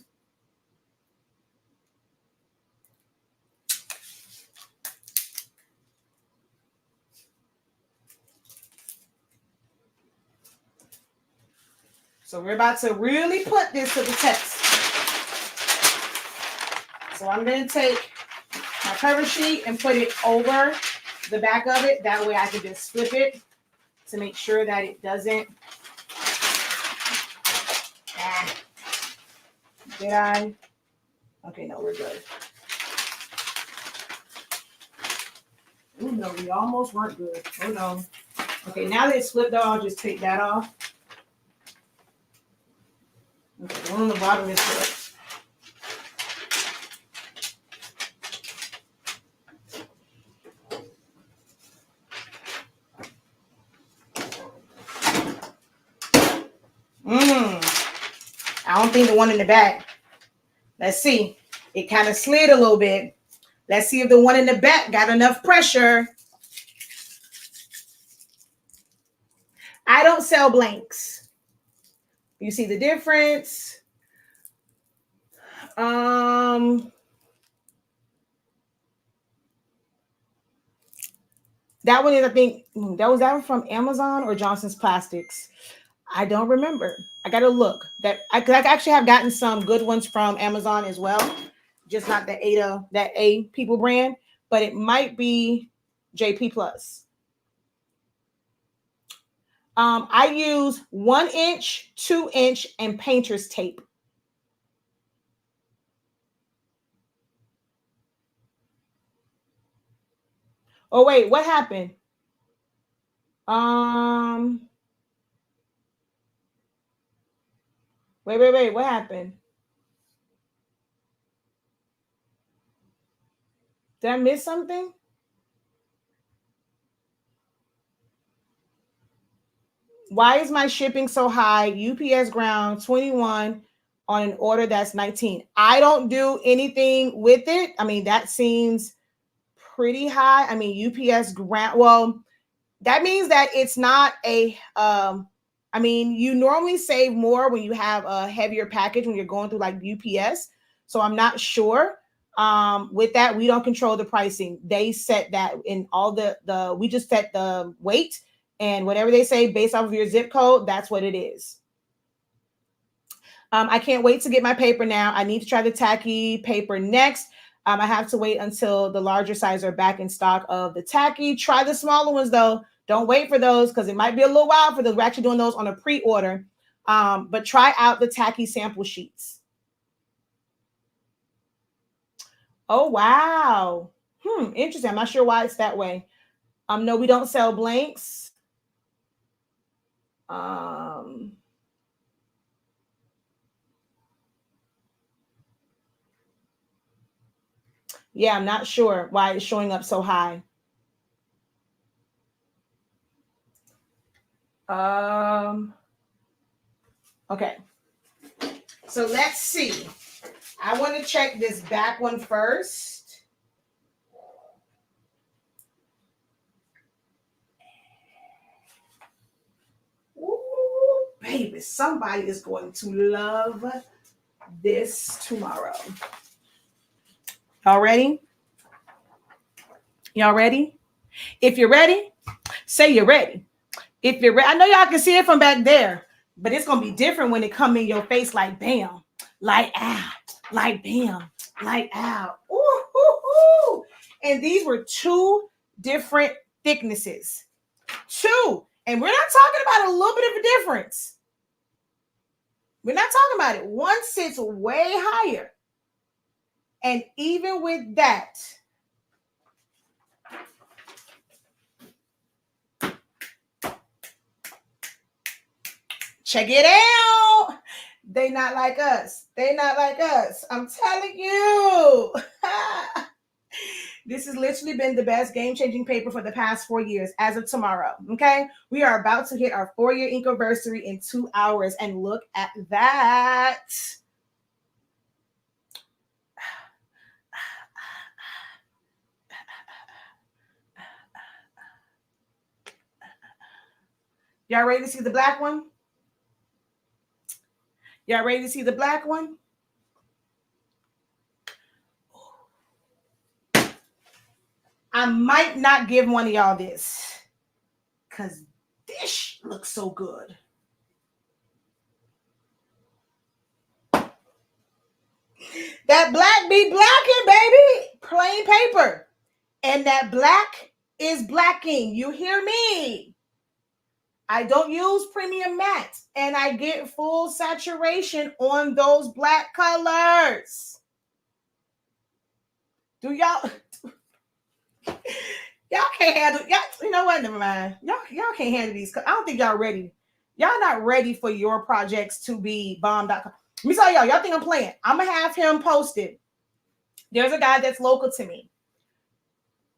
So we're about to really put this to the test. So I'm going to take my cover sheet and put it over the back of it. That way I can just flip it to make sure that it doesn't. Did I? Okay, no, we're good. Oh no, we almost weren't good. Hold on. Okay, now that it's flipped though, I'll just take that off. Okay, the one on the bottom is good. I don't think the one in the back. Let's see. It kind of slid a little bit. Let's see if the one in the back got enough pressure. I don't sell blanks. You see the difference? That one is, I think, that one from Amazon or Johnson's Plastics. I don't remember. I got to look. I actually have gotten some good ones from Amazon as well. Just not the A People brand, but it might be JP Plus. I use 1 inch, 2 inch, and painter's tape. Oh wait, what happened? Wait, what happened? Did I miss something? Why is my shipping so high? UPS ground 21 on an order that's 19. I don't do anything with it. I mean, that seems pretty high. I mean, UPS ground, well, that means that it's not a, I mean, you normally save more when you have a heavier package when you're going through like UPS. So I'm not sure. With that, we don't control the pricing. They set that in all we just set the weight, and whatever they say based off of your zip code, that's what it is. I can't wait to get my paper now. I need to try the tacky paper next. I have to wait until the larger size are back in stock of the tacky. Try the smaller ones though. Don't wait for those because it might be a little while for those. We're actually doing those on a pre-order. But try out the tacky sample sheets. Oh, wow. Interesting. I'm not sure why it's that way. No, we don't sell blanks. Yeah, I'm not sure why it's showing up so high. Okay. So let's see. I want to check this back one first. Ooh, baby, somebody is going to love this tomorrow. Y'all ready? Y'all ready? If you're ready, say you're ready. If you're ready, I know y'all can see it from back there, but it's gonna be different when it come in your face like bam, like ah, like bam, like ow. Ooh, ooh, ooh. And these were two different thicknesses. Two. And we're not talking about a little bit of a difference. We're not talking about it. One sits way higher. And even with that, check it out. They not like us. They not like us. I'm telling you. This has literally been the best game-changing paper for the past 4 years as of tomorrow, okay? We are about to hit our 4-year INKiversary in 2 hours, and look at that. Y'all ready to see the black one? Y'all ready to see the black one? I might not give one of y'all this because this looks so good. That black be blacking, baby. Plain paper. And that black is blacking. You hear me? I don't use premium matte, and I get full saturation on those black colors. Do y'all can't handle y'all? You know what? Never mind. Y'all can't handle these. I don't think y'all ready. Y'all not ready for your projects to be bomb.com. Let me tell y'all think I'm playing. I'm gonna have him posted. There's a guy that's local to me.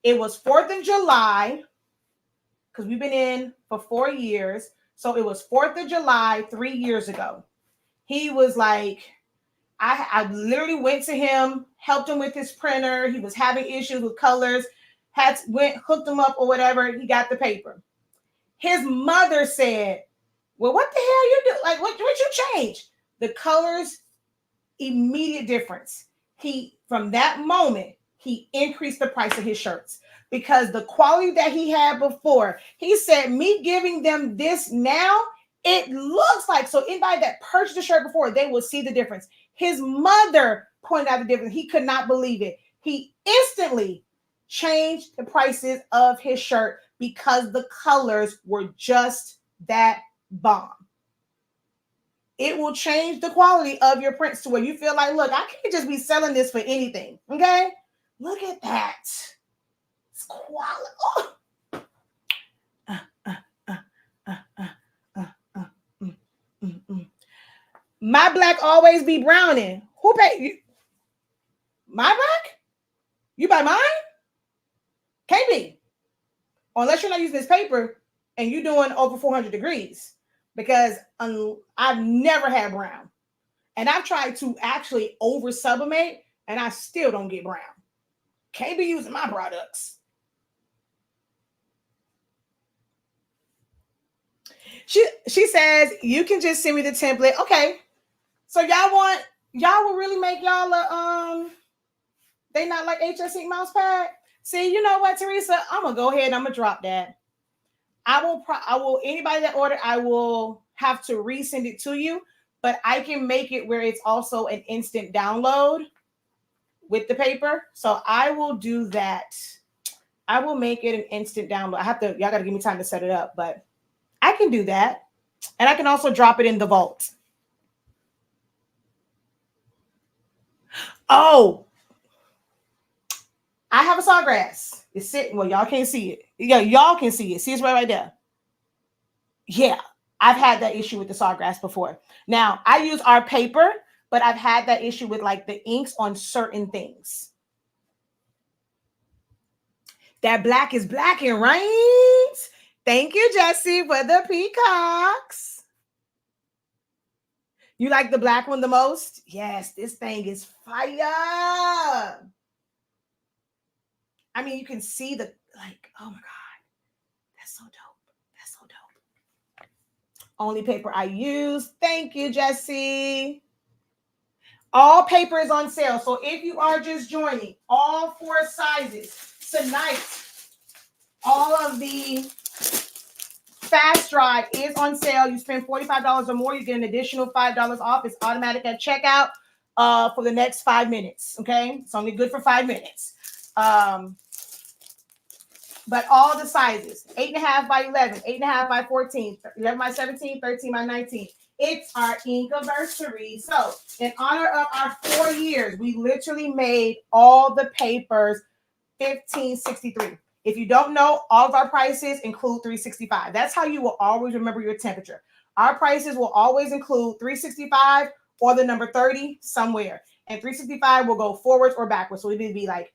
It was 4th of July because we've been in for 4 years. So it was 4th of July 3 years ago. He was like, I literally went to him, helped him with his printer. He was having issues with colors, hooked him up or whatever. He got the paper. His mother said, well, what the hell you do? Like, what you change? The colors, immediate difference. From that moment, he increased the price of his shirts because the quality that he had before, he said, me giving them this now, it looks like, so anybody that purchased the shirt before, they will see the difference. His mother pointed out the difference. He could not believe it. He instantly changed the prices of his shirt because the colors were just that bomb. It will change the quality of your prints to where you feel like, look, I can't just be selling this for anything. Okay? Look at that. It's quality. Oh. My black always be browning. Who paid you? My black? You buy mine? Can't be. Unless you're not using this paper and you're doing over 400 degrees. Because I've never had brown. And I've tried to actually over sublimate and I still don't get brown. Can't be using my products. She says, you can just send me the template. Okay. So y'all will really make y'all they not like HS Ink mouse pad? See, you know what, Teresa? I'm gonna go ahead. I'm gonna drop that. I will anybody that order, I will have to resend it to you, but I can make it where it's also an instant download with the paper. So I will do that. I will make it an instant download. Y'all gotta give me time to set it up, but I can do that. And I can also drop it in the vault. Oh, I have a sawgrass. It's sitting. Well, y'all can't see it. Yeah, y'all can see it. See, it's right there. Yeah, I've had that issue with the sawgrass before. Now, I use our paper, but I've had that issue with like the inks on certain things. That black is blacking, right? Thank you, Jesse, for the peacocks. You like the black one the most? Yes, this thing is fire. I mean, you can see the, like, oh my God, that's so dope. That's so dope. Only paper I use. Thank you, Jesse. All paper is on sale. So if you are just joining, all 4 sizes tonight, all of the Fast Drive is on sale. You spend $45 or more, you get an additional $5 off. It's automatic at checkout for the next 5 minutes. Okay, it's only good for 5 minutes. But all the sizes, 8.5 by 11, 8.5 by 14, 11 by 17, 13 by 19. It's our INKiversary. So in honor of our 4 years, we literally made all the papers $15.63. If you don't know, all of our prices include $3.65. That's how you will always remember your temperature. Our prices will always include $3.65 or the number 30 somewhere. And $3.65 will go forwards or backwards. So it'll be like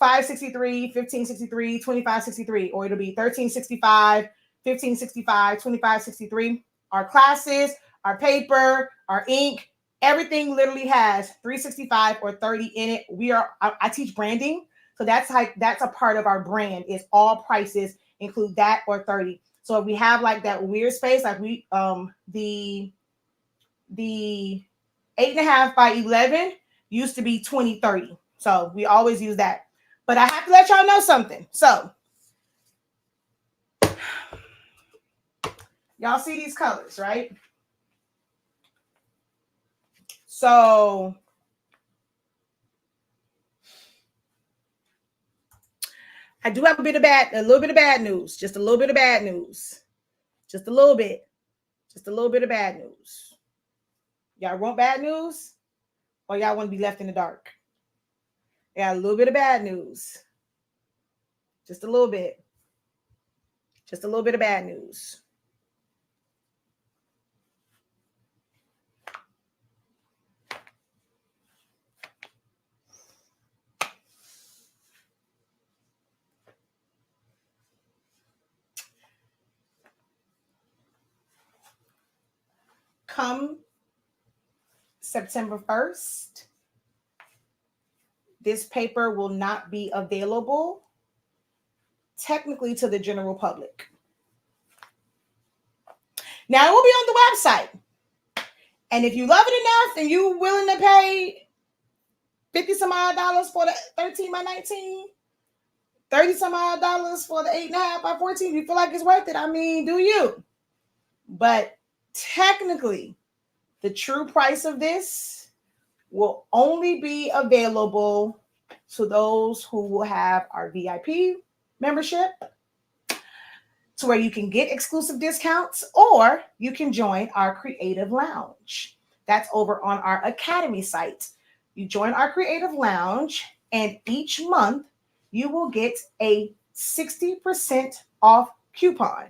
$5.63, $15.63, $25.63, or it'll be $13.65, $15.65, $25.63. Our classes, our paper, our ink, everything literally has $3.65 or 30 in it. I teach branding. So that's a part of our brand is all prices include that or 30. So if we have like that weird space, like we the 8.5 by 11 used to be 20/30. So we always use that. But I have to let y'all know something. So y'all see these colors, right? So I do have a little bit of bad news. Just a little bit of bad news. Just a little bit. Just a little bit of bad news. Y'all want bad news? Or y'all want to be left in the dark? Yeah, a little bit of bad news. Just a little bit. Just a little bit of bad news. Come September 1st, this paper will not be available technically to the general public. Now it will be on the website. And if you love it enough and you're willing to pay $50 some odd for the 13 by 19, $30 some odd for the 8.5 by 14, you feel like it's worth it, I mean, do you? But technically, the true price of this will only be available to those who will have our VIP membership, to where you can get exclusive discounts, or you can join our Creative Lounge. That's over on our Academy site. You join our Creative Lounge, and each month you will get a 60% off coupon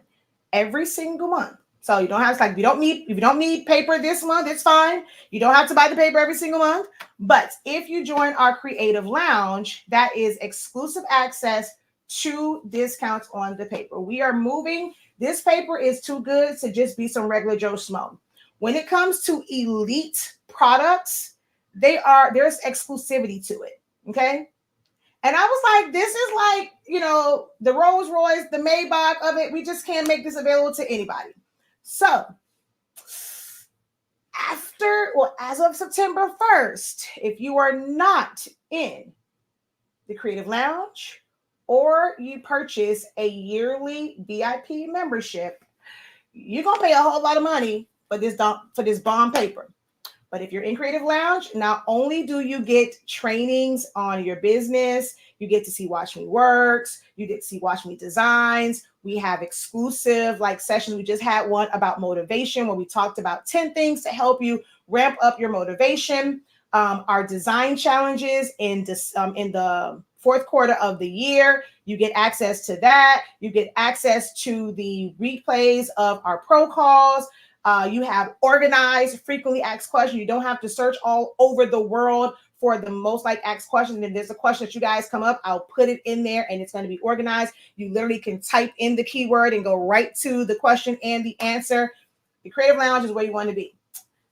every single month. So you don't have to, like, if you don't need paper this month, it's fine. You don't have to buy the paper every single month. But if you join our Creative Lounge, that is exclusive access to discounts on the paper. We are moving. This paper is too good to just be some regular Joe Schmo. When it comes to elite products, there's exclusivity to it. Okay. And I was like, this is like, the Rolls Royce, the Maybach of it. We just can't make this available to anybody. So as of September 1st, if you are not in the Creative Lounge, or you purchase a yearly VIP membership, you're going to pay a whole lot of money for this bomb paper. But if you're in Creative Lounge, not only do you get trainings on your business, you get to see Watch Me Works, you get to see Watch Me Designs. We have exclusive sessions. We just had one about motivation where we talked about 10 things to help you ramp up your motivation. Our design challenges in the fourth quarter of the year. You get access to that. You get access to the replays of our pro calls. You have organized, frequently asked questions. You don't have to search all over the world for the most asked questions. And if there's a question that you guys come up, I'll put it in there and it's going to be organized. You literally can type in the keyword and go right to the question and the answer. The Creative Lounge is where you want to be.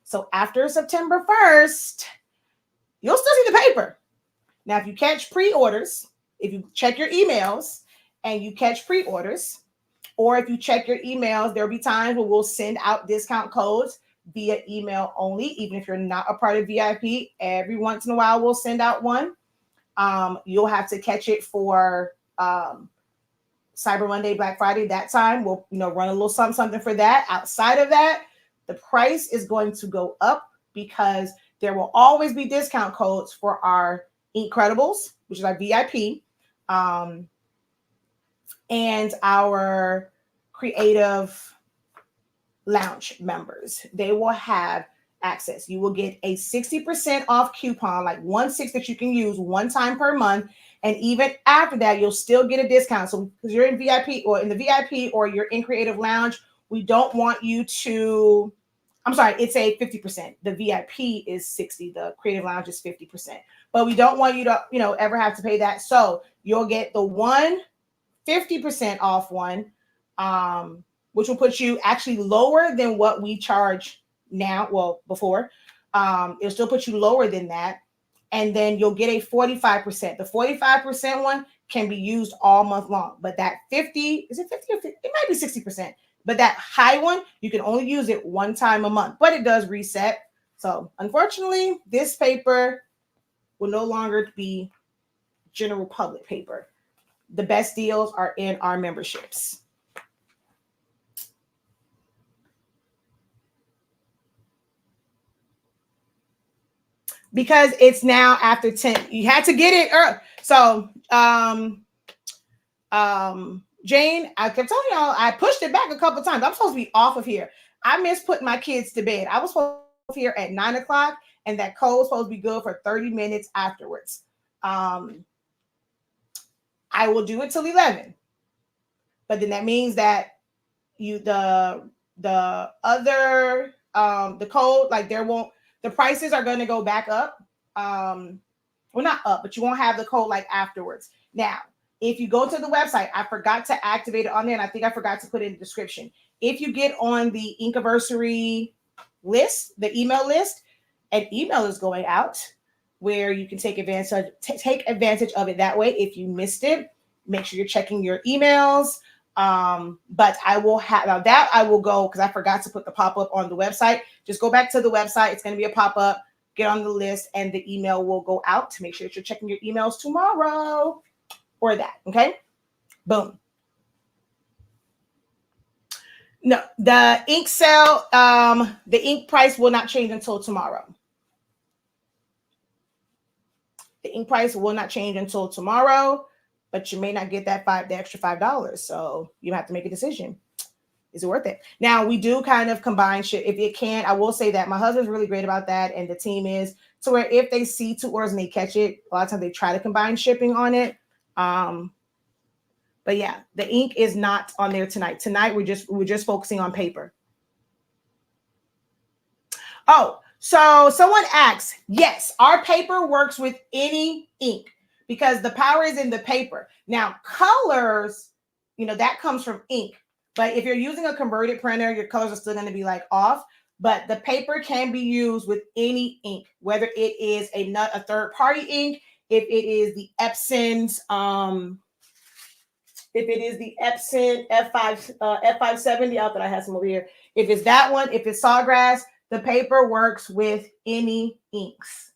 So after September 1st, you'll still see the paper. Now, if you catch pre-orders, if you check your emails and you catch pre-orders, or if you check your emails, there'll be times where we'll send out discount codes via email only, even if you're not a part of VIP. Every once in a while, we'll send out one. You'll have to catch it for Cyber Monday, Black Friday. That time, we'll run a little something for that. Outside of that, the price is going to go up because there will always be discount codes for our Incredibles, which is our VIP, and our Creative Lounge members. They will have access. You will get a 60% off coupon, like 1/6 that you can use one time per month. And even after that, you'll still get a discount. So because you're in VIP or in the VIP or you're in Creative Lounge, we don't want you to, I'm sorry, it's a 50%. The VIP is 60. The Creative Lounge is 50%. But we don't want you to, ever have to pay that. So you'll get the 50% off one, which will put you actually lower than what we charge now. Well, before. It'll still put you lower than that. And then you'll get a 45%. The 45% one can be used all month long. But that 50, is it 50 or 50? It might be 60%. But that high one, you can only use it one time a month. But it does reset. So unfortunately, this paper will no longer be general public paper. The best deals are in our memberships. Because it's now after 10. You had to get it early. So, Jane, I kept telling y'all, I pushed it back a couple times. I'm supposed to be off of here. I missed putting my kids to bed. I was supposed to be here at 9 o'clock, and that code was supposed to be good for 30 minutes afterwards. I will do it till 11. But then that means that the code, the prices are going to go back up. Well, not up, but you won't have the code afterwards. Now, if you go to the website, I forgot to activate it on there, and I think I forgot to put it in the description. If you get on the INKiversary list, the email list, an email is going out where you can take advantage of it that way. If you missed it, make sure you're checking your emails. But I will have that. I will go because I forgot to put the pop-up on the website. Just go back to the website. It's going to be a pop-up. Get on the list, and the email will go out to make sure that you're checking your emails tomorrow or that. Okay. Boom. No, the ink sale, the ink price will not change until tomorrow. The ink price will not change until tomorrow, but you may not get the extra $5. So you have to make a decision. Is it worth it? Now, we do kind of combine ship. If you can, I will say that my husband's really great about that. And the team is to where if they see 2 orders and they catch it, a lot of times they try to combine shipping on it. But yeah, the ink is not on there tonight. Tonight, we're just focusing on paper. Oh, so someone asks, yes, our paper works with any ink because the power is in the paper. Now, colors, that comes from ink. But if you're using a converted printer, your colors are still going to be off. But the paper can be used with any ink, whether it is a third-party ink, if it is the Epson's, F570, out that I have some over here. If it's that one, if it's Sawgrass, the paper works with any inks.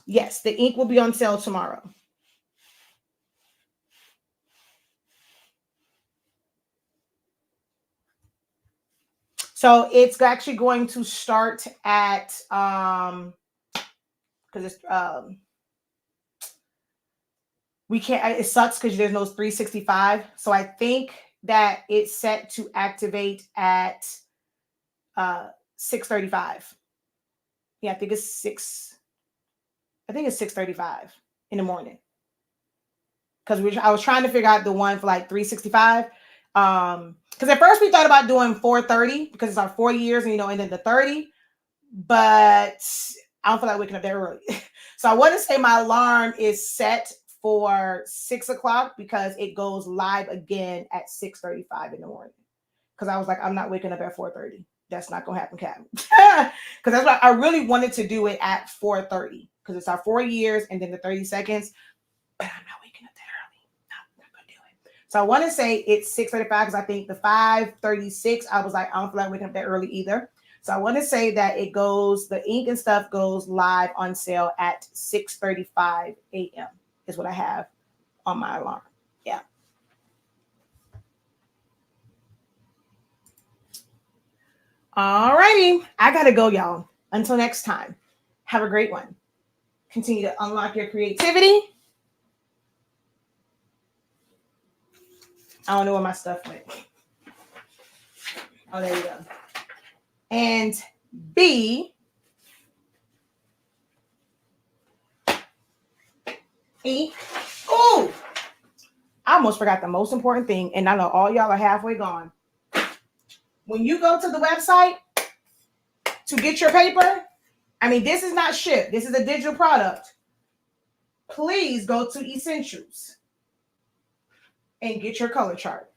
Yes, the ink will be on sale tomorrow. So it's actually going to start at because it's we can't. It sucks because there's no 365. So I think that it's set to activate at 6:35. Yeah, I think it's 6:35 in the morning. Because I was trying to figure out the one for like 365. Because at first we thought about doing 4:30 because it's our 4 years, and then the 30. But I don't feel like waking up that early. So I want to say my alarm is set for 6 o'clock because it goes live again at 6:35 in the morning. Because I was like, I'm not waking up at 4:30. That's not gonna happen, Cap. Because that's why I really wanted to do it at 4:30 because it's our 4 years and then the 30 seconds. But I'm not waking up that early. No, I'm not gonna do it. So I want to say it's 6:35 because I think the 5:36, I was like, I don't feel like waking up that early either. So I want to say that the ink and stuff goes live on sale at 6:35 a.m. is what I have on my alarm. Yeah. All righty. I got to go, y'all. Until next time, have a great one. Continue to unlock your creativity. I don't know where my stuff went. Oh, there you go. And B, E. Oh, I almost forgot the most important thing, and I know all y'all are halfway gone. When you go to the website to get your paper, this is not shipped. This is a digital product. Please go to Essentials and get your color chart.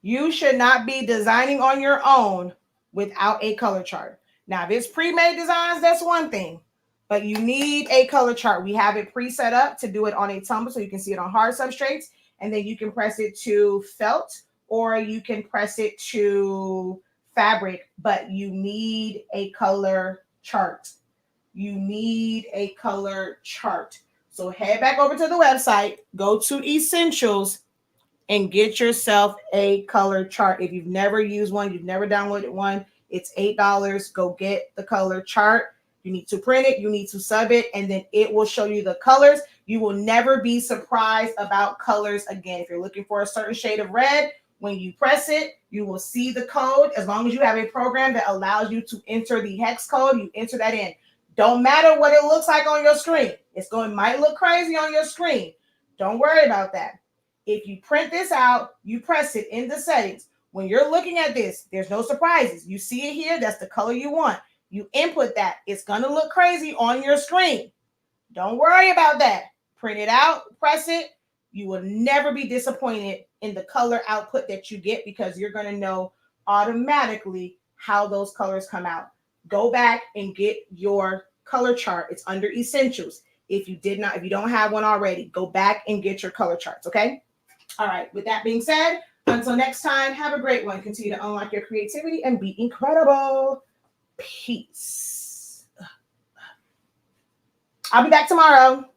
You should not be designing on your own without a color chart. Now, if it's pre-made designs, that's one thing, but you need a color chart. We have it pre-set up to do it on a tumbler so you can see it on hard substrates, and then you can press it to felt or you can press it to fabric, but you need a color chart. You need a color chart. So head back over to the website, go to Essentials, and get yourself a color chart. If you've never used one, you've never downloaded one, it's $8. Go get the color chart. You need to print it, you need to sub it, and then it will show you the colors. You will never be surprised about colors again. If you're looking for a certain shade of red, when you press it, you will see the code. As long as you have a program that allows you to enter the hex code, you enter that in. Don't matter what it looks like on your screen. Might look crazy on your screen. Don't worry about that. If you print this out, you press it in the settings. When you're looking at this, there's no surprises. You see it here. That's the color you want. You input that. It's going to look crazy on your screen. Don't worry about that. Print it out, press it. You will never be disappointed in the color output that you get because you're going to know automatically how those colors come out. Go back and get your color chart. It's under Essentials. If you don't have one already, go back and get your color charts, okay? All right, with that being said, until next time, have a great one. Continue to unlock your creativity and be incredible. Peace. I'll be back tomorrow.